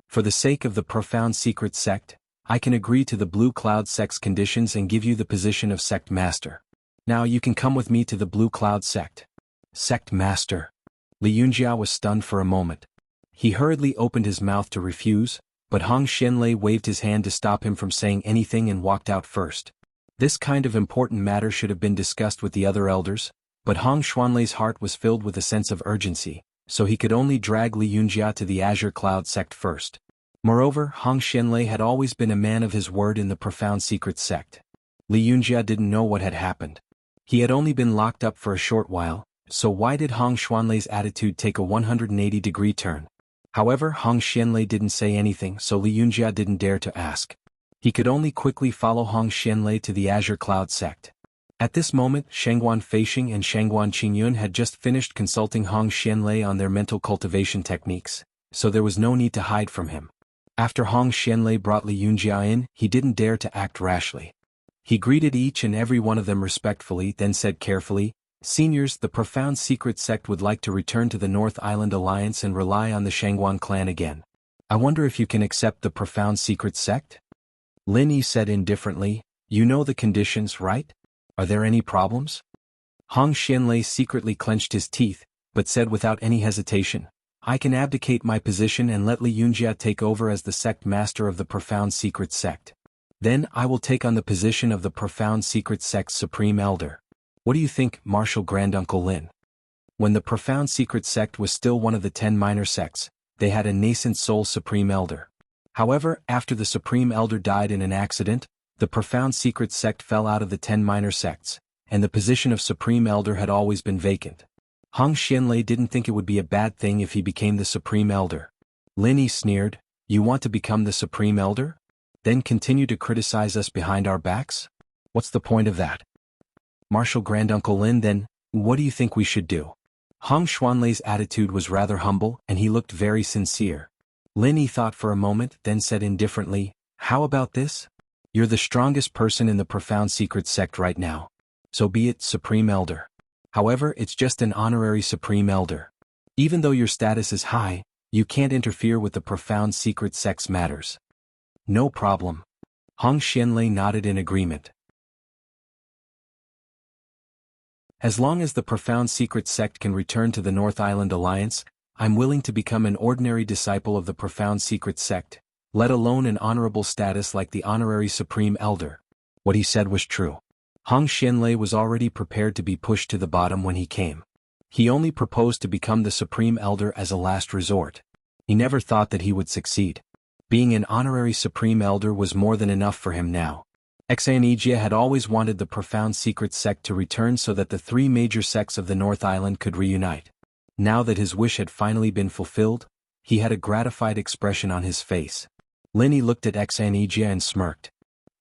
For the sake of the Profound Secret sect, I can agree to the Blue Cloud sect's conditions and give you the position of sect master. Now you can come with me to the Blue Cloud sect." Sect master. Li Yunjia was stunned for a moment. He hurriedly opened his mouth to refuse, but Hong Xianlei waved his hand to stop him from saying anything and walked out first. This kind of important matter should have been discussed with the other elders, but Hong Xuanlei's heart was filled with a sense of urgency, so he could only drag Li Yunjia to the Azure Cloud sect first. Moreover, Hong Xianlei had always been a man of his word in the Profound Secret sect. Li Yunjia didn't know what had happened. He had only been locked up for a short while, so why did Hong Xuanlei's attitude take a 180-degree turn? However, Hong Xianlei didn't say anything, so Li Yunjia didn't dare to ask. He could only quickly follow Hong Xianlei to the Azure Cloud sect. At this moment, Shengguan Feixing and Shengguan Qingyun had just finished consulting Hong Xianlei on their mental cultivation techniques, so there was no need to hide from him. After Hong Xianlei brought Li Yunjia in, he didn't dare to act rashly. He greeted each and every one of them respectfully, then said carefully, "Seniors, the Profound Secret sect would like to return to the North Island Alliance and rely on the Shengguan clan again. I wonder if you can accept the Profound Secret sect?" Lin Yi said indifferently, "You know the conditions, right? Are there any problems?" Hong Xianlei secretly clenched his teeth, but said without any hesitation, "I can abdicate my position and let Li Yunjia take over as the sect master of the Profound Secret sect. Then I will take on the position of the Profound Secret sect's supreme elder. What do you think, Martial Granduncle Lin?" When the Profound Secret sect was still one of the 10 minor sects, they had a nascent soul supreme elder. However, after the supreme elder died in an accident, the Profound Secret sect fell out of the 10 minor sects, and the position of supreme elder had always been vacant. Hong Xianlei didn't think it would be a bad thing if he became the supreme elder. Lin Yi sneered, "You want to become the supreme elder? Then continue to criticize us behind our backs? What's the point of that? Martial Granduncle Lin, then, what do you think we should do?" Hong Xuanlei's attitude was rather humble and he looked very sincere. Lin Yi thought for a moment, then said indifferently, "How about this? You're the strongest person in the Profound Secret sect right now. So be it, Supreme Elder. However, it's just an honorary Supreme Elder. Even though your status is high, you can't interfere with the Profound Secret sect's matters." "No problem." Hong Xianlei nodded in agreement. "As long as the Profound Secret sect can return to the North Island Alliance, I'm willing to become an ordinary disciple of the Profound Secret sect, let alone an honorable status like the honorary Supreme Elder." What he said was true. Hong Xianlei was already prepared to be pushed to the bottom when he came. He only proposed to become the Supreme Elder as a last resort. He never thought that he would succeed. Being an honorary Supreme Elder was more than enough for him now. Exanijia had always wanted the Profound Secret sect to return so that the 3 major sects of the North Island could reunite. Now that his wish had finally been fulfilled, he had a gratified expression on his face. Lin Yi looked at Exanijia and smirked.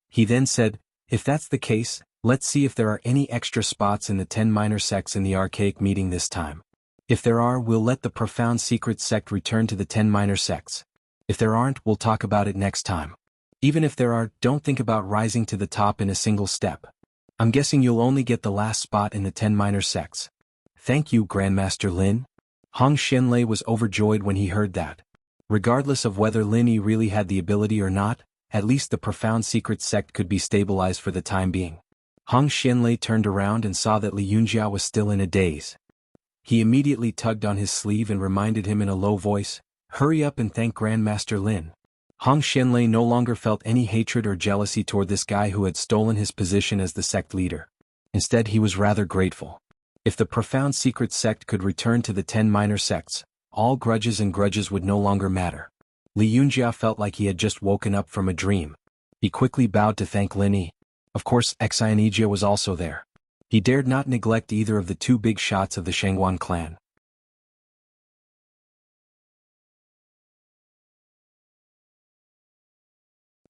He then said, "If that's the case, let's see if there are any extra spots in the 10 minor sects in the archaic meeting this time. If there are, we'll let the Profound Secret sect return to the 10 minor sects. If there aren't, we'll talk about it next time. Even if there are, don't think about rising to the top in a single step. I'm guessing you'll only get the last spot in the 10 minor sects." "Thank you, Grandmaster Lin." Hong Xianlei was overjoyed when he heard that. Regardless of whether Lin Yi really had the ability or not, at least the Profound Secret sect could be stabilized for the time being. Hong Xianlei turned around and saw that Li Yunjia was still in a daze. He immediately tugged on his sleeve and reminded him in a low voice, "Hurry up and thank Grandmaster Lin." Hong Xianlei no longer felt any hatred or jealousy toward this guy who had stolen his position as the sect leader. Instead, he was rather grateful. If the profound secret sect could return to the 10 minor sects, all grudges would no longer matter. Li Yunjia felt like he had just woken up from a dream. He quickly bowed to thank Lin Yi. Of course, Xianjia was also there. He dared not neglect either of the two big shots of the Shangguan clan.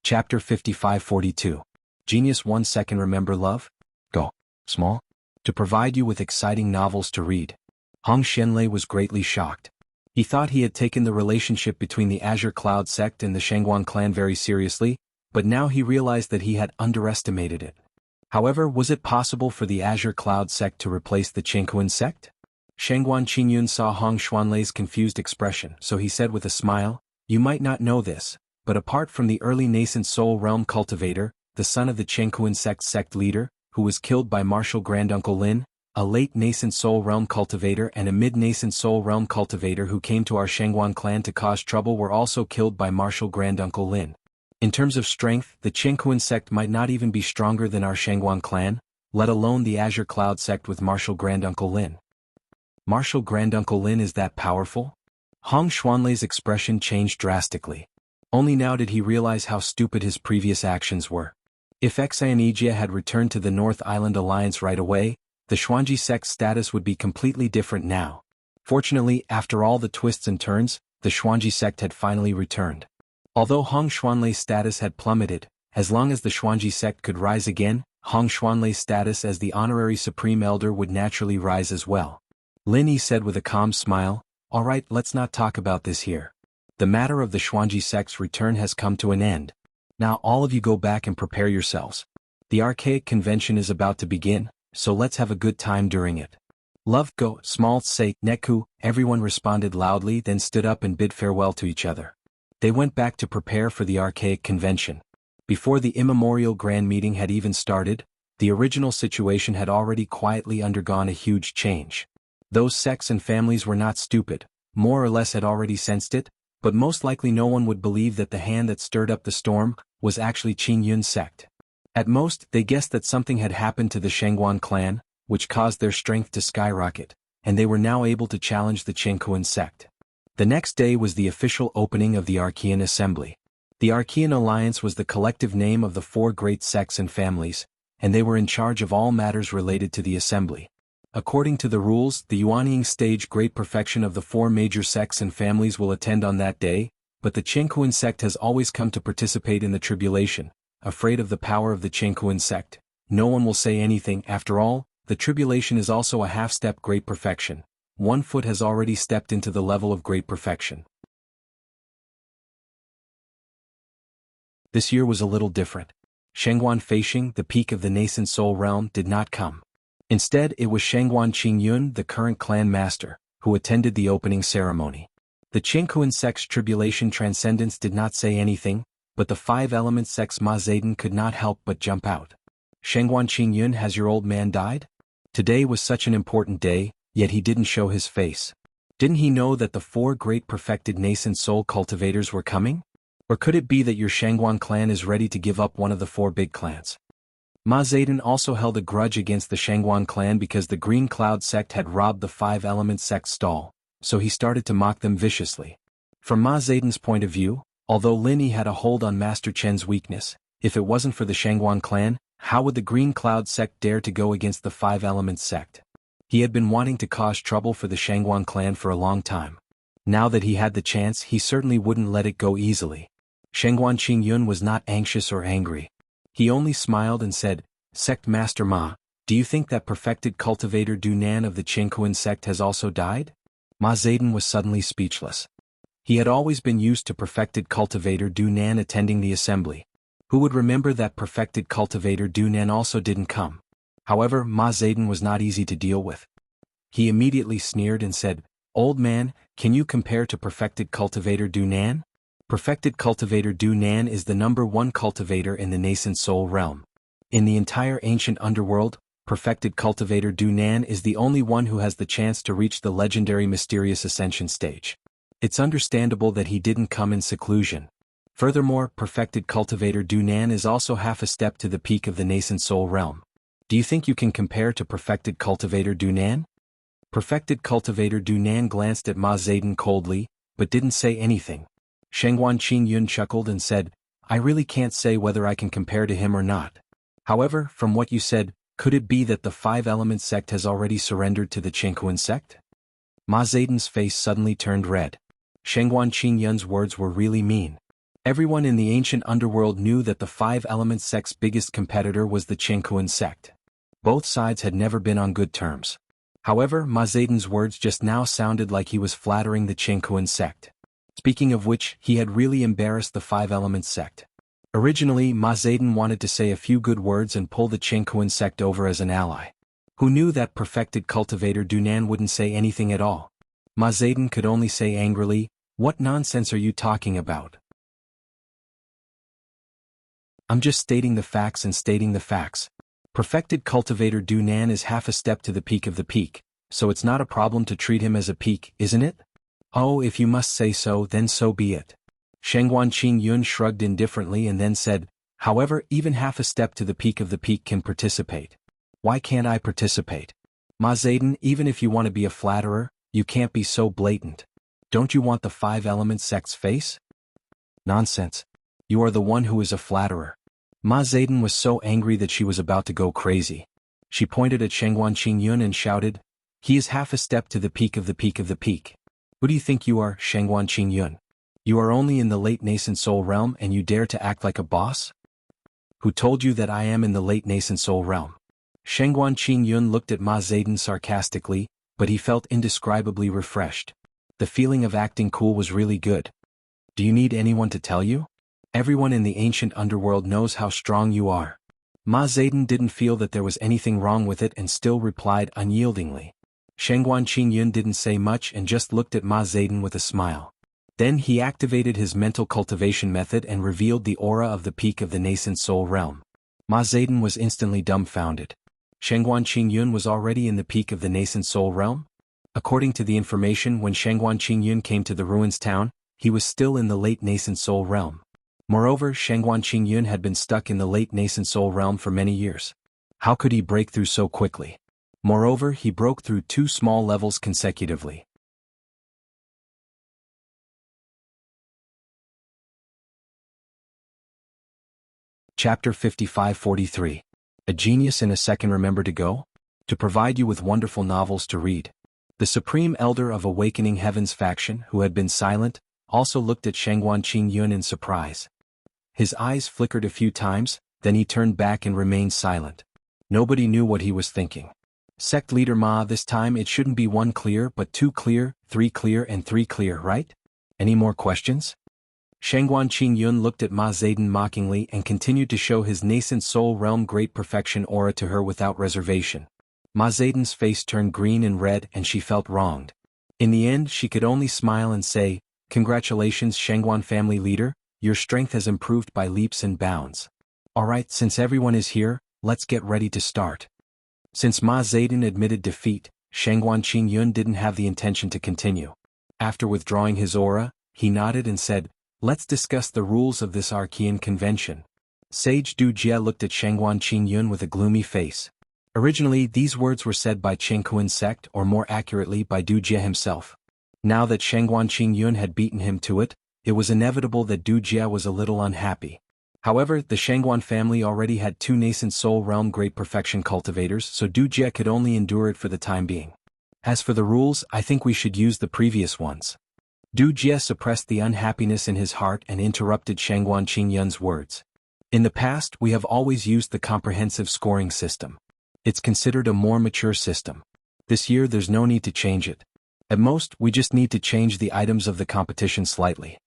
Chapter 55-42. Genius 1 second. Remember love? Go. Small? To provide you with exciting novels to read. Hong Xianlei was greatly shocked. He thought he had taken the relationship between the Azure Cloud sect and the Shangguan clan very seriously, but now he realized that he had underestimated it. However, was it possible for the Azure Cloud sect to replace the Qingquan sect? Shangguan Qingyun saw Hong Xianlei's confused expression, so he said with a smile, "You might not know this, but apart from the early nascent soul realm cultivator, the son of the Qingquan sect leader, who was killed by martial granduncle Lin, a late nascent soul realm cultivator and a mid-nascent soul realm cultivator who came to our Shangguan clan to cause trouble were also killed by martial granduncle Lin. In terms of strength, the Qingquan sect might not even be stronger than our Shangguan clan, let alone the Azure Cloud sect with martial granduncle Lin." Martial granduncle Lin is that powerful? Hong Xianlei's expression changed drastically. Only now did he realize how stupid his previous actions were. If Xianjia had returned to the North Island Alliance right away, the Xuanji sect's status would be completely different now. Fortunately, after all the twists and turns, the Xuanji sect had finally returned. Although Hong Xianlei's status had plummeted, as long as the Xuanji sect could rise again, Hong Xianlei's status as the honorary supreme elder would naturally rise as well. Lin Yi said with a calm smile, "All right, let's not talk about this here. The matter of the Xuanji sect's return has come to an end. Now all of you go back and prepare yourselves. The archaic convention is about to begin, so let's have a good time during it." "Love, go, small, say, Neku," everyone responded loudly, then stood up and bid farewell to each other. They went back to prepare for the archaic convention. Before the immemorial grand meeting had even started, the original situation had already quietly undergone a huge change. Those sects and families were not stupid, more or less had already sensed it, but most likely no one would believe that the hand that stirred up the storm was actually Qingyun sect. At most, they guessed that something had happened to the Shangguan clan, which caused their strength to skyrocket, and they were now able to challenge the Qingquan sect. The next day was the official opening of the Archean Assembly. The Archean Alliance was the collective name of the 4 great sects and families, and they were in charge of all matters related to the assembly. According to the rules, the Yuanying stage great perfection of the 4 major sects and families will attend on that day, but the Qingquan sect has always come to participate in the tribulation. Afraid of the power of the Qingquan sect, no one will say anything. After all, the tribulation is also a half-step great perfection. 1 foot has already stepped into the level of great perfection. This year was a little different. Shangguan Feixing, the peak of the nascent soul realm, did not come. Instead, it was Shangguan Qingyun, the current clan master, who attended the opening ceremony. The Qingquan sect's tribulation transcendence did not say anything, but the 5-element sect's Ma Zedong could not help but jump out. "Shangguan Qingyun, has your old man died?" Today was such an important day, yet he didn't show his face. Didn't he know that the 4 great perfected nascent soul cultivators were coming? Or could it be that your Shangguan clan is ready to give up one of the 4 big clans? Ma Zedong also held a grudge against the Shangguan clan because the Green Cloud sect had robbed the 5-element sect's stall, so he started to mock them viciously. From Ma Zedong's point of view, although Lin Yi had a hold on Master Chen's weakness, if it wasn't for the Shangguan clan, how would the Green Cloud sect dare to go against the 5-element sect? He had been wanting to cause trouble for the Shangguan clan for a long time. Now that he had the chance, he certainly wouldn't let it go easily. Shangguan Qingyun was not anxious or angry. He only smiled and said, "Sect Master Ma, do you think that perfected cultivator Du Nan of the Qingquan sect has also died?" Ma Zedong was suddenly speechless. He had always been used to perfected cultivator Du Nan attending the assembly. Who would remember that perfected cultivator Du Nan also didn't come? However, Ma Zedong was not easy to deal with. He immediately sneered and said, "Old man, can you compare to perfected cultivator Du Nan? Perfected cultivator Du Nan is the #1 cultivator in the nascent soul realm. In the entire ancient underworld, perfected cultivator Du Nan is the only one who has the chance to reach the legendary mysterious ascension stage. It's understandable that he didn't come in seclusion. Furthermore, perfected cultivator Du Nan is also half a step to the peak of the nascent soul realm. Do you think you can compare to perfected cultivator Du Nan? Perfected cultivator Du Nan glanced at Ma Zedong coldly, but didn't say anything. Shengguan Qingyun chuckled and said, I really can't say whether I can compare to him or not. However, from what you said, could it be that the Five Elements sect has already surrendered to the Qingquan sect? Ma Zedong's face suddenly turned red. Shengguan Qingyun's words were really mean. Everyone in the ancient underworld knew that the Five Elements sect's biggest competitor was the Qingquan sect. Both sides had never been on good terms. However, Ma Zedong's words just now sounded like he was flattering the Qingquan sect. Speaking of which, he had really embarrassed the Five Elements sect. Originally, Ma Zedong wanted to say a few good words and pull the Qingquan sect over as an ally. Who knew that perfected cultivator Du Nan wouldn't say anything at all? Ma Zedong could only say angrily, what nonsense are you talking about? I'm just stating the facts and stating the facts. Perfected cultivator Du Nan is half a step to the peak of the peak, so it's not a problem to treat him as a peak, isn't it? Oh, if you must say so, then so be it. Shengguan Qingyun shrugged indifferently and then said, however, even half a step to the peak of the peak can participate. Why can't I participate? Ma Zedong, even if you want to be a flatterer, you can't be so blatant. Don't you want the Five Elements sect's face? Nonsense. You are the one who is a flatterer. Ma Zedong was so angry that she was about to go crazy. She pointed at Shengguan Qingyun and shouted, he is half a step to the peak of the peak of the peak. Who do you think you are, Shengguan Qingyun? You are only in the late nascent soul realm and you dare to act like a boss? Who told you that I am in the late nascent soul realm? Shengguan Qingyun looked at Ma Zedong sarcastically, but he felt indescribably refreshed. The feeling of acting cool was really good. Do you need anyone to tell you? Everyone in the ancient underworld knows how strong you are. Ma Zedong didn't feel that there was anything wrong with it and still replied unyieldingly. Shengguan Qingyun didn't say much and just looked at Ma Zedong with a smile. Then he activated his mental cultivation method and revealed the aura of the peak of the nascent soul realm. Ma Zedong was instantly dumbfounded. Shengguan Qingyun was already in the peak of the nascent soul realm? According to the information, when Shengguan Qingyun came to the ruins town, he was still in the late nascent soul realm. Moreover, Shengguan Qingyun had been stuck in the late nascent soul realm for many years. How could he break through so quickly? Moreover, he broke through 2 small levels consecutively. Chapter 55-43. A genius in a second. Remember to go? To provide you with wonderful novels to read. The Supreme Elder of Awakening Heaven's faction, who had been silent, also looked at Shengguan Qingyun in surprise. His eyes flickered a few times, then he turned back and remained silent. Nobody knew what he was thinking. Sect leader Ma, this time it shouldn't be 1 clear but 2 clear, 3 clear and 3 clear, right? Any more questions? Shengguan Qingyun looked at Ma Zedong mockingly and continued to show his nascent soul realm great perfection aura to her without reservation. Ma Zedong's face turned green and red and she felt wronged. In the end she could only smile and say, congratulations Shengguan family leader, your strength has improved by leaps and bounds. Alright, since everyone is here, let's get ready to start. Since Ma Zedong admitted defeat, Shengguan Qingyun didn't have the intention to continue. After withdrawing his aura, he nodded and said, let's discuss the rules of this Archean convention. Sage Du Jie looked at Shengguan Qingyun with a gloomy face. Originally, these words were said by Qingquan sect, or more accurately by Du Jie himself. Now that Shengguan Qingyun had beaten him to it, it was inevitable that Du Jie was a little unhappy. However, the Shengguan family already had 2 nascent soul realm great perfection cultivators, so Du Jie could only endure it for the time being. As for the rules, I think we should use the previous ones. Du Jie suppressed the unhappiness in his heart and interrupted Shengguan Qingyun's words. In the past, we have always used the comprehensive scoring system. It's considered a more mature system. This year there's no need to change it. At most, we just need to change the items of the competition slightly.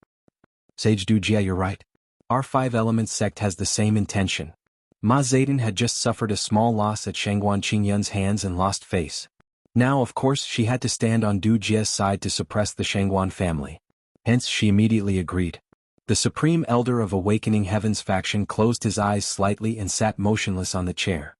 Sage Du Jie, you're right. Our Five Elements sect has the same intention. Ma Zedong had just suffered a small loss at Shengguan Qingyun's hands and lost face. Now of course she had to stand on Du Jie's side to suppress the Shengguan family. Hence she immediately agreed. The Supreme Elder of Awakening Heaven's faction closed his eyes slightly and sat motionless on the chair.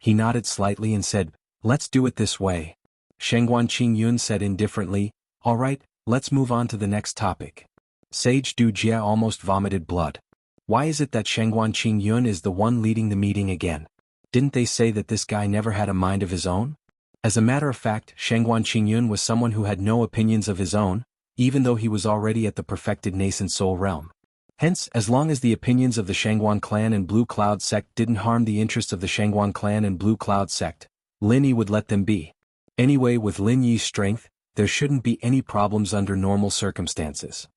He nodded slightly and said, "Let's do it this way." Shengguan Qingyun said indifferently, "All right, let's move on to the next topic." Sage Du Jie almost vomited blood. Why is it that Shengguan Qingyun is the one leading the meeting again? Didn't they say that this guy never had a mind of his own? As a matter of fact, Shengguan Qingyun was someone who had no opinions of his own, even though he was already at the perfected nascent soul realm. Hence, as long as the opinions of the Shangguan clan and Blue Cloud sect didn't harm the interests of the Shangguan clan and Blue Cloud sect, Lin Yi would let them be. Anyway, with Lin Yi's strength, there shouldn't be any problems under normal circumstances.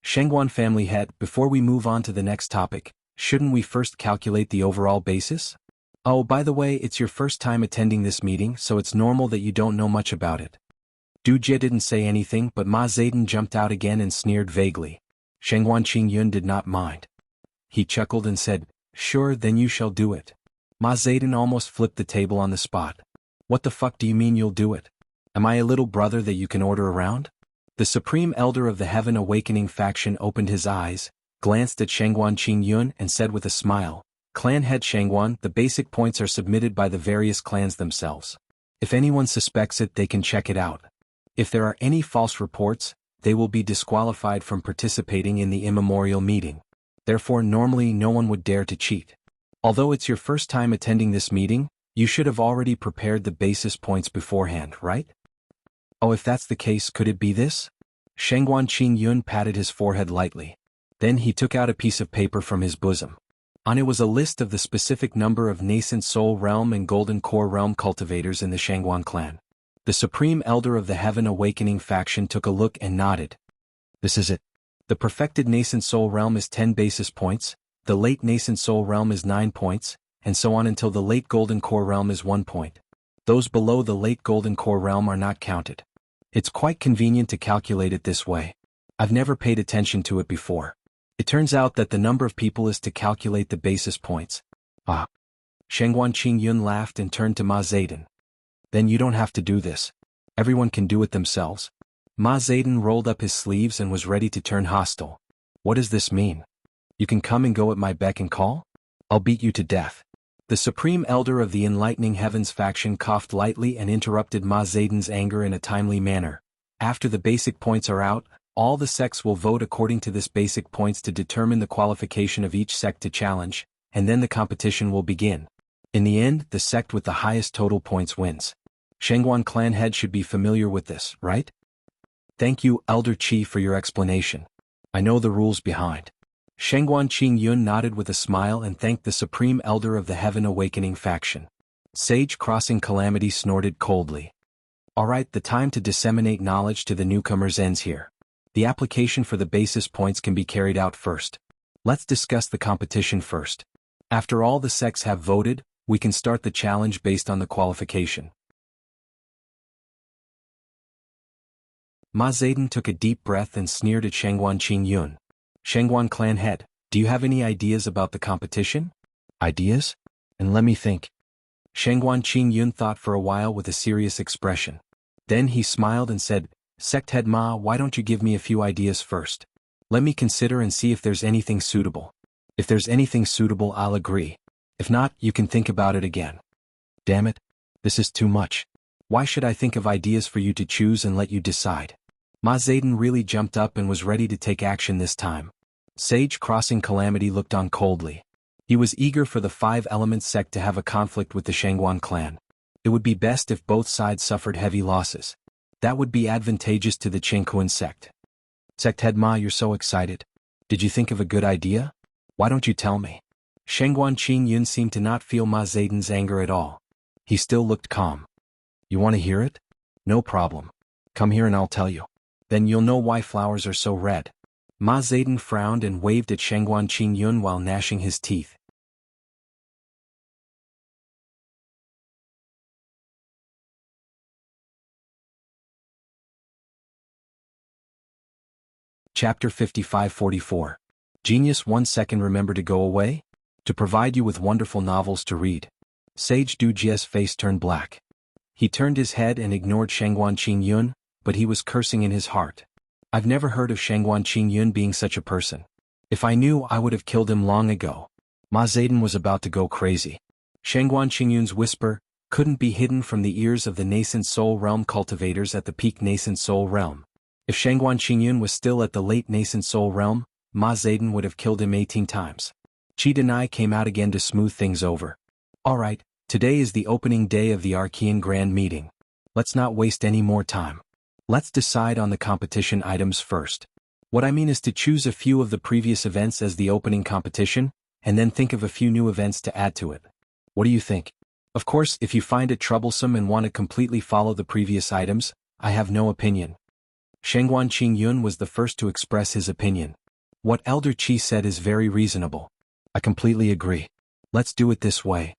Shangguan family head, before we move on to the next topic, shouldn't we first calculate the overall basis? Oh, by the way, it's your first time attending this meeting, so it's normal that you don't know much about it. Du Jie didn't say anything, but Ma Zedong jumped out again and sneered vaguely. Shengguan Qingyun did not mind. He chuckled and said, "Sure, then you shall do it." Ma Zedong almost flipped the table on the spot. "What the fuck do you mean you'll do it? Am I a little brother that you can order around?" The Supreme Elder of the Heaven Awakening faction opened his eyes, glanced at Shengguan Qingyun and said with a smile, "Clan head Shengguan, the basic points are submitted by the various clans themselves. If anyone suspects it, they can check it out. If there are any false reports, they will be disqualified from participating in the immemorial meeting. Therefore normally no one would dare to cheat. Although it's your first time attending this meeting, you should have already prepared the basis points beforehand, right? Oh, if that's the case, could it be this?" Shengguan Qingyun patted his forehead lightly. Then he took out a piece of paper from his bosom. On it was a list of the specific number of nascent soul realm and golden core realm cultivators in the Shangguan clan. The Supreme Elder of the Heaven Awakening faction took a look and nodded. "This is it. The perfected nascent soul realm is 10 basis points, the late nascent soul realm is 9 points, and so on until the late golden core realm is 1 point. Those below the late golden core realm are not counted. It's quite convenient to calculate it this way. I've never paid attention to it before. It turns out that the number of people is to calculate the basis points." "Ah." Shengguan Qingyun laughed and turned to Ma Zedong. "Then you don't have to do this. Everyone can do it themselves." Ma Zedong rolled up his sleeves and was ready to turn hostile. "What does this mean? You can come and go at my beck and call? I'll beat you to death." The Supreme Elder of the Enlightening Heavens faction coughed lightly and interrupted Ma Zedong's anger in a timely manner. "After the basic points are out, all the sects will vote according to this basic points to determine the qualification of each sect to challenge, and then the competition will begin. In the end, the sect with the highest total points wins. Shangguan clan head should be familiar with this, right?" "Thank you, Elder Qi, for your explanation. I know the rules behind." Shengguan Qingyun nodded with a smile and thanked the Supreme Elder of the Heaven Awakening faction. Sage Crossing Calamity snorted coldly. "All right, the time to disseminate knowledge to the newcomers ends here. The application for the basis points can be carried out first. Let's discuss the competition first. After all the sects have voted, we can start the challenge based on the qualification." Ma Zedong took a deep breath and sneered at Shengguan Qingyun. "Shengguan clan head, do you have any ideas about the competition?" "Ideas? And let me think." Shengguan Qingyun thought for a while with a serious expression. Then he smiled and said, "Sect head Ma, why don't you give me a few ideas first? Let me consider and see if there's anything suitable. If there's anything suitable, I'll agree. If not, you can think about it again." "Damn it. This is too much. Why should I think of ideas for you to choose and let you decide?" Ma Zedong really jumped up and was ready to take action this time. Sage Crossing Calamity looked on coldly. He was eager for the Five Elements sect to have a conflict with the Shangguan clan. It would be best if both sides suffered heavy losses. That would be advantageous to the Qingquan sect. "Sect head Ma, you're so excited. Did you think of a good idea? Why don't you tell me?" Shengguan Qingyun seemed to not feel Ma Zedong's anger at all. He still looked calm. "You want to hear it? No problem. Come here and I'll tell you. Then you'll know why flowers are so red." Ma Zedong frowned and waved at Shengguan Qingyun while gnashing his teeth. Chapter 55-44. Genius 1 second. Remember to go away? To provide you with wonderful novels to read. Sage Du Jie's face turned black. He turned his head and ignored Shengguan Qingyun, but he was cursing in his heart. I've never heard of Shangguan Qingyun being such a person. If I knew, I would have killed him long ago. Ma Zedong was about to go crazy. Shangguan Qingyun's whisper couldn't be hidden from the ears of the nascent soul realm cultivators at the peak nascent soul realm. If Shangguan Qingyun was still at the late nascent soul realm, Ma Zedong would have killed him 18 times. Qi Denai came out again to smooth things over. Alright, today is the opening day of the Archean Grand Meeting. Let's not waste any more time. Let's decide on the competition items first. What I mean is to choose a few of the previous events as the opening competition, and then think of a few new events to add to it. What do you think? Of course, if you find it troublesome and want to completely follow the previous items, I have no opinion. Shangguan Qingyun was the first to express his opinion. What Elder Qi said is very reasonable. I completely agree. Let's do it this way.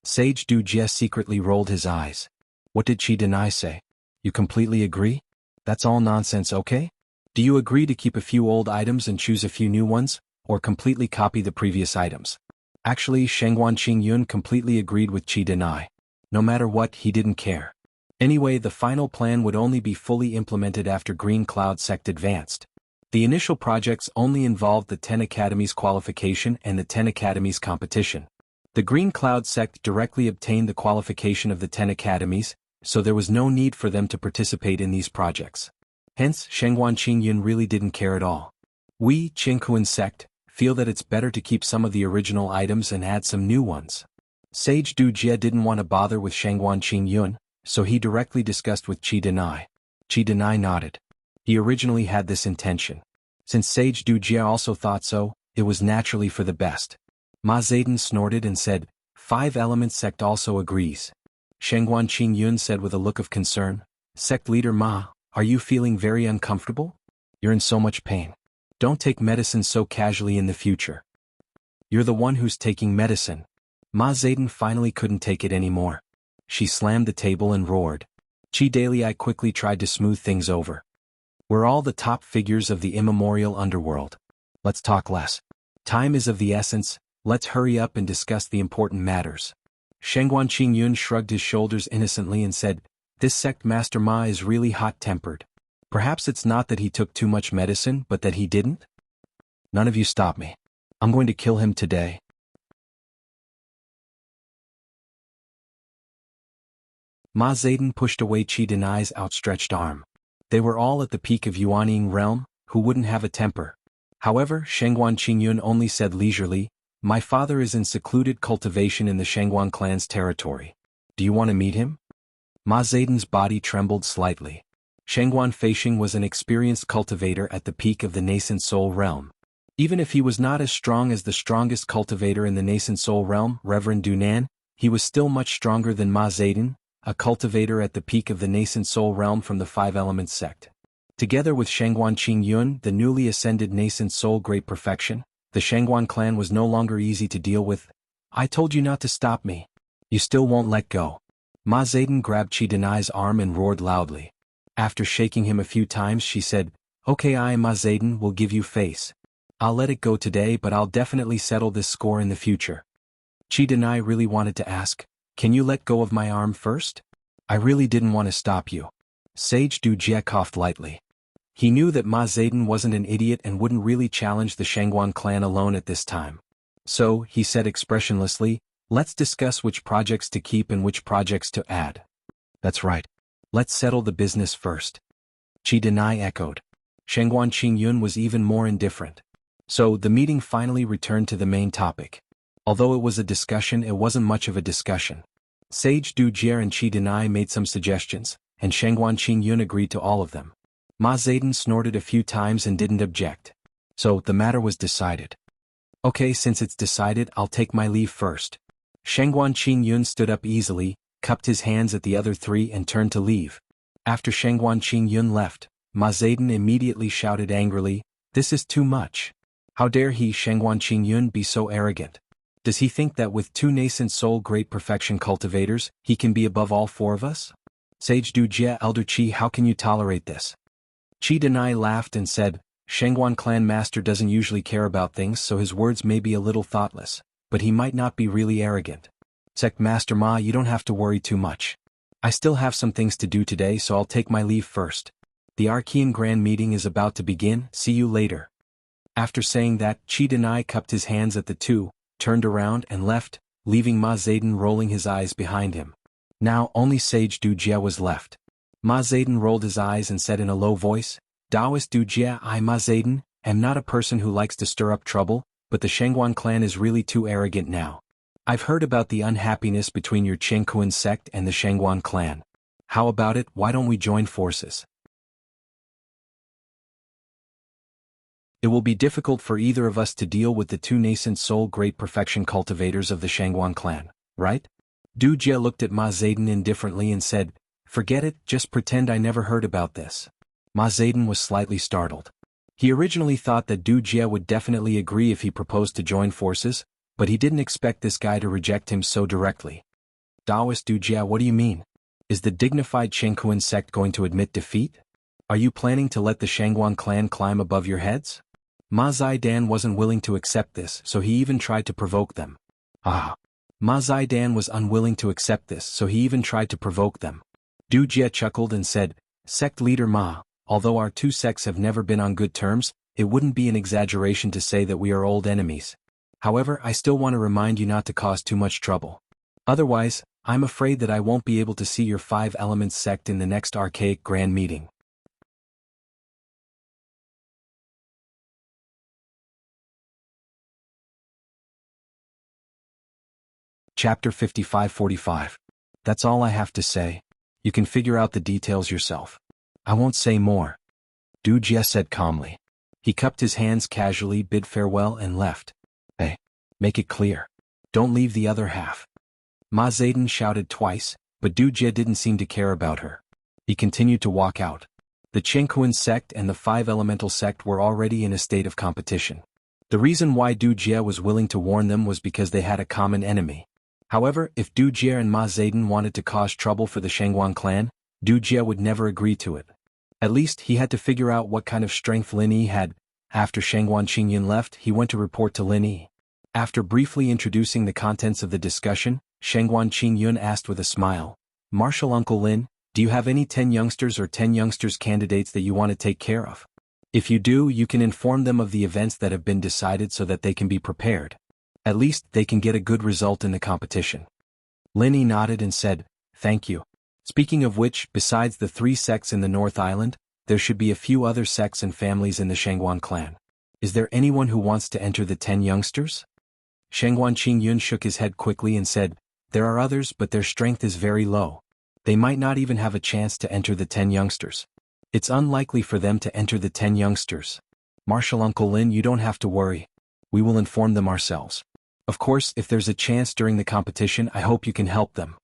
Sage Du Jie secretly rolled his eyes. What did Qi Denai say? You completely agree? That's all nonsense, okay? Do you agree to keep a few old items and choose a few new ones, or completely copy the previous items? Actually, Shangguan Qingyun completely agreed with Qi Denai. No matter what, he didn't care. Anyway, the final plan would only be fully implemented after Green Cloud Sect advanced. The initial projects only involved the 10 Academies qualification and the 10 Academies competition. The Green Cloud Sect directly obtained the qualification of the 10 Academies, so there was no need for them to participate in these projects. Hence, Shangguan Qingyun really didn't care at all. We, Qinghuan Sect, feel that it's better to keep some of the original items and add some new ones. Sage Du Jie didn't want to bother with Shangguan Qingyun, so he directly discussed with Qi Denai. Qi Denai nodded. He originally had this intention. Since Sage Du Jie also thought so, it was naturally for the best. Ma Zedong snorted and said, 5 Elements Sect also agrees. Shangguan Qingyun said with a look of concern, Sect Leader Ma, are you feeling very uncomfortable? You're in so much pain. Don't take medicine so casually in the future. You're the one who's taking medicine. Ma Zedong finally couldn't take it anymore. She slammed the table and roared. Qi Dalai quickly tried to smooth things over. We're all the top figures of the immemorial underworld. Let's talk less. Time is of the essence, let's hurry up and discuss the important matters. Shangguan Qingyun shrugged his shoulders innocently and said, This sect Master Ma is really hot-tempered. Perhaps it's not that he took too much medicine, but that he didn't? None of you stop me. I'm going to kill him today. Ma Zedong pushed away Qi Denai's outstretched arm. They were all at the peak of Yuanying realm, who wouldn't have a temper. However, Shangguan Qingyun only said leisurely, My father is in secluded cultivation in the Shangguan clan's territory. Do you want to meet him? Ma Zedong's body trembled slightly. Shangguan Feisheng was an experienced cultivator at the peak of the nascent soul realm. Even if he was not as strong as the strongest cultivator in the nascent soul realm, Reverend Dunan, he was still much stronger than Ma Zedong, a cultivator at the peak of the nascent soul realm from the 5 Elements Sect. Together with Shangguan Qingyun, the newly ascended nascent soul Great Perfection, the Shangguan clan was no longer easy to deal with. I told you not to stop me. You still won't let go. Ma Zedong grabbed Qi Denai's arm and roared loudly. After shaking him a few times she said, Okay, I, Ma Zedong, will give you face. I'll let it go today, but I'll definitely settle this score in the future. Qi Denai really wanted to ask, Can you let go of my arm first? I really didn't want to stop you. Sage Du Jie coughed lightly. He knew that Ma Zedong wasn't an idiot and wouldn't really challenge the Shangguan clan alone at this time. So, he said expressionlessly, Let's discuss which projects to keep and which projects to add. That's right. Let's settle the business first. Qi Denai echoed. Shangguan Qingyun was even more indifferent. So, the meeting finally returned to the main topic. Although it was a discussion, it wasn't much of a discussion. Sage Du Jie and Qi Denai made some suggestions, and Shangguan Qingyun agreed to all of them. Ma Zedong snorted a few times and didn't object. So, the matter was decided. Okay, since it's decided, I'll take my leave first. Shangguan Qingyun stood up easily, cupped his hands at the other 3 and turned to leave. After Shangguan Qingyun left, Ma Zedong immediately shouted angrily, This is too much. How dare he, Shangguan Qingyun, be so arrogant? Does he think that with 2 nascent soul Great Perfection cultivators, he can be above all 4 of us? Sage Du Jie, Elder Qi, how can you tolerate this? Qi Denai laughed and said, Shangguan clan master doesn't usually care about things, so his words may be a little thoughtless, but he might not be really arrogant. Sect Master Ma, you don't have to worry too much. I still have some things to do today, so I'll take my leave first. The Archean Grand Meeting is about to begin, see you later. After saying that, Chi Denai cupped his hands at the two, turned around and left, leaving Ma Zedong rolling his eyes behind him. Now only Sage Du Jie was left. Ma Zedong rolled his eyes and said in a low voice, Taoist Du Jie, I Ma Zedong, am not a person who likes to stir up trouble, but the Shangguan clan is really too arrogant now. I've heard about the unhappiness between your Chengkuan sect and the Shangguan clan. How about it, why don't we join forces? It will be difficult for either of us to deal with the two nascent soul great perfection cultivators of the Shangguan clan, right? Du Jie looked at Ma Zedong indifferently and said, Forget it, just pretend I never heard about this. Ma Zedong was slightly startled. He originally thought that Du Jie would definitely agree if he proposed to join forces, but he didn't expect this guy to reject him so directly. Taoist Du Jie, what do you mean? Is the dignified Chengkuan sect going to admit defeat? Are you planning to let the Shangguan clan climb above your heads? Ma Zedong wasn't willing to accept this, so he even tried to provoke them. Ma Zedong was unwilling to accept this, so he even tried to provoke them. Du Jie chuckled and said, Sect leader Ma, although our two sects have never been on good terms, it wouldn't be an exaggeration to say that we are old enemies. However, I still want to remind you not to cause too much trouble. Otherwise, I'm afraid that I won't be able to see your Five Elements sect in the next Archaic Grand Meeting. Chapter 55-45. That's all I have to say. You can figure out the details yourself. I won't say more. Du Jie said calmly. He cupped his hands casually, bid farewell and left. Hey, make it clear. Don't leave the other half. Ma Zedong shouted twice, but Du Jie didn't seem to care about her. He continued to walk out. The Chengkuan sect and the Five Elemental sect were already in a state of competition. The reason why Du Jie was willing to warn them was because they had a common enemy. However, if Du Jie and Ma Zedong wanted to cause trouble for the Shangguan clan, Du Jie would never agree to it. At least, he had to figure out what kind of strength Lin Yi had. After Shangguan Qingyun left, he went to report to Lin Yi. After briefly introducing the contents of the discussion, Shangguan Qingyun asked with a smile, Marshal Uncle Lin, do you have any 10 youngsters or 10 youngsters candidates that you want to take care of? If you do, you can inform them of the events that have been decided so that they can be prepared. At least, they can get a good result in the competition. Lin Yi nodded and said, Thank you. Speaking of which, besides the 3 sects in the North Island, there should be a few other sects and families in the Shangguan clan. Is there anyone who wants to enter the 10 youngsters? Shangguan Qingyun shook his head quickly and said, There are others, but their strength is very low. They might not even have a chance to enter the 10 youngsters. It's unlikely for them to enter the 10 youngsters. Marshal Uncle Lin, you don't have to worry. We will inform them ourselves. Of course, if there's a chance during the competition, I hope you can help them.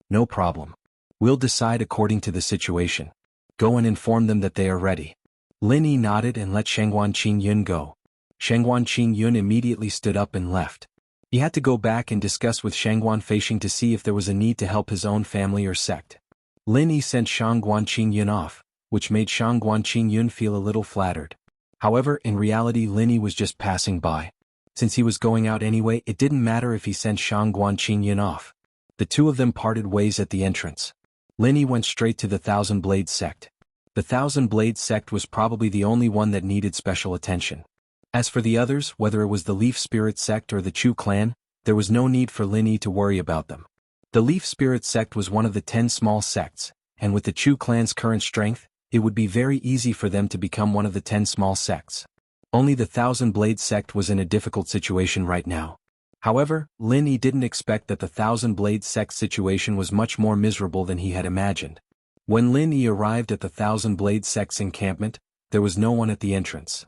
No problem. We'll decide according to the situation. Go and inform them that they are ready. Lin Yi nodded and let Shangguan Qingyun go. Shangguan Qingyun immediately stood up and left. He had to go back and discuss with Shangguan Feisheng to see if there was a need to help his own family or sect. Lin Yi sent Shangguan Qingyun off, which made Shangguan Qingyun feel a little flattered. However, in reality Lin Yi was just passing by. Since he was going out anyway, it didn't matter if he sent Shangguan Qingyun off. The two of them parted ways at the entrance. Lin Yi went straight to the Thousand Blade sect. The Thousand Blade sect was probably the only one that needed special attention. As for the others, whether it was the Leaf Spirit sect or the Chu clan, there was no need for Lin Yi to worry about them. The Leaf Spirit sect was one of the 10 small sects, and with the Chu clan's current strength, it would be very easy for them to become one of the 10 small sects. Only the Thousand Blade sect was in a difficult situation right now. However, Lin Yi didn't expect that the Thousand Blade sect situation was much more miserable than he had imagined. When Lin Yi arrived at the Thousand Blade sect's encampment, there was no one at the entrance.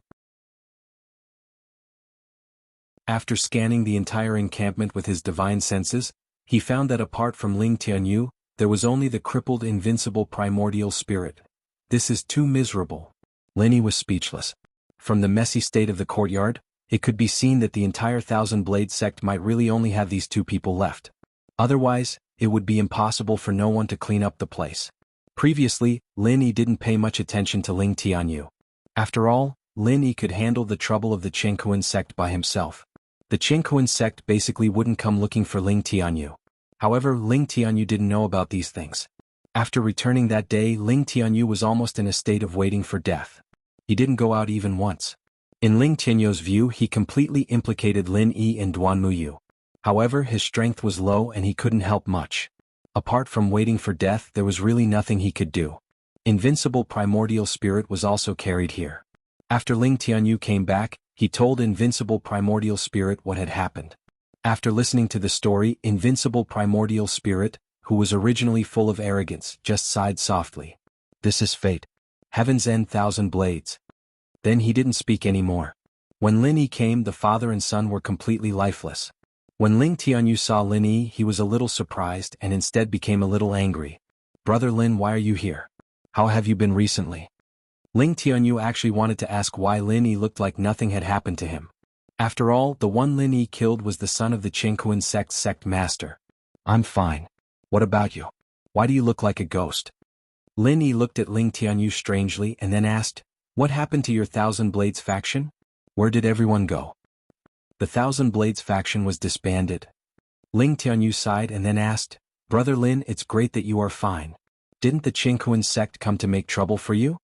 After scanning the entire encampment with his divine senses, he found that apart from Ling Tianyu, there was only the crippled invincible primordial spirit. This is too miserable. Lin Yi was speechless. From the messy state of the courtyard, it could be seen that the entire Thousand Blade sect might really only have these 2 people left. Otherwise, it would be impossible for no one to clean up the place. Previously, Lin Yi didn't pay much attention to Ling Tianyu. After all, Lin Yi could handle the trouble of the Chengkuan sect by himself. The Chengkuan sect basically wouldn't come looking for Ling Tianyu. However, Ling Tianyu didn't know about these things. After returning that day, Ling Tianyu was almost in a state of waiting for death. He didn't go out even once. In Ling Tianyu's view, he completely implicated Lin Yi and Duan Muyu. However, his strength was low and he couldn't help much. Apart from waiting for death, there was really nothing he could do. Invincible primordial spirit was also carried here. After Ling Tianyu came back, he told Invincible primordial spirit what had happened. After listening to the story, Invincible primordial spirit, who was originally full of arrogance, just sighed softly. This is fate. Heaven's end, thousand blades. Then he didn't speak anymore. When Lin Yi came, the father and son were completely lifeless. When Ling Tianyu saw Lin Yi, he was a little surprised and instead became a little angry. Brother Lin, why are you here? How have you been recently? Ling Tianyu actually wanted to ask why Lin Yi looked like nothing had happened to him. After all, the one Lin Yi killed was the son of the Qingkuan sect master. I'm fine. What about you? Why do you look like a ghost? Lin Yi looked at Ling Tianyu strangely and then asked, what happened to your Thousand Blades faction? Where did everyone go? The Thousand Blades faction was disbanded. Ling Tianyu sighed and then asked, Brother Lin, it's great that you are fine. Didn't the Qingkuan sect come to make trouble for you?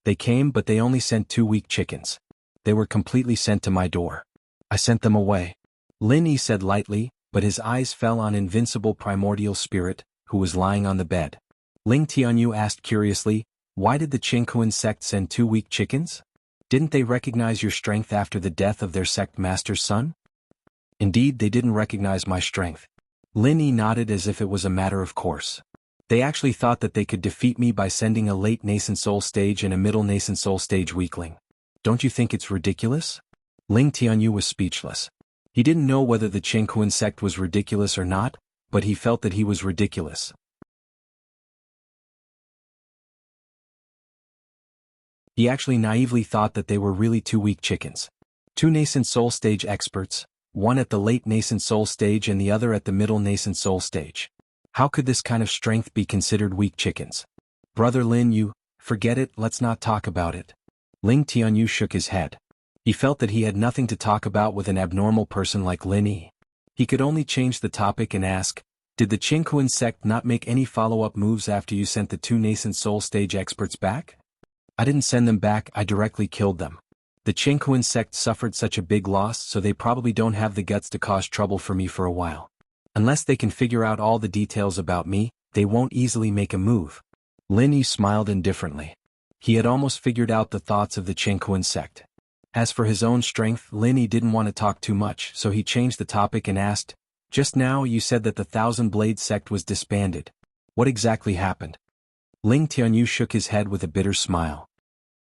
They came, but they only sent 2 weak chickens. They were completely sent to my door. I sent them away. Lin Yi said lightly, but his eyes fell on Invincible primordial spirit, who was lying on the bed. Ling Tianyu asked curiously, why did the Qingkuan sect send 2 weak chickens? Didn't they recognize your strength after the death of their sect master's son? Indeed, they didn't recognize my strength. Lin Yi nodded as if it was a matter of course. They actually thought that they could defeat me by sending a late nascent soul stage and a middle nascent soul stage weakling. Don't you think it's ridiculous? Ling Tianyu was speechless. He didn't know whether the Qingkuan sect was ridiculous or not, but he felt that he was ridiculous. He actually naively thought that they were really 2 weak chickens. 2 nascent soul stage experts, one at the late nascent soul stage and the other at the middle nascent soul stage. How could this kind of strength be considered weak chickens? Brother Lin, forget it, let's not talk about it. Ling Tianyu shook his head. He felt that he had nothing to talk about with an abnormal person like Lin Yi. He could only change the topic and ask, did the Qingkuan sect not make any follow-up moves after you sent the 2 nascent soul stage experts back? I didn't send them back, I directly killed them. The Qingkuan sect suffered such a big loss, so they probably don't have the guts to cause trouble for me for a while. Unless they can figure out all the details about me, they won't easily make a move. Lin Yi smiled indifferently. He had almost figured out the thoughts of the Qingkuan sect. As for his own strength, Lin Yi didn't want to talk too much, so he changed the topic and asked, just now you said that the Thousand Blade sect was disbanded. What exactly happened? Ling Tianyu shook his head with a bitter smile.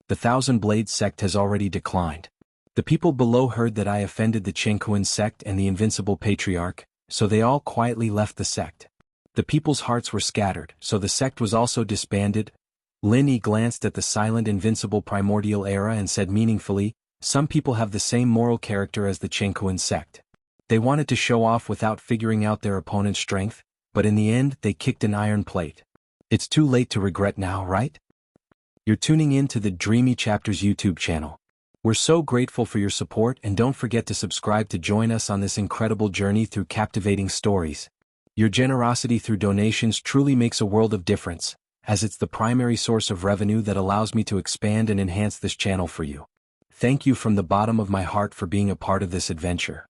The Thousand Blade sect has already declined. The people below heard that I offended the Qingkuan sect and the Invincible Patriarch, so they all quietly left the sect. The people's hearts were scattered, so the sect was also disbanded. Lin Yi glanced at the silent Invincible Primordial Era and said meaningfully, some people have the same moral character as the Qingkuan sect. They wanted to show off without figuring out their opponent's strength, but in the end they kicked an iron plate. It's too late to regret now, right? You're tuning in to the Dreamy Chapters YouTube channel. We're so grateful for your support and don't forget to subscribe to join us on this incredible journey through captivating stories. Your generosity through donations truly makes a world of difference, as it's the primary source of revenue that allows me to expand and enhance this channel for you. Thank you from the bottom of my heart for being a part of this adventure.